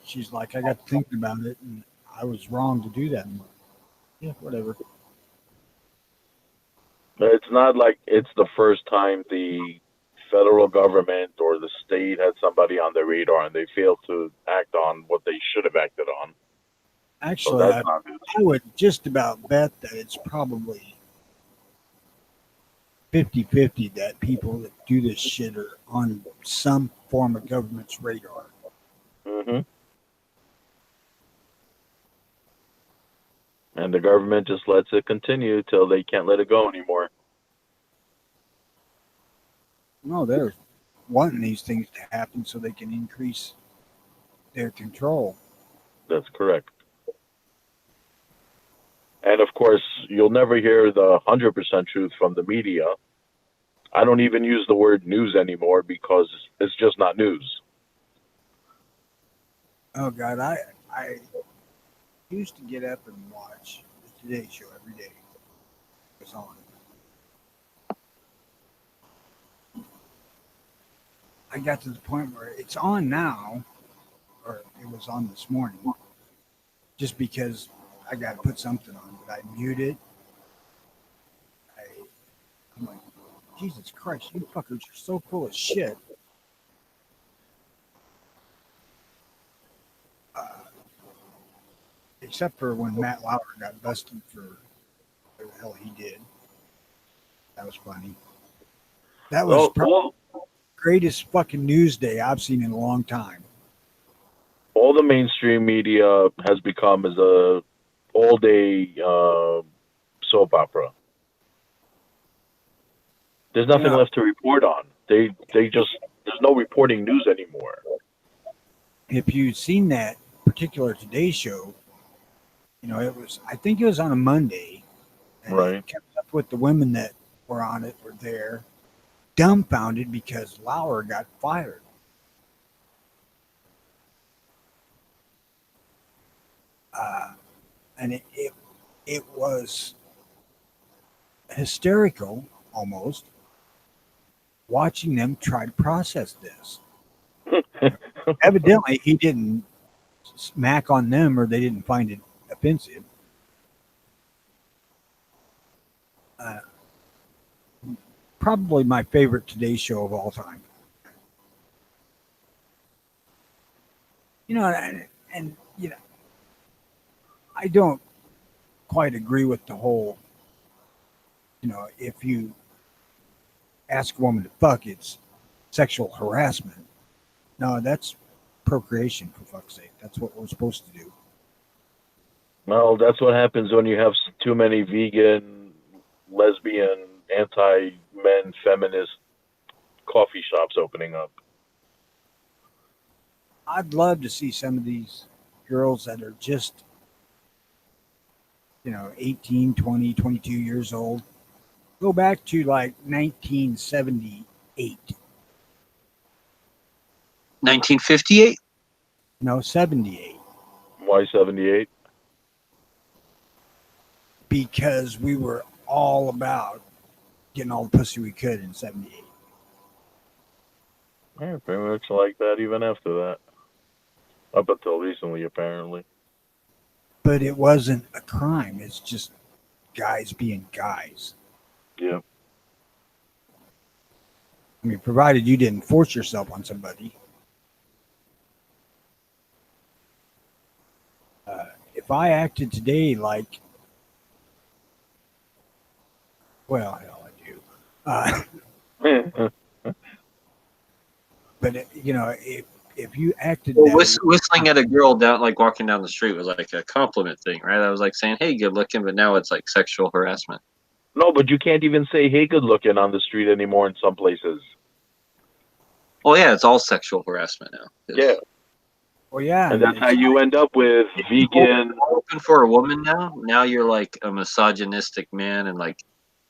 she's like, I got thinking about it, and I was wrong to do that. I'm like, yeah, whatever. It's not like it's the first time the federal government or the state had somebody on their radar and they failed to act on what they should have acted on. So Actually, that's I, not good. I would just about bet that it's probably 50-50 that people that do this shit are on some form of government's radar. Hmm. And the government just lets it continue till they can't let it go anymore. No, they're wanting these things to happen so they can increase their control. That's correct. And of course, you'll never hear the 100% truth from the media. I don't even use the word news anymore because it's just not news. Oh God, I used to get up and watch the Today Show every day. It was on. I got to the point where it's on now, or it was on this morning, just because I got to put something on. But I mute it. I'm like, Jesus Christ, you fuckers are so full of shit. Uh, except for when Matt Lauer got busted for whatever the hell he did. That was funny. That was probably the greatest fucking news day I've seen in a long time. All the mainstream media has become is a all-day soap opera. There's nothing left to report on. They just there's no reporting news anymore. If you've seen that particular Today Show, I think it was on a Monday, and Right. it kept up with the women that were on it were there, dumbfounded because Lauer got fired. And it was hysterical almost watching them try to process this. Evidently, he didn't smack on them or they didn't find it offensive. Probably my favorite Today Show of all time. And I don't quite agree with the whole, if you ask a woman to fuck, it's sexual harassment. No, that's procreation, for fuck's sake. That's what we're supposed to do. Well, that's what happens when you have too many vegan, lesbian, anti-men, feminist coffee shops opening up. I'd love to see some of these girls that are just, 18, 20, 22 years old. Go back to like 1978. 1958? No, 78. Why 78? Because we were all about getting all the pussy we could in 78. Yeah, pretty much like that even after that. Up until recently, apparently. But it wasn't a crime. It's just guys being guys. Yeah. I mean, provided you didn't force yourself on somebody. If I acted today like, well, hell, I do. But if you acted Well, that whistling at a girl down, like walking down the street, was like a compliment thing, right? I was like saying, "Hey, good looking," but now it's like sexual harassment. No, but you can't even say, hey, good looking on the street anymore in some places. Oh yeah, it's all sexual harassment now. Yeah. well, yeah, And that's how you end up with If vegan. you're open for a woman now. Now you're like a misogynistic man and like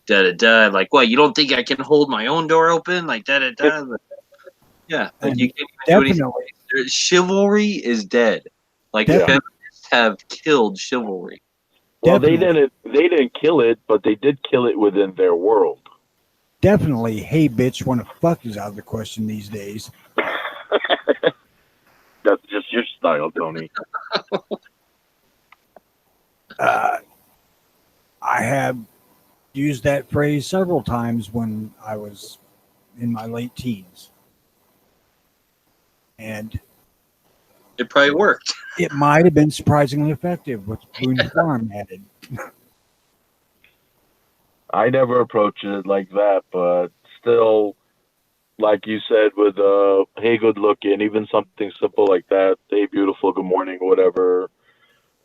da da da. Like, what? You don't think I can hold my own door open? Like da da da. Yeah, like And you can't even do definitely, anything. Chivalry is dead. Like Yeah. feminists have killed chivalry. Well, definitely, they didn't kill it, but they did kill it within their world. definitely, hey, bitch, want to fuck is out of the question these days. That's just your style, Tony. I have used that phrase several times when I was in my late teens. And It probably worked. it might have been surprisingly effective with Boone's Farm added. I never approached it like that, but still, like you said, with "Hey, good looking," even something simple like that, "Hey, beautiful, good morning," whatever.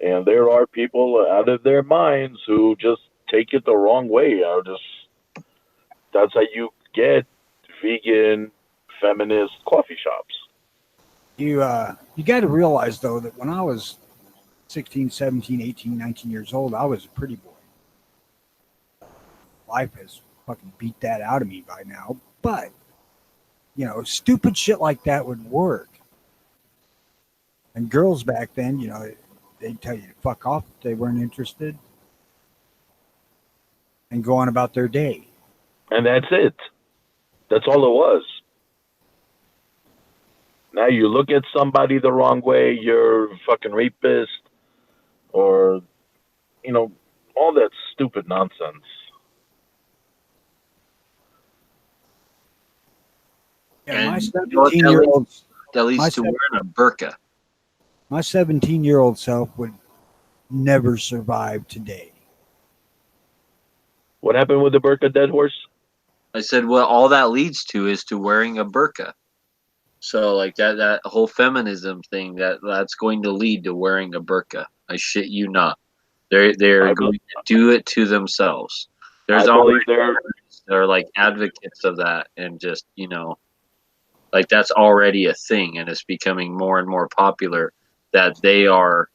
And there are people out of their minds who just take it the wrong way. That's how you get vegan, feminist coffee shops. You got to realize though that when I was 16, 17, 18, 19 years old, I was a pretty boy. Life has fucking beat that out of me by now. But, stupid shit like that would work. And girls back then, they'd tell you to fuck off if they weren't interested and go on about their day. And that's it. That's all it was. Now you look at somebody the wrong way, you're a fucking rapist, or, all that stupid nonsense. Yeah, my And you know what 17-year-old that leads my to wearing a burqa. my 17-year-old self would never survive today. What happened with the burqa, dead horse? I said, well, all that leads to is to wearing a burqa. So like that whole feminism thing, that's going to lead to wearing a burqa. I shit you not. They're I, going to do it to themselves. There's I already believe they're that are like advocates of that, and just like that's already a thing, and it's becoming more and more popular that they are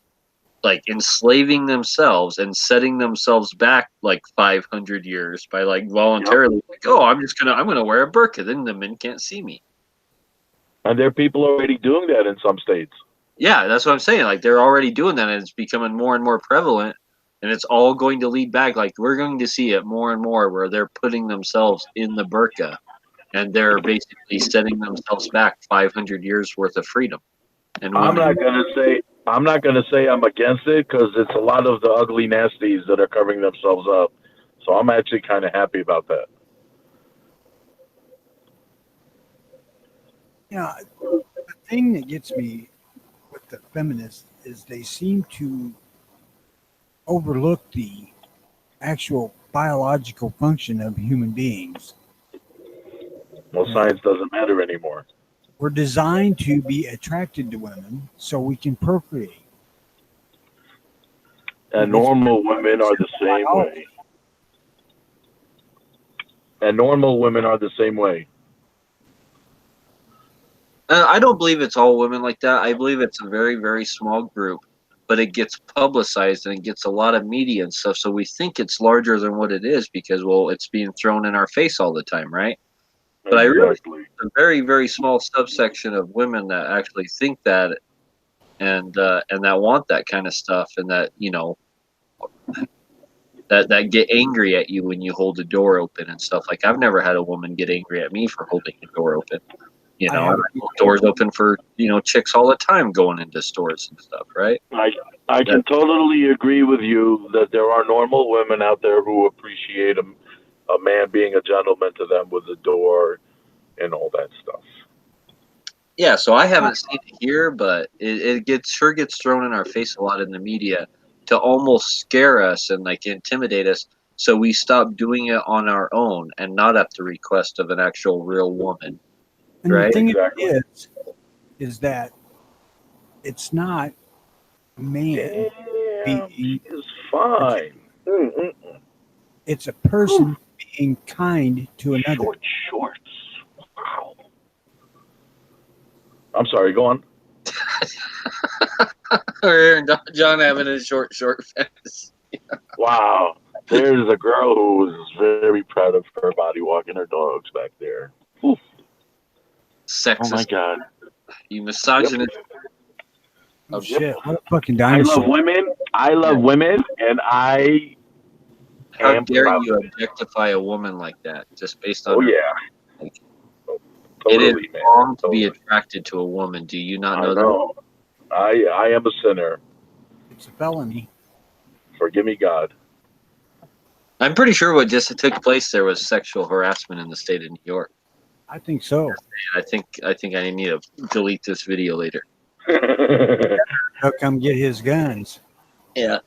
like enslaving themselves and setting themselves back like 500 years by like voluntarily like, oh, I'm gonna wear a burqa, then the men can't see me. and there are people already doing that in some states. Yeah, that's what I'm saying. Like they're already doing that, and it's becoming more and more prevalent, and it's all going to lead back. Like we're going to see it more and more where they're putting themselves in the burqa, and they're basically setting themselves back 500 years worth of freedom. And I'm women, not gonna say I'm against it because it's a lot of the ugly nasties that are covering themselves up. So I'm actually kind of happy about that. The thing that gets me with the feminists is they seem to overlook the actual biological function of human beings. Well, science doesn't matter anymore. We're designed to be attracted to women so we can procreate. And normal women are the same way. And normal women are the same way. I don't believe it's all women like that. I believe it's a very, very small group, but it gets publicized and it gets a lot of media and stuff. So we think it's larger than what it is because, well, it's being thrown in our face all the time, right? But I really think it's a very, very small subsection of women that actually think that and that want that kind of stuff, and that that get angry at you when you hold the door open and stuff. Like I've never had a woman get angry at me for holding the door open. I I have hold doors open for chicks all the time going into stores and stuff, right? I can totally agree with you that there are normal women out there who appreciate a man being a gentleman to them with the door and all that stuff. Yeah, so I haven't seen it here, but it gets thrown in our face a lot in the media to almost scare us and like intimidate us, so we stop doing it on our own and not at the request of an actual real woman, And right? the thing Exactly. is that it's not a man Damn, being she's fine. it's a person being kind to another. Short shorts. Wow. I'm sorry, go on. Or John having a short fantasy. Wow. There's a girl who is very proud of her body walking her dogs back there. Oof. Sexist. Oh my God. You misogynist. Oh, Yep. shit, what a fucking I dinosaur. love women. I love women, and I How am dare proud you of it. objectify a woman like that just based on Oh her? yeah. It is Totally, man. wrong to be Totally. attracted to a woman. Do you not I know that? know. I am a sinner. It's a felony. Forgive me, God. I'm pretty sure what just took place there was sexual harassment in the state of New York. I think so. And I think I need to delete this video later. He'll come get his guns. Yeah.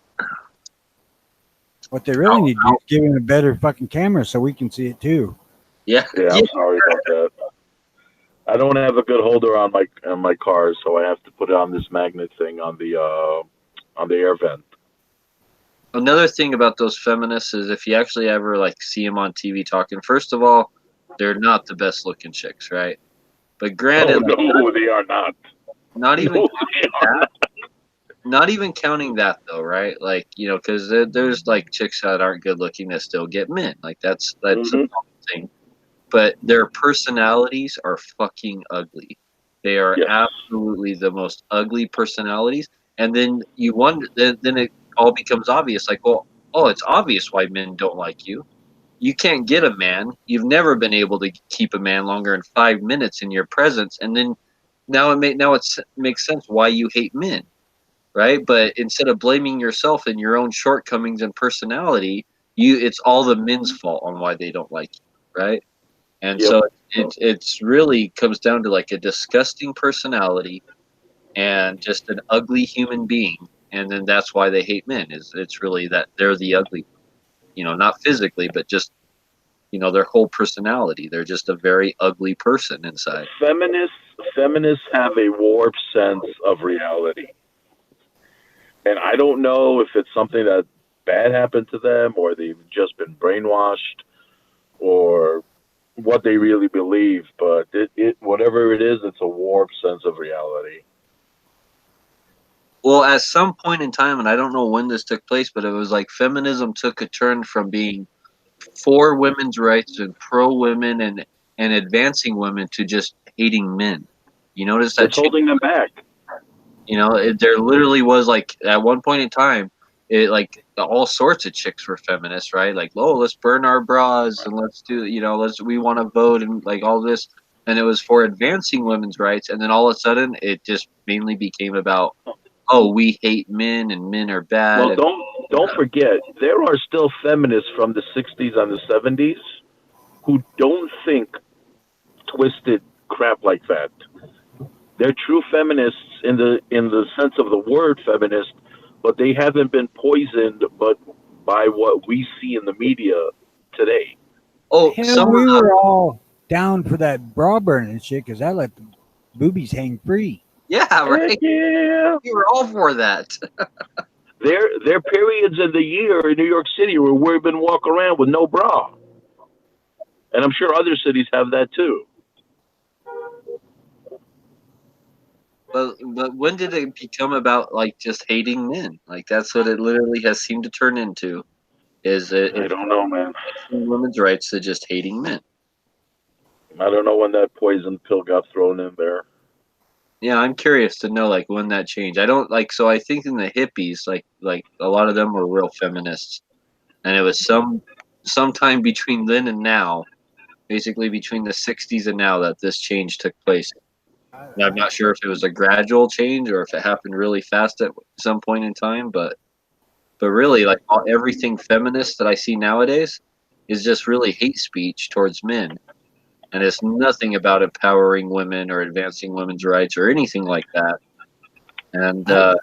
What they really need to do is give him a better fucking camera so we can see it too. Yeah. Yeah, I'm sorry about that. I don't have a good holder on my car, so I have to put it on this magnet thing on the air vent. Another thing about those feminists is if you actually ever like see them on TV talking, first of all, they're not the best looking chicks, right? But Oh granted, like, no, they are not. not even No, they are. that, not even counting that though, right? Like, because there's like chicks that aren't good looking that still get men. Like that's a Hmm. thing. But their personalities are fucking ugly. They are Yes. absolutely the most ugly personalities. And then you wonder, then it all becomes obvious. Like, well, oh, it's obvious why men don't like you. You can't get a man. You've never been able to keep a man longer than 5 minutes in your presence, and then now it makes sense why you hate men, right? But instead of blaming yourself and your own shortcomings and personality, it's all the men's fault on why they don't like you, right? And Yep. so it's really comes down to like a disgusting personality and just an ugly human being, and then that's why they hate men. Is it's really that they're the ugly, not physically, but just their whole personality. They're just a very ugly person inside. Feminists feminists have a warped sense of reality. And I don't know if it's something that bad happened to them or they've just been brainwashed or what they really believe, but it whatever it is, it's a warped sense of reality. Well, at some point in time, and I don't know when this took place, but it was like feminism took a turn from being for women's rights and pro women and advancing women to just hating men. You notice that It's change? holding them back. There literally was like at one point in time, it like all sorts of chicks were feminists, right? Like, oh, let's burn our bras and let's do, we want to vote and like all this, and it was for advancing women's rights, and then all of a sudden, it just mainly became about, oh, we hate men and men are bad, Well, and don't forget there are still feminists from the '60s and the '70s who don't think twisted crap like that. They're true feminists in the sense of the word feminist, but they haven't been poisoned but by what we see in the media today. oh, Hell, some of we them, were all down for that bra burning shit because I let the boobies hang free. yeah, Heck right. yeah. We were all for that. There are periods in the year in New York City where we've been walking around with no bra. And I'm sure other cities have that too. But when did it become about like just hating men? Like that's what it literally has seemed to turn into. Is I it don't know, man. women's rights to just hating men? I don't know when that poison pill got thrown in there. Yeah, I'm curious to know like when that changed. I don't like so I think in the hippies, like a lot of them were real feminists, and it was sometime between then and now, basically between the '60s and now, that this change took place. And I'm not sure if it was a gradual change or if it happened really fast at some point in time, but really like everything feminist that I see nowadays is just really hate speech towards men, and it's nothing about empowering women or advancing women's rights or anything like that. And I'm,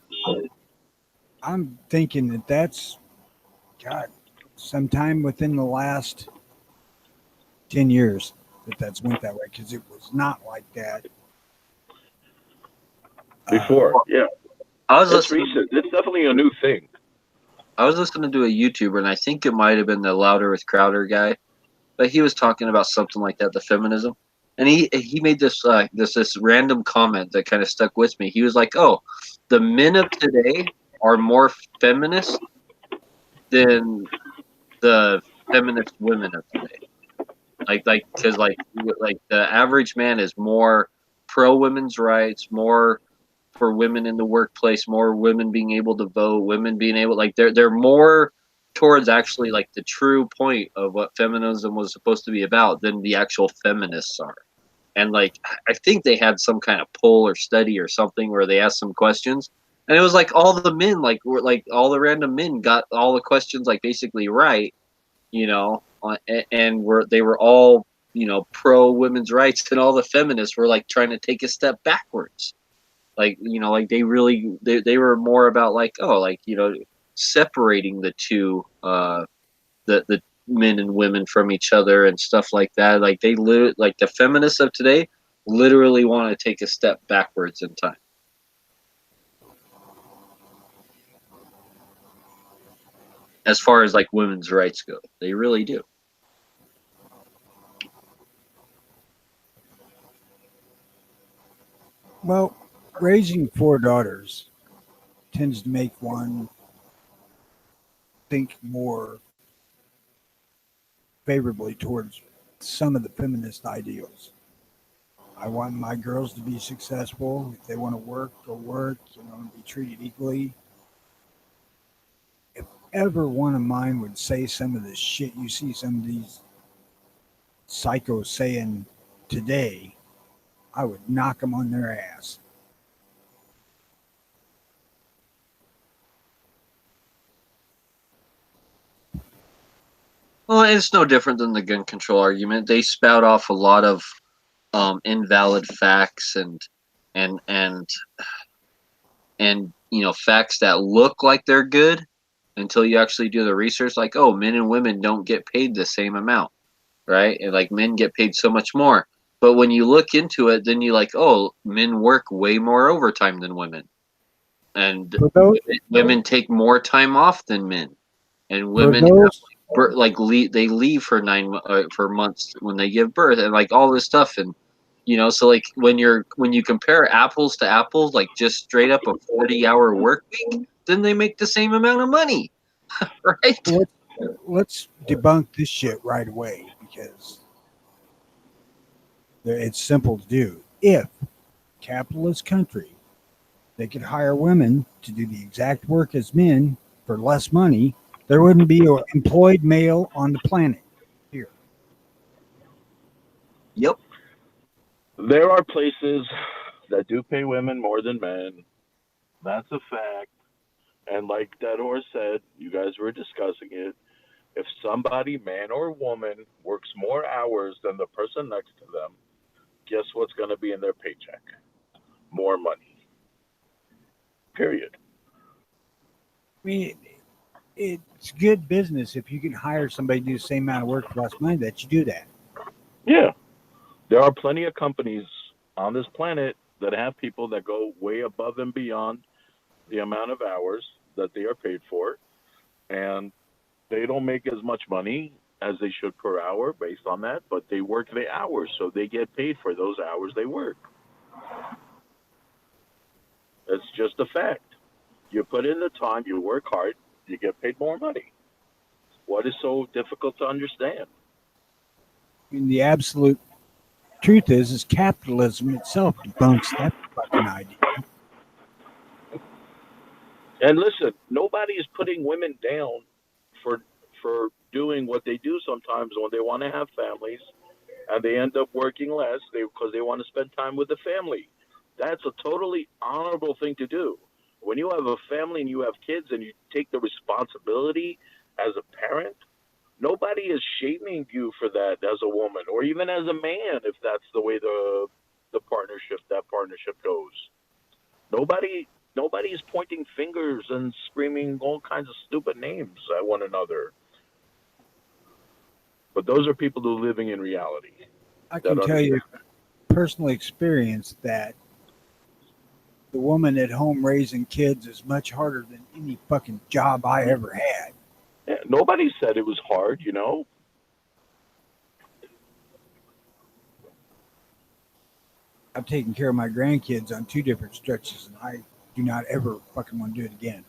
I'm thinking that that's, God, sometime within the last 10 years that's went that way because it was not like that. Before, yeah. I was It's listening. recent. It's definitely a new thing. I was listening to a YouTuber, and I think it might have been the Louder with Crowder guy, but he was talking about something like that, the feminism, and he made this random comment that kind of stuck with me. He was like, "Oh, the men of today are more feminist than the feminist women of today. Because like the average man is more pro women's rights, more for women in the workplace, more women being able to vote, women being able like they're more towards actually like the true point of what feminism was supposed to be about than the actual feminists are." and like I think they had some kind of poll or study or something where they asked some questions, and it was like all the men were like all the random men got all the questions like basically right, and they were all pro women's rights, and all the feminists were like trying to take a step backwards, like like they were more about like separating the two the men and women from each other and stuff like that. Like like the feminists of today literally want to take a step backwards in time. As far as like women's rights go, they really do. Well, raising 4 daughters tends to make one think more favorably towards some of the feminist ideals. I want my girls to be successful. If they want to work, go work, and be treated equally. If ever one of mine would say some of the shit you see some of these psychos saying today, I would knock them on their ass. Well, it's no different than the gun control argument. They spout off a lot of invalid facts and and and facts that look like they're good until you actually do the research. Like, oh, men and women don't get paid the same amount, right? And like men get paid so much more. But when you look into it, then you like, oh, men work way more overtime than women, and For those, women take more time off than men, and for women those, they leave for for months when they give birth, and like all this stuff. And so like when you compare apples to apples, like just straight up a 40-hour work week, then they make the same amount of money. Right? let's debunk this shit right away because it's simple to do. If capitalist country they could hire women to do the exact work as men for less money, there wouldn't be an employed male on the planet here. Yep. There are places that do pay women more than men. That's a fact. And like Dead Horse said, you guys were discussing it. If somebody, man or woman, works more hours than the person next to them, guess what's going to be in their paycheck? More money. Period. I mean, it's good business if you can hire somebody to do the same amount of work for less money that you do that. Yeah. There are plenty of companies on this planet that have people that go way above and beyond the amount of hours that they are paid for, and they don't make as much money as they should per hour based on that, but they work the hours, so they get paid for those hours they work. It's just a fact. You put in the time, you work hard, you get paid more money. What is so difficult to understand? I mean, the absolute truth is capitalism itself debunks that fucking idea. And listen, nobody is putting women down for doing what they do sometimes when they want to have families and they end up working less because they want to spend time with the family. That's a totally honorable thing to do. When you have a family and you have kids and you take the responsibility as a parent, nobody is shaming you for that as a woman or even as a man if that's the way the partnership goes. Nobody nobody is pointing fingers and screaming all kinds of stupid names at one another. But those are people who are living in reality I that can tell understand. you personal experience that the woman at home raising kids is much harder than any fucking job I ever had. Yeah, nobody said it was hard, you know. I've taken care of my grandkids on 2 different stretches, and I do not ever fucking want to do it again.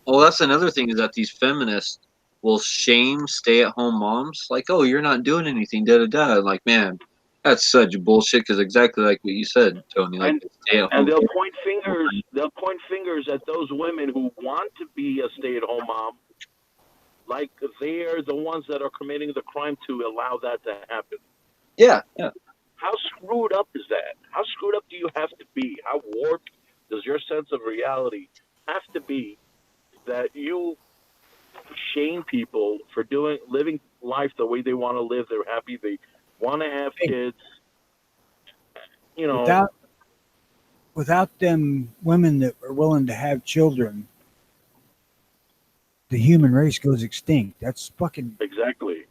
Well, that's another thing is that these feminists will shame stay-at-home moms. Like, oh, you're not doing anything, da da da. Like, man, that's such bullshit. Because exactly like what you said, Tony. Like, And stay-at-home. they'll point fingers at those women who want to be a stay-at-home mom, like they're the ones that are committing the crime to allow that to happen. Yeah, yeah. How screwed up is that? How screwed up do you have to be? How warped does your sense of reality have to be that you shame people for living life the way they want to live? They're happy. They want to have Hey, kids. You know, without without them women that are willing to have children, the human race goes extinct. That's fucking. exactly.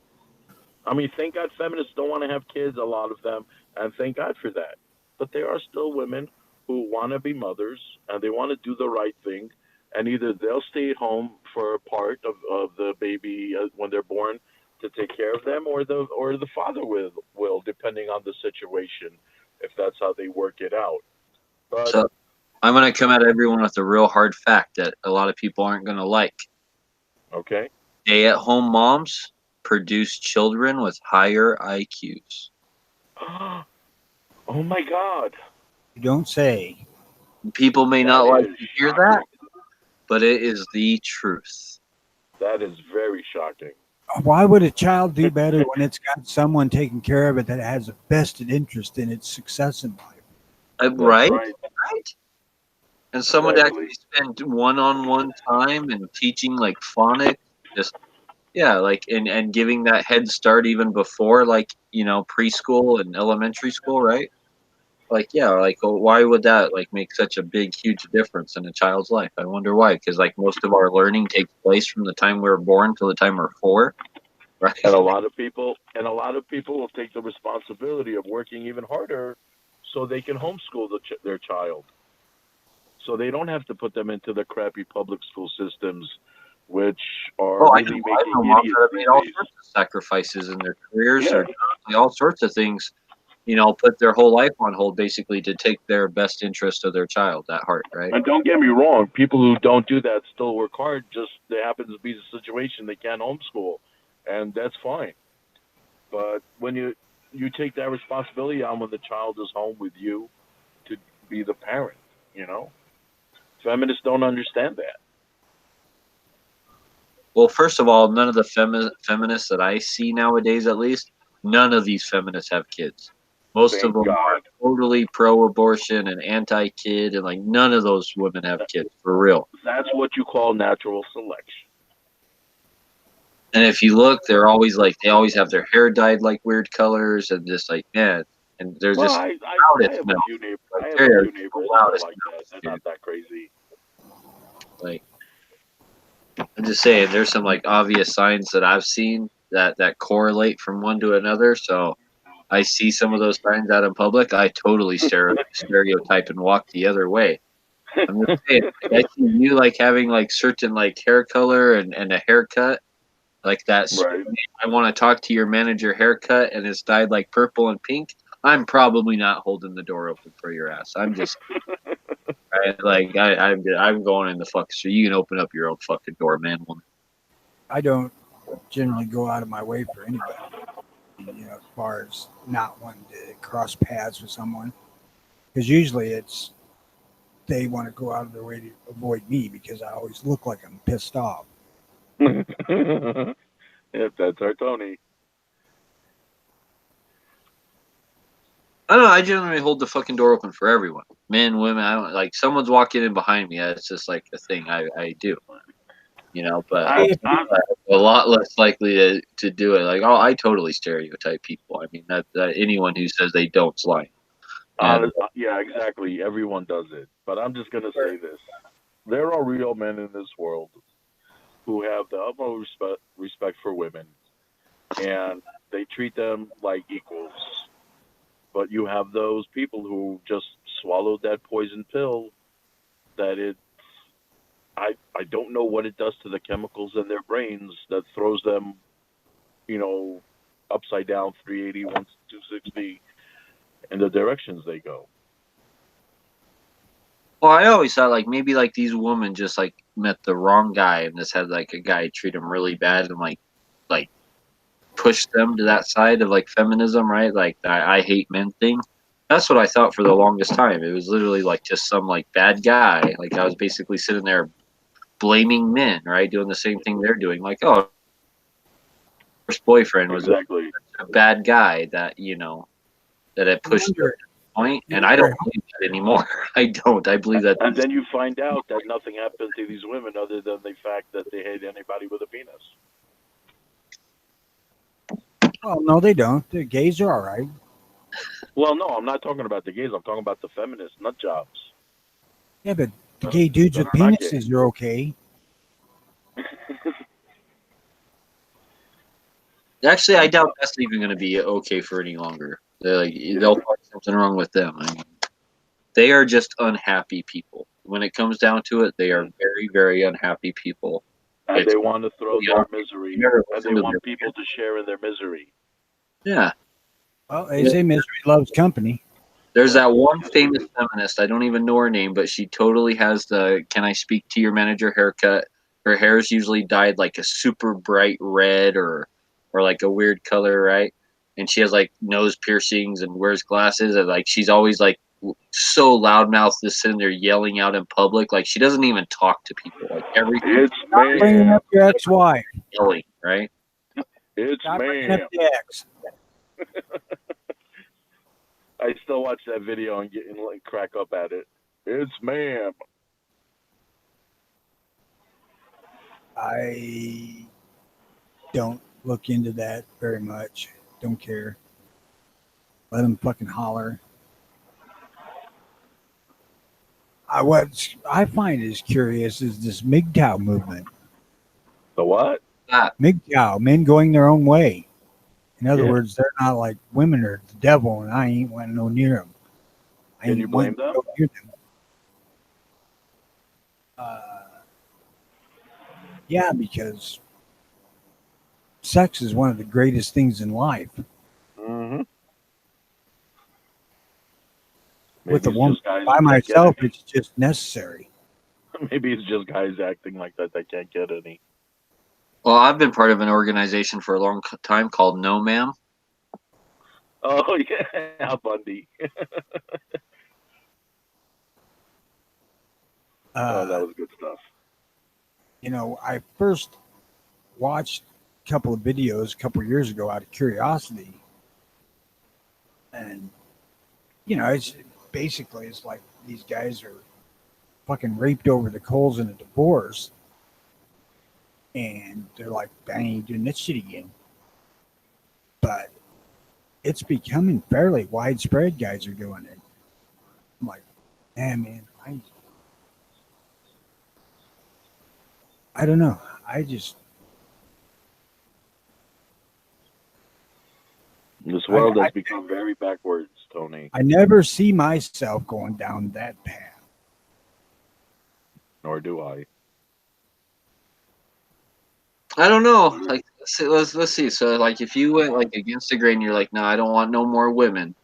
I mean, thank God feminists don't want to have kids, a lot of them, and thank God for that. But there are still women who want to be mothers and they want to do the right thing, and either they'll stay at home for a part of the baby when they're born to take care of them, or the father will depending on the situation, if that's how they work it out. But So I'm going to come at everyone with a real hard fact that a lot of people aren't going to like. okay, Stay-at-home moms produce children with higher IQs. oh my God, You don't say. People may that not like is to hear that, shocking. but it is the truth. That is very shocking. Why would a child do better when it's got someone taking care of it that has a vested interest in its success in life? That's Right? right, Right? And someone to exactly. actually spend one-on-one time and teaching like phonics, just yeah, like and giving that head start even before like, preschool and elementary school, right? Like, yeah, like why would that like make such a big, huge difference in a child's life? I wonder why. Because like most of our learning takes place from the time we were born till the time we're 4, right? And a lot of people will take the responsibility of working even harder so they can homeschool their child, so they don't have to put them into the crappy public school systems, which are Oh, really I making know moms that idiots have these made all days. sorts of sacrifices in their careers Yeah, or all sorts of things, put their whole life on hold basically to take their best interest of their child at heart, right? and don't get me wrong, people who don't do that still work hard. Just there happens to be the situation they can't homeschool, and that's fine. But when you take that responsibility on when the child is home with you to be the parent, you know, feminists don't understand that. Well, first of all, none of the feminists that I see nowadays, at least, none of these feminists have kids. Most of Thank them are God. totally pro-abortion and anti-kid, and like none of those women have kids for real. That's what you call natural selection. And if you look, they're always like they always have their hair dyed like weird colors, and just like man, and they're Well, just I loudest have a mouth. few neighbors. Like I have a they're few the neighbors that are loudest like that. mouths, They're dude. not that crazy. Like I'm just saying, there's some like obvious signs that I've seen that correlate from one to another. So I see some of those signs out in public, I totally stereotype and walk the other way. I'm just saying, like I see you like having like certain like hair color and a haircut like that. Right. I want to talk to your manager haircut and it's dyed like purple and pink. I'm probably not holding the door open for your ass. I'm just like I'm going in the fuck. So you can open up your own fucking door, man, woman. I don't generally go out of my way for anybody. As far as not wanting to cross paths with someone, because usually it's they want to go out of their way to avoid me because I always look like I'm pissed off. If that's our Tony. I don't know. I generally hold the fucking door open for everyone, men, women. I don't like someone's walking in behind me. It's just like a thing I do, But I, Hey, if I, a lot less likely to do it. Like, oh, I totally stereotype people. I mean, that anyone who says they don't's lying. And yeah, exactly. Everyone does it. But I'm just going to say this. There are real men in this world who have the utmost respect for women, and they treat them like equals. But you have those people who just swallowed that poison pill that I don't know what it does to the chemicals in their brains that throws them, you know, upside down 380, 260 in the directions they go. well, I always thought like maybe like these women just like met the wrong guy and just had like a guy treat them really bad and like push them to that side of like feminism, right? Like I hate men thing. That's what I thought for the longest time. It was literally like just some like bad guy. Like I was basically sitting there blaming men, right? Doing the same thing they're doing. Like, oh, first boyfriend was Exactly. a bad guy that, that it I pushed to wonder, that point, I and I don't wonder believe that anymore. I don't. I believe that. And then you find out that nothing happened to these women other than the fact that they hate anybody with a penis. well, no, they don't. The gays are all right. Well, no, I'm not talking about the gays. I'm talking about the feminist nut jobs Yeah, but the that, gay dudes that with are not gay. penises are okay. Actually, I doubt that's even going to be okay for any longer. They'll find something wrong with them. I mean, they are just unhappy people. When it comes down to it, they are very, very unhappy people. And It's they want to throw really their obvious. misery, You never and listen they to want their people to share in their misery. yeah. Well, they say misery loves company. There's Yep. that one Yes, they famous do. feminist. I don't even know her name, but she totally has the "Can I speak to your manager?" haircut. Her hair is usually dyed like a super bright red or like a weird color, right? And she has like nose piercings and wears glasses, and like she's always like so loudmouthed, just sitting there yelling out in public. Like she doesn't even talk to people. Like everything It's Stop bringing ma'am. up your ex-wife. yelling, right? It's Stop bringing up ma'am. the ex. I still watch that video and get and like crack up at it. It's ma'am. I don't look into that very much. Don't care. Let them fucking holler. What I find is curious is this MGTOW movement. The what? That MGTOW, men going their own way. In other Yeah. words, they're not like women are the devil, and I ain't wanting no near them. I Can you ain't blame wanting to them? go near them. Yeah, because sex is one of the greatest things in life. Mm-hmm. With Maybe a it's woman just guys by who can't get myself, any. it's just necessary. Maybe it's just guys acting like that they can't get any. well, I've been part of an organization for a long time called No Ma'am. Oh yeah, Bundy. Oh, that Uh, was good stuff. I first watched a couple of videos a couple of years ago out of curiosity, and it's basically it's like these guys are fucking raped over the coals in a divorce, and they're like, I ain't doing this shit again. But it's becoming fairly widespread. Guys are doing it. I'm like, man, I don't know. I just This I, world I has become very backwards, Tony. I never see myself going down that path. Nor do I. I don't know. Like, let's see. So, like, if you went like against the grain, you're like, no, I don't want no more women.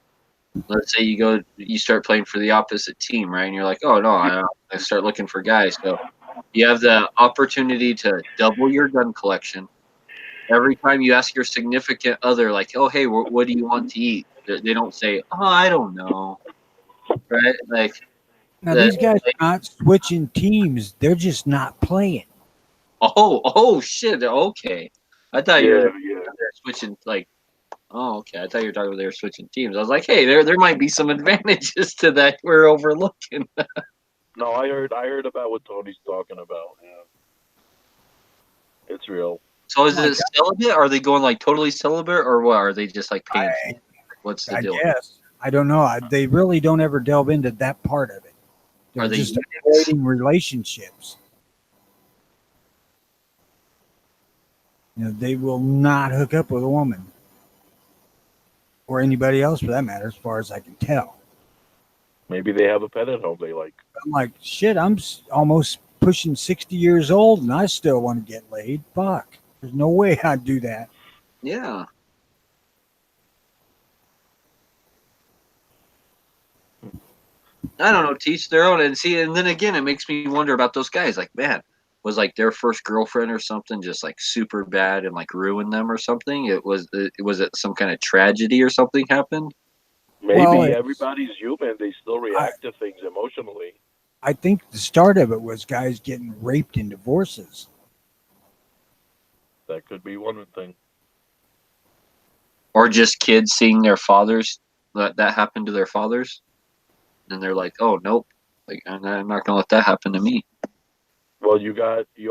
Let's say you start playing for the opposite team, right? And you're like, oh no, I start looking for guys. So you have the opportunity to double your gun collection. Every time you ask your significant other, like, oh hey, what do you want to eat? They don't say, oh, I don't know, right? Like, Now the, these guys are not switching teams; they're just not playing. oh shit, okay. I thought you were Yeah, yeah. they're switching like. Oh, okay. I thought you were talking about they were switching teams. I was like, hey, there might be some advantages to that we're overlooking. No, I heard about what Tony's talking about. Yeah, it's real. So Oh is my it celibate? Are they going like totally celibate, or what? Are they just like paying? God, What's the I deal? guess I don't know. They really don't ever delve into that part of it. Are They're they just eunuchs? avoiding relationships. They will not hook up with a woman or anybody else for that matter, as far as I can tell. Maybe they have a pet at home they like. I'm like, shit. I'm almost pushing 60 years old, and I still want to get laid. Fuck. There's no way I'd do that. Yeah. I don't know. Teach their own, and see, and then again, it makes me wonder about those guys. Like, man, was like their first girlfriend or something just like super bad and like ruined them or something? Was it some kind of tragedy or something happened? Well, Maybe everybody's human. They still I, react to things emotionally. I think the start of it was guys getting raped in divorces. That could be one thing. Or just kids seeing their fathers that happen to their fathers, and they're like, oh nope, like I'm not gonna let that happen to me. Well, you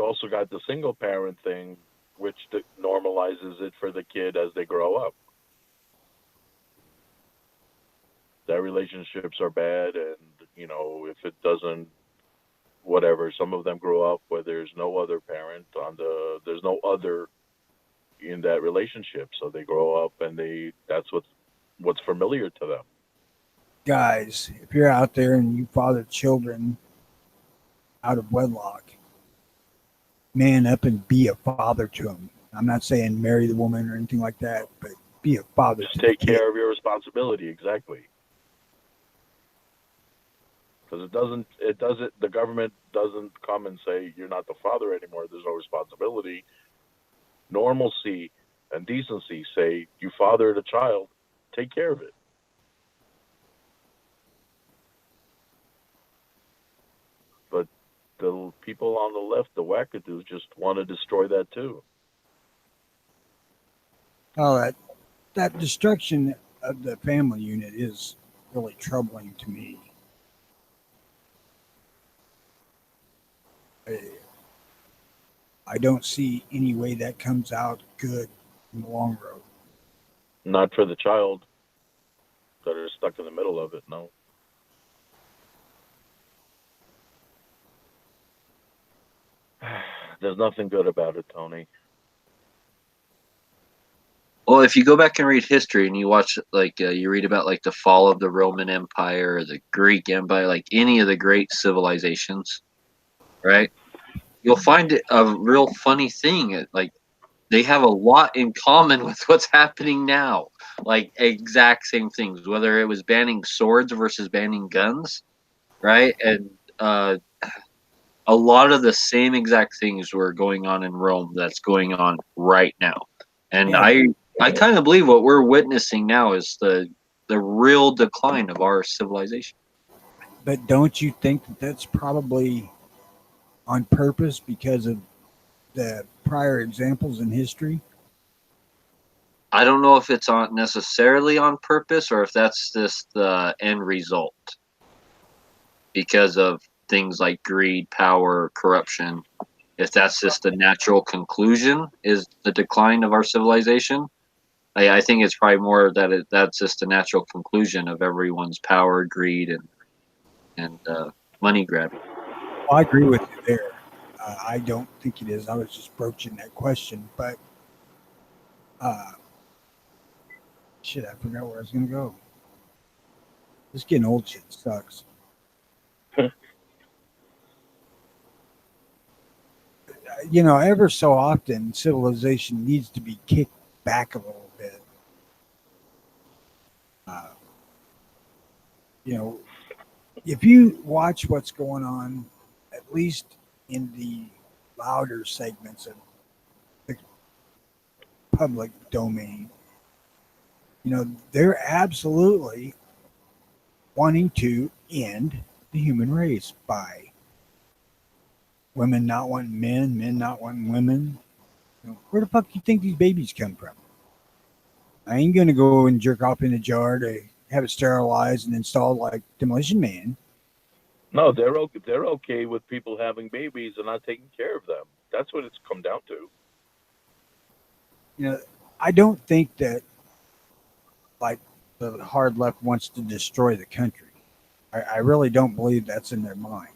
also got the single parent thing, which normalizes it for the kid as they grow up. Their relationships are bad, and if it doesn't, whatever. Some of them grow up where there's no other parent there's no other in that relationship, so they grow up and that's what's familiar to them. Guys, if you're out there and you father children out of wedlock, man up and be a father to them. I'm not saying marry the woman or anything like that, but be a father Just to the take kid. care of your responsibility, exactly. Because the government doesn't come and say you're not the father anymore. There's no responsibility. Normalcy and decency say you fathered a child, take care of it. But the people on the left, the wackadoos, just want to destroy that too. Oh, that destruction of the family unit is really troubling to me. I, I don't see any way that comes out good in the long road. Not for the child that are stuck in the middle of it. No, there's nothing good about it, Tony. Well, if you go back and read history and you watch, like, you read about like the fall of the Roman Empire or the Greek Empire, like any of the great civilizations, right? You'll find it a real funny thing. Like they have a lot in common with what's happening now. Like exact same things, whether it was banning swords versus banning guns, right? And a lot of the same exact things were going on in Rome that's going on right now. And Yeah, I kind of believe what we're witnessing now is the real decline of our civilization. but don't you think that that's probably on purpose because of the prior examples in history? I don't know if it's on necessarily on purpose or if that's just the end result because of things like greed, power, corruption. If that's just the natural conclusion is the decline of our civilization, I think it's probably more that that's just a natural conclusion of everyone's power, greed, and money grabbing. Well, I agree with you there. I don't think it is. I was just broaching that question, but uh, shit, I forgot where I was going to go. This getting old shit sucks. Ever so often, civilization needs to be kicked back a little bit. Uh, you know, if you watch what's going on, at least in the louder segments of the public domain, they're absolutely wanting to end the human race by women not wanting men, men not wanting women. Where the fuck do you think these babies come from? I ain't gonna go and jerk off in a jar to have it sterilized and installed like Demolition Man. No, they're okay with people having babies and not taking care of them. That's what it's come down to. You know, I don't think that like the hard left wants to destroy the country. I really don't believe that's in their mind.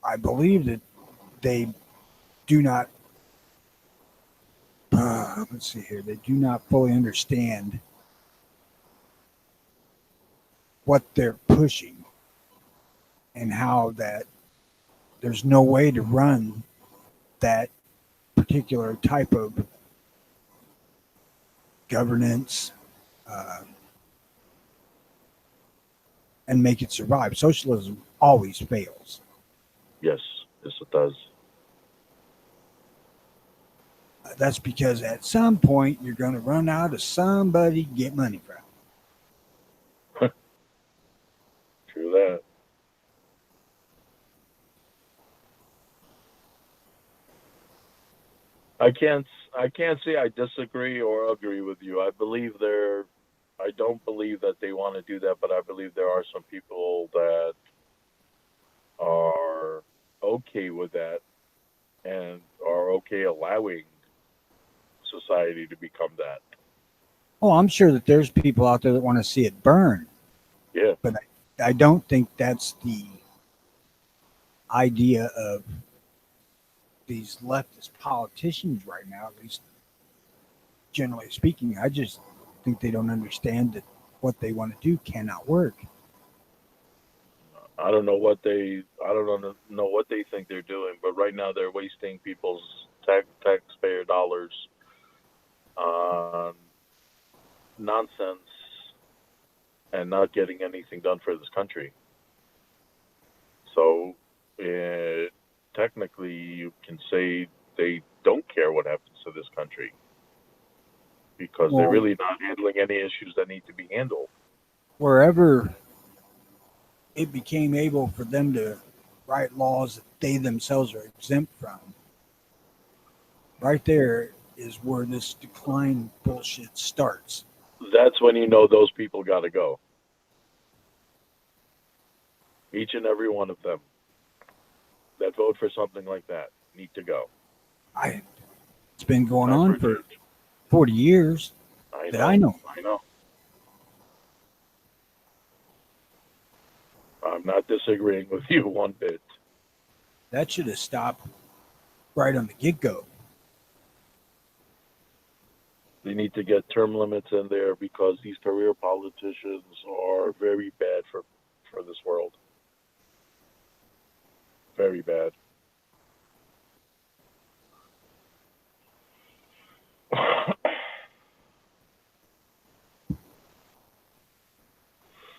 I believe that they do not. Let's see here. They do not fully understand what they're pushing and how that there's no way to run that particular type of governance uh, and make it survive. Socialism always fails. Yes, yes, it does. That's because at some point you're going to run out of somebody to get money from. True that. I can't I can't say I disagree or agree with you. I believe I don't believe that they want to do that, but I believe there are some people that are okay with that and are okay allowing society to become that. Oh, I'm sure that there's people out there that want to see it burn, Yeah, but I don't think that's the idea of these leftist politicians right now, at least generally speaking. I just think they don't understand that what they want to do cannot work. I don't know what they think they're doing, but right now they're wasting people's taxpayer dollars on nonsense and not getting anything done for this country. So, technically, you can say they don't care what happens to this country because they're Well, really not handling any issues that need to be handled. wherever it became able for them to write laws that they themselves are exempt from, right there is where this decline bullshit starts. That's when you know those people got to go. Each and every one of them that vote for something like that need to go. I It's been going Time for on a for change. 40 years I that I know. know. I know. I'm not disagreeing with you one bit. That should have stopped right on the get-go. They need to get term limits in there because these career politicians are very bad for this world. Very bad.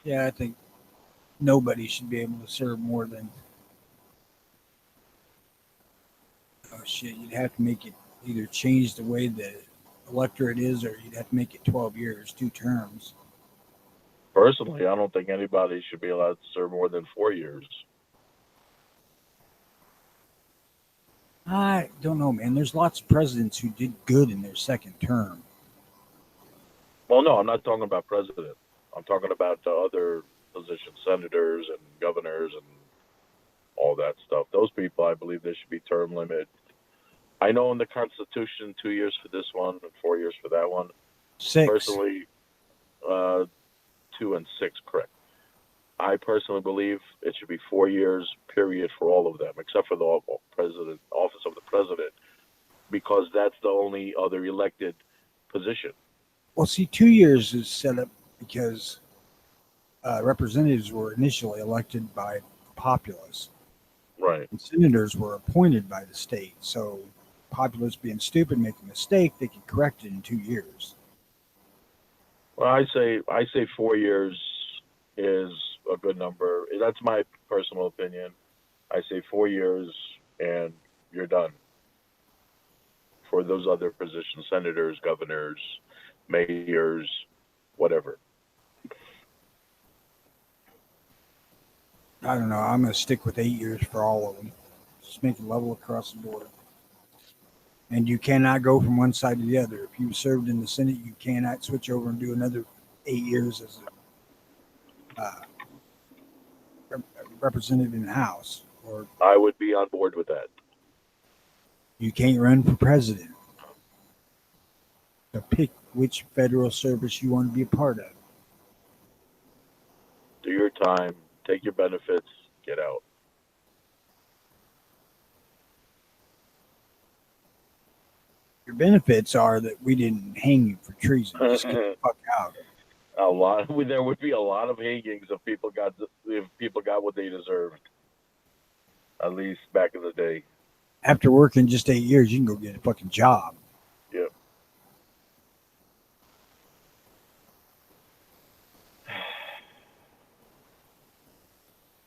Yeah, I think nobody should be able to serve more than, oh shit, you'd have to make it either change the way the electorate is, or you'd have to make it 12 years, 2 terms. Personally, I don't think anybody should be allowed to serve more than 4 years. I don't know, man. There's lots of presidents who did good in their second term. Well, no, I'm not talking about president. I'm talking about the other positions, senators and governors and all that stuff. Those people, I believe, there should be term limit. I know in the Constitution, 2 years for this one and 4 years for that one. 6. Personally, uh, 2 and 6, correct. I personally believe it should be 4 years, period, for all of them, except for the president, office of the president, because that's the only other elected position. Well, see, 2 years is set up because representatives were initially elected by the populace, Right. and senators were appointed by the state. So, populace being stupid, make a mistake, they could correct it in 2 years. Well, I say 4 years is a good number. That's my personal opinion. I say 4 years and you're done for those other positions, senators, governors, mayors, whatever. I don't know. I'm going to stick with 8 years for all of them. Just make it level across the board. And you cannot go from one side to the other. If you served in the Senate, you cannot switch over and do another 8 years as a representative in the House. Or I would be on board with that. you can't run for president. So pick which federal service you want to be a part of. Do your time, take your benefits, get out. Your benefits are that we didn't hang you for treason. Just get the fuck out. A lot. There would be a lot of hangings if people got what they deserved. At least back in the day. After working just 8 years, you can go get a fucking job. Yep.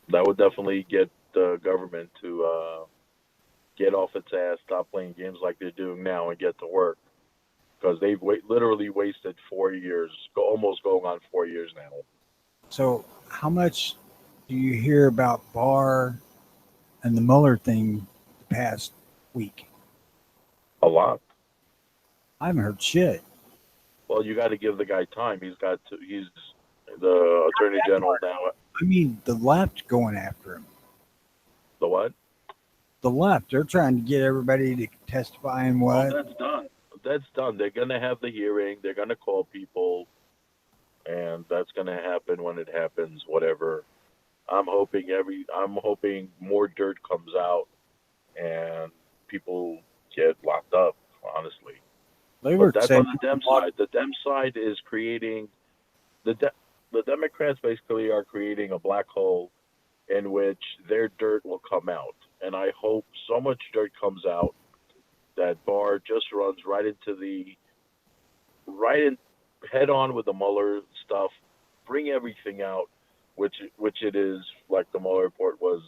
That would definitely get the government to get off its ass, stop playing games like they're doing now, and get to work. Because they've literally wasted 4 years, almost going on 4 years now. So, how much do you hear about Barr and the Mueller thing the past week? A lot. I haven't heard shit. Well, you got to give the guy time. He's the attorney general now. I mean, the left going after him. The what? The left, they're trying to get everybody to testify and Oh, what. that's done. That's done. They're gonna have the hearing. They're gonna call people, and that's gonna happen when it happens. Whatever. I'm hoping more dirt comes out and people get locked up. Honestly, They but were that's on saying, the Dem side. The Dem side is creating the de- the Democrats basically are creating a black hole in which their dirt will come out, and I hope so much dirt comes out that Barr just runs right in head on with the Mueller stuff, bring everything out, which it is like the Mueller report was,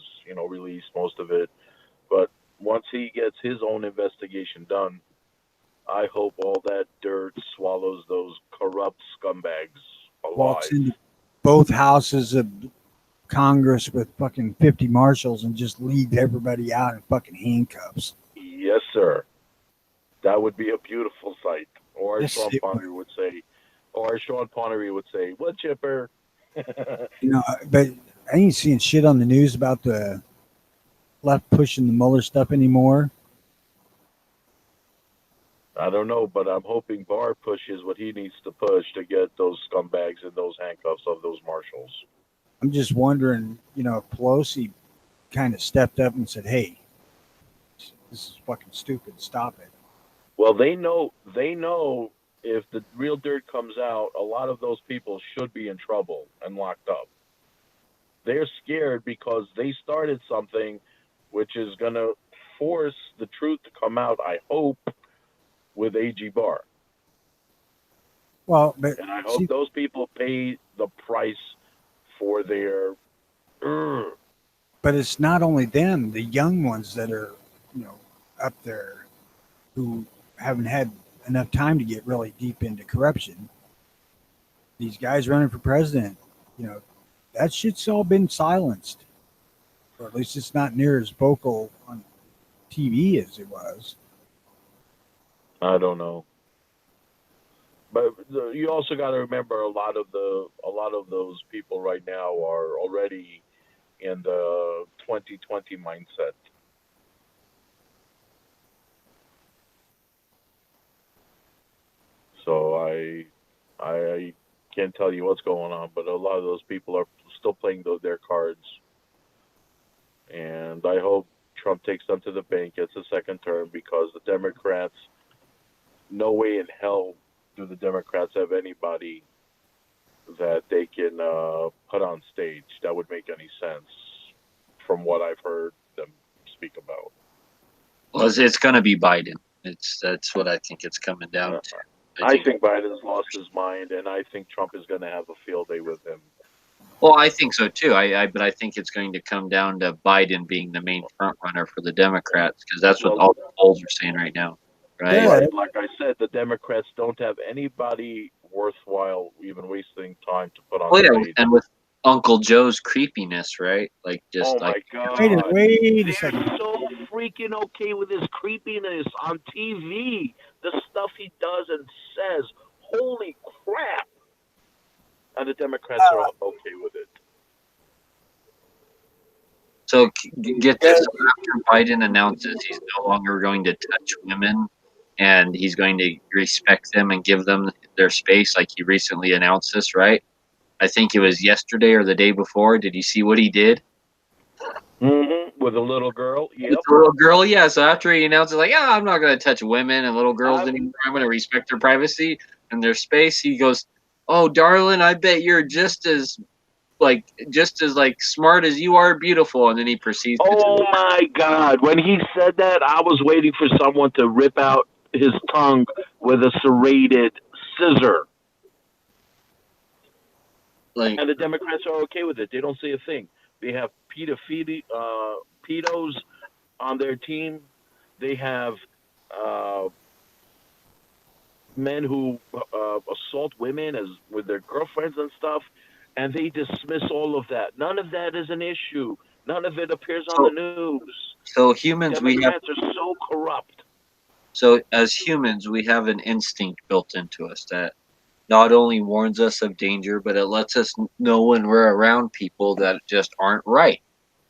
released most of it. But once he gets his own investigation done, I hope all that dirt swallows those corrupt scumbags walks alive. into both houses of Congress with fucking 50 marshals and just leads everybody out in fucking handcuffs. Yes, sir. That would be a beautiful sight. Or as Yes, Sean it would. Connery would say, "What chipper?" You know, but I ain't seeing shit on the news about the left pushing the Mueller stuff anymore. I don't know, but I'm hoping Barr pushes what he needs to push to get those scumbags in those handcuffs of those marshals. I'm just wondering, if Pelosi kind of stepped up and said, "Hey, this is fucking stupid. Stop it." Well, they know if the real dirt comes out, a lot of those people should be in trouble and locked up. They're scared because they started something which is going to force the truth to come out, I hope, with AG Barr. Well, but And I hope see, those people pay the price for their. Urgh. but it's not only them, the young ones that are, you know, up there who haven't had enough time to get really deep into corruption. These guys running for president, you know, that shit's all been silenced, or at least it's not near as vocal on TV as it was. I don't know. But you also got to remember a lot of those people right now are already in the 2020 mindset. So I can't tell you what's going on, but a lot of those people are still playing their cards, and I hope Trump takes them to the bank, gets a second term, because the Democrats, no way in hell do the Democrats have anybody that they can put on stage that would make any sense from what I've heard them speak about. Well, it's going to be Biden. That's what I think it's coming down Uh, to. I think Biden's lost his mind, and I think Trump is going to have a field day with him. Well, I think so too. But I think it's going to come down to Biden being the main front runner for the Democrats, because that's what Well, all the polls are saying right now, right? Yeah, like I said, the Democrats don't have anybody worthwhile even wasting time to put on Well, yeah, stage. and with Uncle Joe's creepiness, right? Like Oh just like my wait, God. wait a They're second. so freaking okay with his creepiness on TV. The stuff he does and says. Holy crap. And the Democrats are okay with it. so. Get this: after Biden announces he's no longer going to touch women, and he's going to respect them and give them their space, like he recently announced this, right? I think it was yesterday or the day before. Did you see what he did? With a little girl. With Yep. the little girl, yeah. So after he announces, like, yeah, I'm not going to touch women and little girls I'm, anymore. I'm going to respect their privacy and their space. He goes, "Oh, darling, I bet you're just as smart as you are beautiful." And then he proceeds to. oh my God. When he said that, I was waiting for someone to rip out his tongue with a serrated scissor. Like, And the Democrats are okay with it. They don't say a thing. They have pedos on their team. They have uh, men who assault women as with their girlfriends and stuff, and they dismiss all of that. None of that is an issue. None of it appears on the so, news. so humans, we have. Democrats are so corrupt. So as humans, we have an instinct built into us that not only warns us of danger, but it lets us know when we're around people that just aren't right.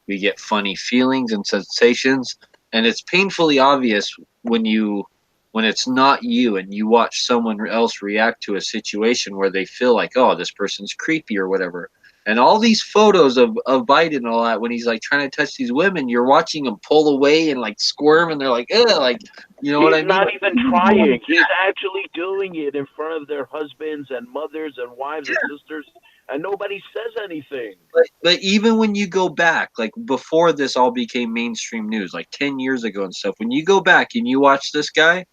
We get funny feelings and sensations, and it's painfully obvious when it's not you and you watch someone else react to a situation where they feel like, oh, this person's creepy or whatever. And all these photos of Biden and all that, when he's like trying to touch these women, you're watching him pull away and like squirm, and they're like, ugh, like, you know what I He's mean? not even trying. He's actually doing it in front of their husbands and mothers and wives and sisters, and nobody says anything. But even when you go back, like before this all became mainstream news, like 10 years ago and stuff, when you go back and you watch this guy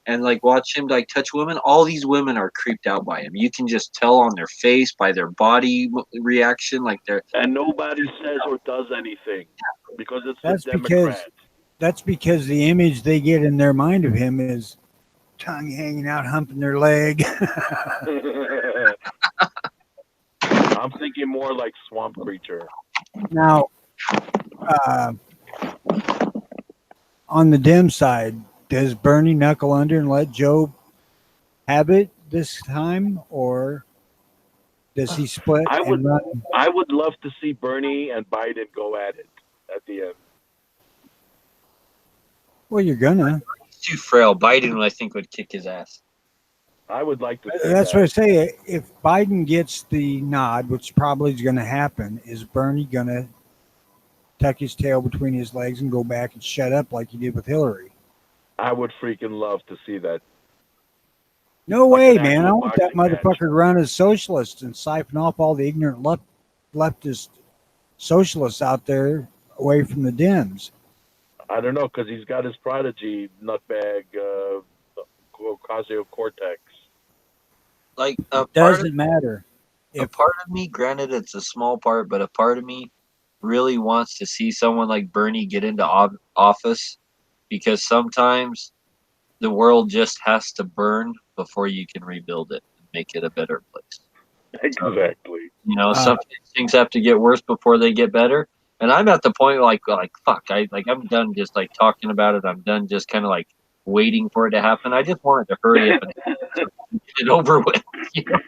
and like watch him like touch women, all these women are creeped out by him. You can just tell on their face, by their body reaction, like they're And nobody says or does anything because it's the That's because Democrats. that's because the image they get in their mind of him is tongue hanging out, humping their leg. I'm thinking more like swamp creature. Now, uh, on the dim side, does Bernie knuckle under and let Joe have it this time, or does he split I would and run? I would love to see Bernie and Biden go at it at the end. Well, you're gonna. he's too frail. Biden, I think, would kick his ass. I would like to see That's what I that. say. If Biden gets the nod, which probably is going to happen, is Bernie going to tuck his tail between his legs and go back and shut up like he did with Hillary? I would freaking love to see that. No Like way, an man. I actual want that boxing match. motherfucker to run as socialist and siphon off all the ignorant leftist socialists out there away from the Dems. I don't know because he's got his prodigy nutbag Ocasio Cortex. Like Doesn't matter. a If part of me, granted it's a small part, but a part of me really wants to see someone like Bernie get into office, because sometimes the world just has to burn before you can rebuild it and make it a better place. Exactly. You know, uh, some things have to get worse before they get better. And I'm at the point like fuck, I'm done just like talking about it. I'm done just kind of like waiting for it to happen. I just want it to hurry up and get it over with. You know?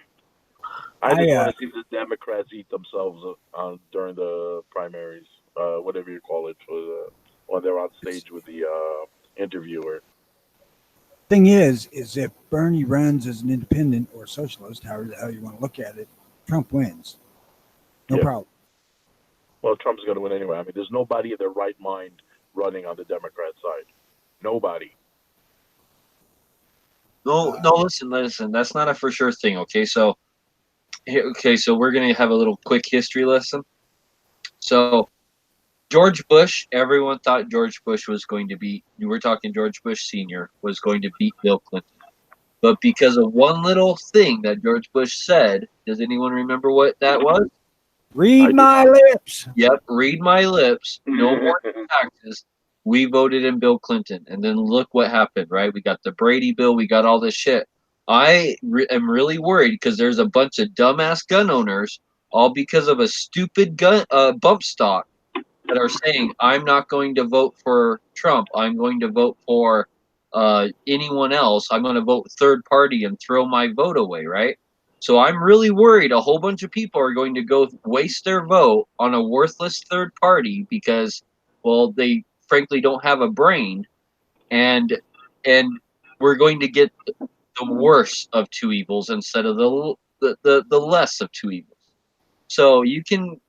I I just want to see the Democrats eat themselves during the primaries, whatever you call it, when they're on stage with the interviewer. thing is if Bernie runs as an independent or socialist, however the hell you want to look at it, Trump wins. No Yeah. problem. Well, Trump's going to win anyway. I mean, there's nobody in their right mind running on the Democrat side. Nobody. No, listen. That's not a for sure thing. So we're gonna have a little quick history lesson. So George Bush, everyone thought George Bush was going to beat. We're talking George Bush Sr. was going to beat Bill Clinton. But because of one little thing that George Bush said, does anyone remember what that was? Read I do my not. lips. Yep, read my lips. No more taxes. We voted in Bill Clinton. And then look what happened, right? We got the Brady bill. We got all this shit. I am really worried because there's a bunch of dumbass gun owners, all because of a stupid gun bump stock, that are saying, I'm not going to vote for Trump. I'm going to vote for anyone else. I'm going to vote third party and throw my vote away, right? So I'm really worried a whole bunch of people are going to go waste their vote on a worthless third party because, well, they frankly don't have a brain, and and we're going to get the worse of two evils instead of the less of two evils. So you can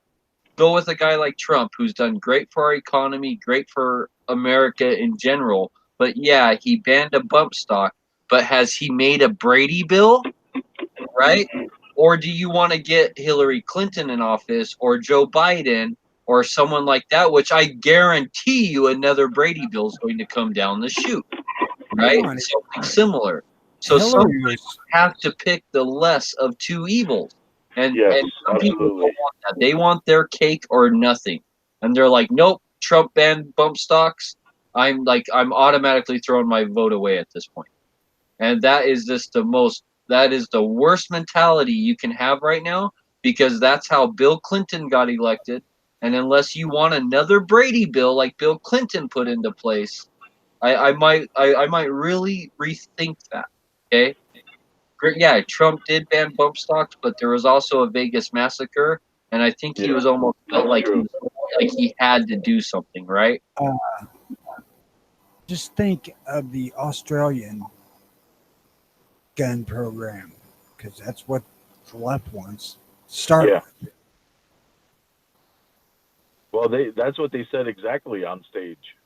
go with a guy like Trump, who's done great for our economy, great for America in general. But yeah, he banned a bump stock. But has he made a Brady bill, right? Or do you want to get Hillary Clinton in office or Joe Biden or someone like that, which I guarantee you another Brady bill is going to come down the chute, right? Come on, Something similar. So some Hillary was. have to pick the less of two evils. Yes, And some people don't absolutely. want that. They want their cake or nothing. And they're like, nope, Trump banned bump stocks. I'm automatically throwing my vote away at this point. And that is just that is the worst mentality you can have right now, because that's how Bill Clinton got elected. And unless you want another Brady bill like Bill Clinton put into place, I might really rethink that. Okay. yeah, Trump did ban bump stocks, but there was also a Vegas massacre, and I think he was almost felt like he had to do something, right? Just think of the Australian gun program, because that's what the left wants. Start. Yeah. Well, that's what they said exactly on stage.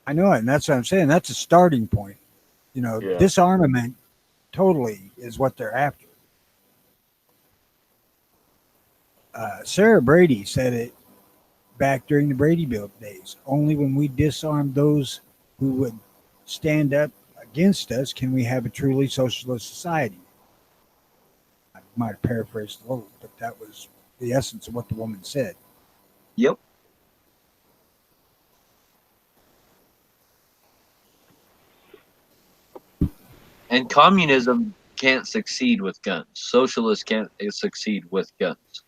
I know it, and that's what I'm saying. That's a starting point. Yeah. Disarmament totally is what they're after. Sarah Brady said it back during the Brady Bill days. Only when we disarm those who would stand up against us can we have a truly socialist society. I might have paraphrased a little, but that was the essence of what the woman said. Yep. And communism can't succeed with guns. Socialists can't succeed with guns.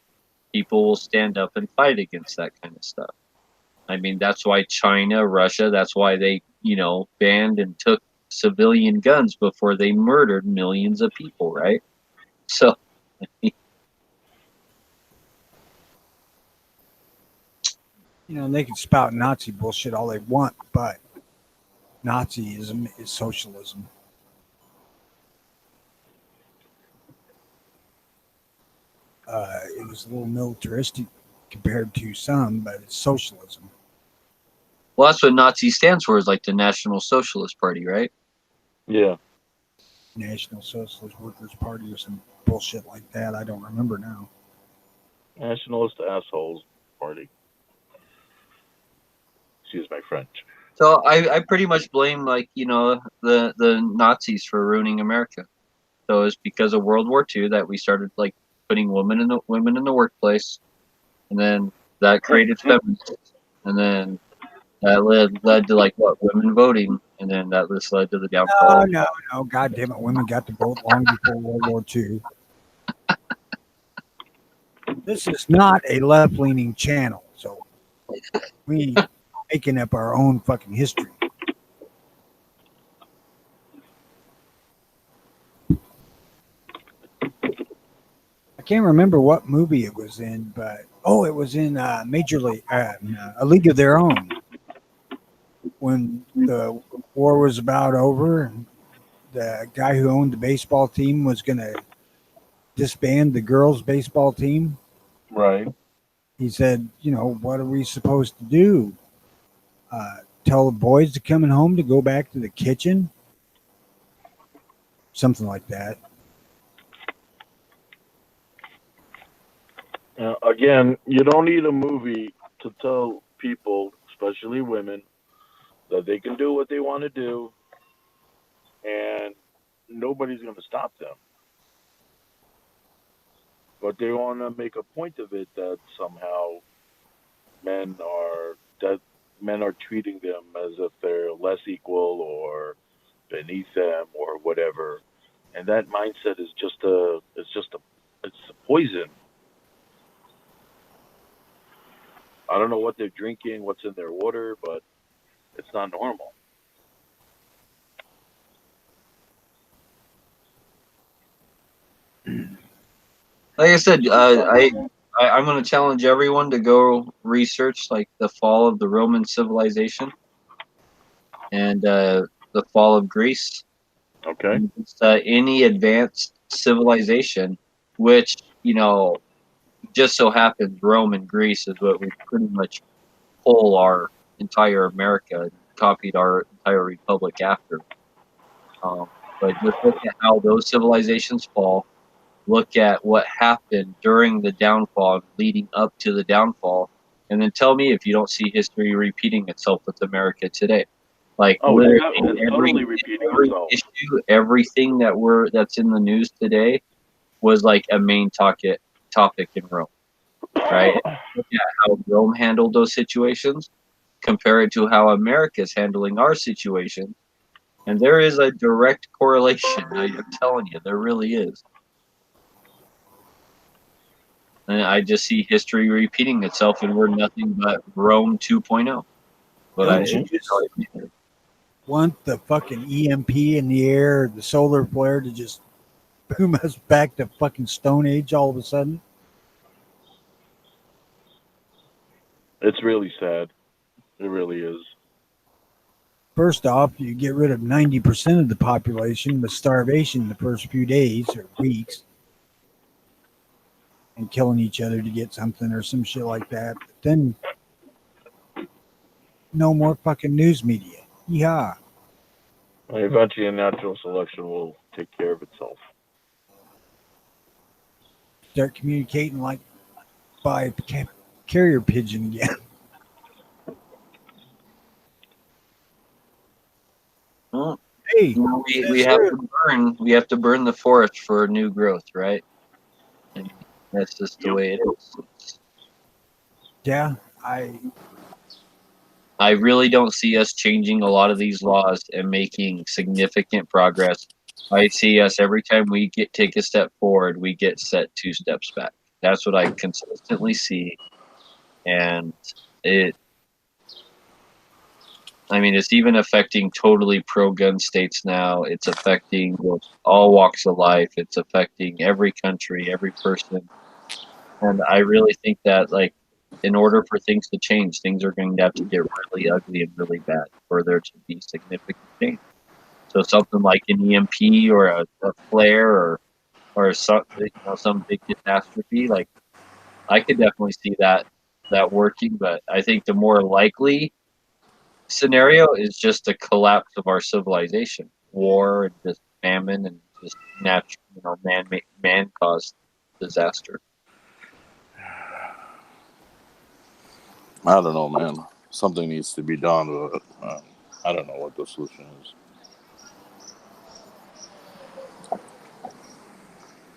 People will stand up and fight against that kind of stuff. I mean, that's why China, Russia, that's why they, banned and took civilian guns before they murdered millions of people, right? So, They can spout Nazi bullshit all they want, but Nazism is socialism. It was a little militaristic compared to some, but it's socialism. well, that's what Nazi stands for, is like the National Socialist Party, right? Yeah. National Socialist Workers Party or some bullshit like that. I don't remember now. Nationalist assholes party. Excuse my French. So I pretty much blame the Nazis for ruining America. So it's because of World War II that we started putting women in the workplace, and then that created feminists, and then that led to women voting, and then that just led to the downfall. No. God damn it. Women got to vote long before World War II. This is not a left-leaning channel, so we making up our own fucking history. I can't remember what movie it was in, but it was in Major League, A League of Their Own. When the war was about over, and the guy who owned the baseball team was going to disband the girls' baseball team. Right. He said, what are we supposed to do? Tell the boys to coming home to go back to the kitchen? Something like that. Again, you don't need a movie to tell people, especially women, that they can do what they want to do, and nobody's going to stop them. But they want to make a point of it that somehow men are treating them as if they're less equal or beneath them or whatever, and that mindset is it's a poison. I don't know what they're drinking, what's in their water, but it's not normal. Like I said, I'm going to challenge everyone to go research the fall of the Roman civilization and the fall of Greece. Okay. And any advanced civilization, which just so happens Rome and Greece is what we pretty much pull our entire America and copied our entire republic after. But just look at how those civilizations fall. Look at what happened during the downfall, leading up to the downfall, and then tell me if you don't see history repeating itself with America today. Literally it's totally repeating every itself. issue, everything that's in the news today was a main topic in Rome, right? Look at how Rome handled those situations, compare it to how America is handling our situation, and there is a direct correlation. I'm telling you, there really is. And I just see history repeating itself, and we're nothing but Rome 2.0. But Don't you just want the fucking EMP in the air, the solar flare to just boom us back to fucking Stone Age all of a sudden. It's really sad. It really is. First off, you get rid of 90% of the population with starvation the first few days or weeks and killing each other to get something or some shit like that. But then no more fucking news media. Yeah. Eventually, a natural selection will take care of itself. Start communicating like by carrier pigeon again. Well, Hey, we have to burn the forest for new growth, right? And that's just the way it is. yeah, I really don't see us changing a lot of these laws and making significant progress. I see us every time we take a step forward, we get set 2 steps back. That's what I consistently see, and it. I mean, it's even affecting totally pro-gun states now. It's affecting all walks of life. It's affecting every country, every person, and I really think that like in order for things to change, things are going to have to get really ugly and really bad for there to be significant change. So something like an EMP or a flare or some big catastrophe, like I could definitely see that working. But I think the more likely scenario is just a collapse of our civilization, war and just famine and just natural, man caused disaster. I don't know, man. Something needs to be done, but I don't know what the solution is.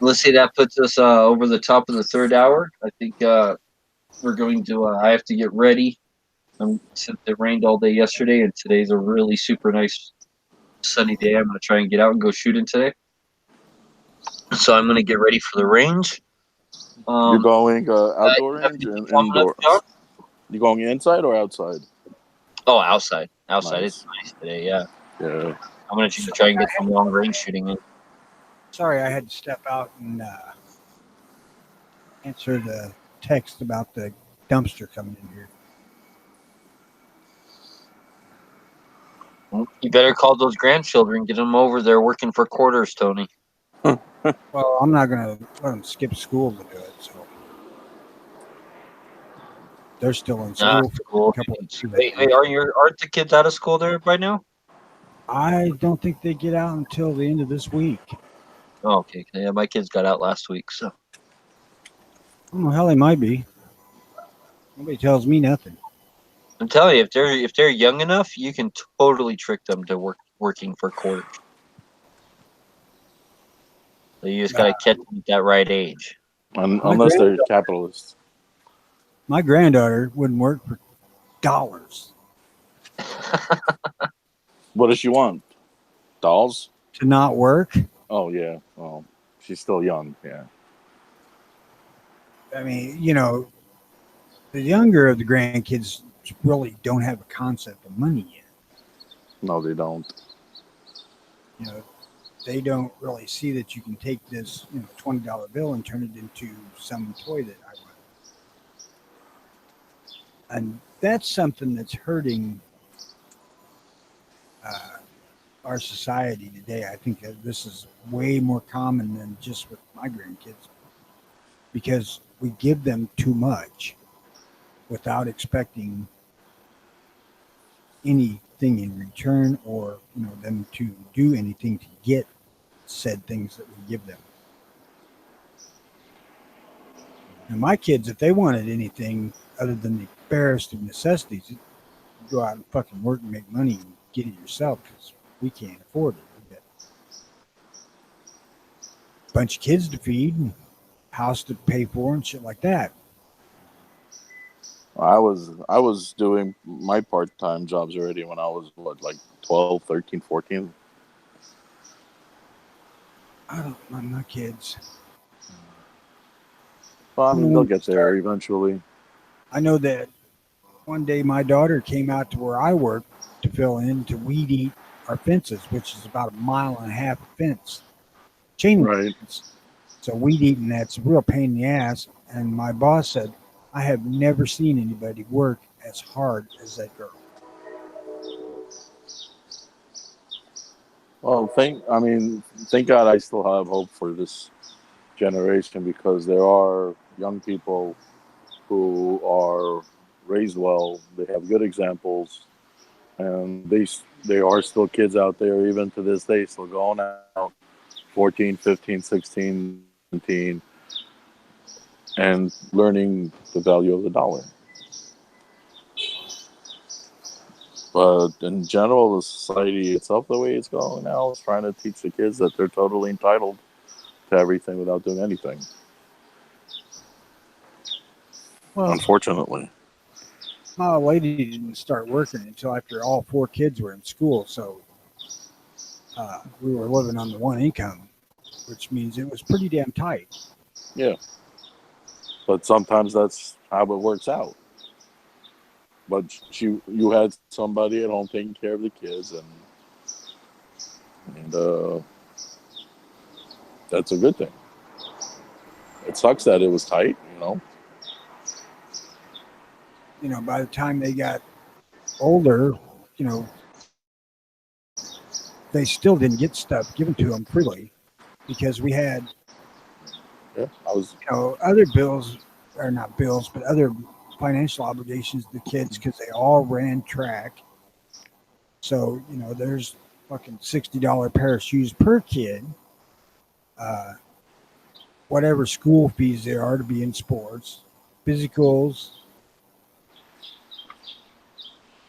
Let's see, that puts us over the top of the third hour. I think we're going to. I have to get ready. Since it rained all day yesterday, and today's a really super nice sunny day. I'm going to try and get out and go shooting today. So I'm going to get ready for the range. You're going outdoor you have range anything and coming up, indoor. John? You going inside or outside? Oh, outside. Outside. Nice. It's nice today. Yeah. Yeah. I'm going to try and get some long range shooting in. sorry I had to step out and answer the text about the dumpster coming in here. You better call those grandchildren, get them over there working for quarters, Tony. Well, I'm not going to let them skip school to do it, so they're still in school for Cool. a couple of weeks. Wait, aren't the kids out of school there by now? I don't think they get out until the end of this week. Oh, okay. Yeah, my kids got out last week, so. Oh, hell, they might be. Nobody tells me nothing. I'm telling you, if they're young enough, you can totally trick them to working for quarters. So you just got to catch them at that right age. Unless they're capitalists. My granddaughter wouldn't work for dollars What does she want? Dolls? to not work. Oh, yeah. Well, she's still young. Yeah. I mean, the younger of the grandkids really don't have a concept of money yet. No, they don't. They don't really see that you can take this $20 bill and turn it into some toy that I want. And that's something that's hurting our society today. I think that this is way more common than just with my grandkids because we give them too much without expecting anything in return or them to do anything to get said things that we give them. And my kids, if they wanted anything other than the barest of necessities, you go out and fucking work and make money and get it yourself because we can't afford it. We got a bunch of kids to feed and house to pay for and shit like that. I was doing my part-time jobs already when I was, like 12, 13, 14. I don't want my kids. Well, I mean, they'll get there eventually. I know that one day my daughter came out to where I work to fill in to weed eat our fences, which is about 1.5 miles of fence. chain link Right. fence. So weed eating, that's a real pain in the ass. And my boss said, I have never seen anybody work as hard as that girl. Well, thank God I still have hope for this generation because there are young people who are raised well. They have good examples, and they are still kids out there even to this day, still going out 14, 15, 16, 17, and learning the value of the dollar. But in general, the society itself, the way it's going now, is trying to teach the kids that they're totally entitled to everything without doing anything. Well, Unfortunately. my old lady didn't start working until after all 4 kids were in school. So we were living on the one income, which means it was pretty damn tight. Yeah. But sometimes that's how it works out. But you had somebody at home taking care of the kids, and that's a good thing. It sucks that it was tight, you know. By the time they got older, you know, they still didn't get stuff given to them freely because we had, Yeah, I was. other bills, or not bills, but other financial obligations to the kids because they all ran track. So, there's fucking $60 pair of shoes per kid. Uh, Whatever school fees there are to be in sports, physicals.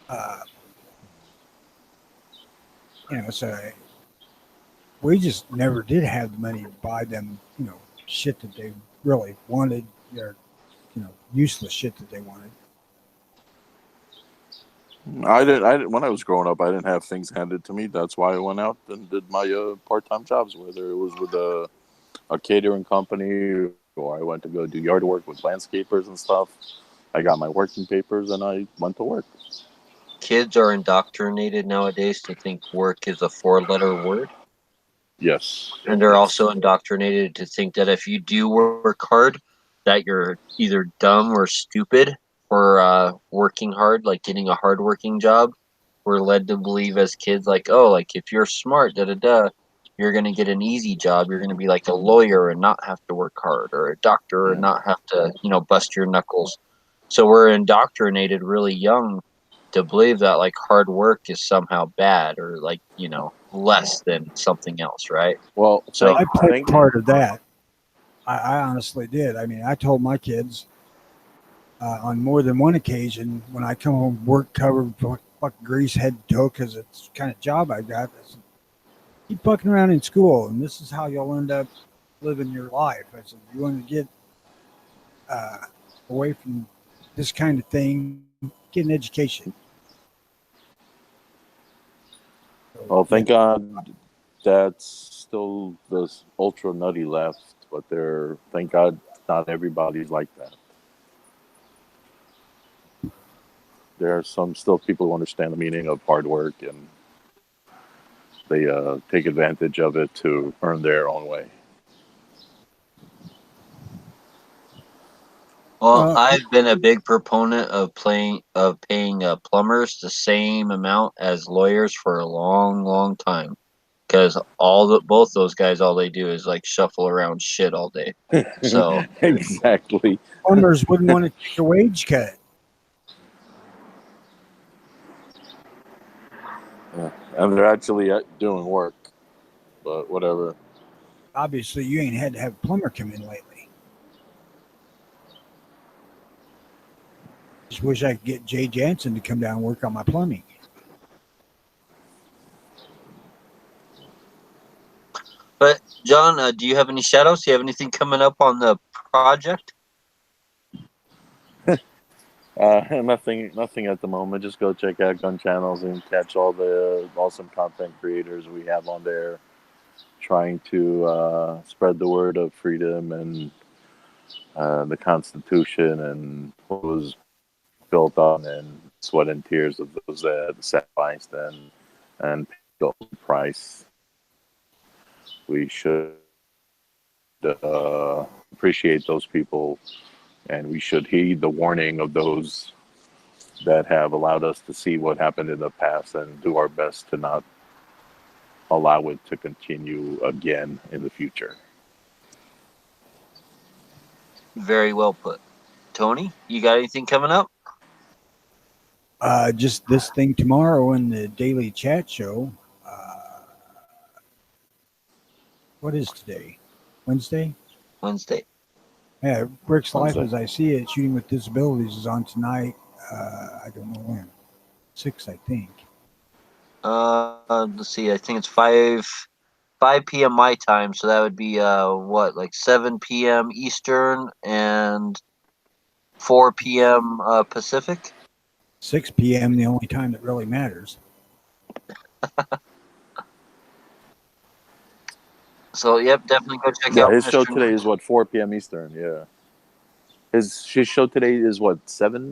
Uh, so we just never did have the money to buy them, shit that they really wanted, or useless shit that they wanted. I didn't. When I was growing up, I didn't have things handed to me. That's why I went out and did my part-time jobs, whether it was with a catering company or I went to go do yard work with landscapers and stuff. I got my working papers and I went to work. Kids are indoctrinated nowadays to think work is a 4-letter word. Yes. And they're Yes. also indoctrinated to think that if you do work hard, that you're either dumb or stupid for working hard, like getting a hard working job. We're led to believe as kids, like, oh, like if you're smart, da da da, you're gonna get an easy job. You're gonna be like a lawyer and not have to work hard, or a doctor and Yeah. not have to, bust your knuckles. So we're indoctrinated really young to believe that like hard work is somehow bad or like, less than something else, right? Well, So I played thank. part of that. I honestly did. I mean, I told my kids on more than one occasion when I come home work covered with fucking grease head to toe because it's the kind of job I got. I said, keep fucking around in school, and this is how you'll end up living your life. I said, you want to get uh, away from this kind of thing, get an education. So, Well, yeah, thank God that's still this ultra nutty left, but there. Thank God not everybody's like that. There are some still people who understand the meaning of hard work and they take advantage of it to earn their own way. well, well, I've been a big proponent of paying plumbers the same amount as lawyers for a long, long time. Because both those guys, all they do is like shuffle around shit all day. So Exactly. owners wouldn't want to take a wage cut. Yeah. And they're actually doing work, but whatever. Obviously, you ain't had to have a plumber come in lately. Just wish I could get Jay Jansen to come down and work on my plumbing. but John, do you have any shadows? Do you have anything coming up on the project? Nothing at the moment. Just go check out Gunchannels and catch all the awesome content creators we have on there, trying to spread the word of freedom and the Constitution and what was built on and sweat and tears of those that sacrificed and paid the price. We should appreciate those people, and we should heed the warning of those that have allowed us to see what happened in the past and do our best to not allow it to continue again in the future. Very well put. Tony, you got anything coming up? Just this thing tomorrow in the daily chat show. What is today? Wednesday? Wednesday. Yeah, Rick's Life Wednesday. as I See It, Shooting with Disabilities is on tonight. I don't know when. 6, I think. Let's see. I think it's 5 p.m. my time, so that would be what, like 7 p.m. Eastern and 4 p.m. Pacific. 6 p.m. the only time that really matters. So yep, definitely go check Yeah, out his show Mr. today is what, 4 p.m. Eastern. Yeah, his show today is what, 7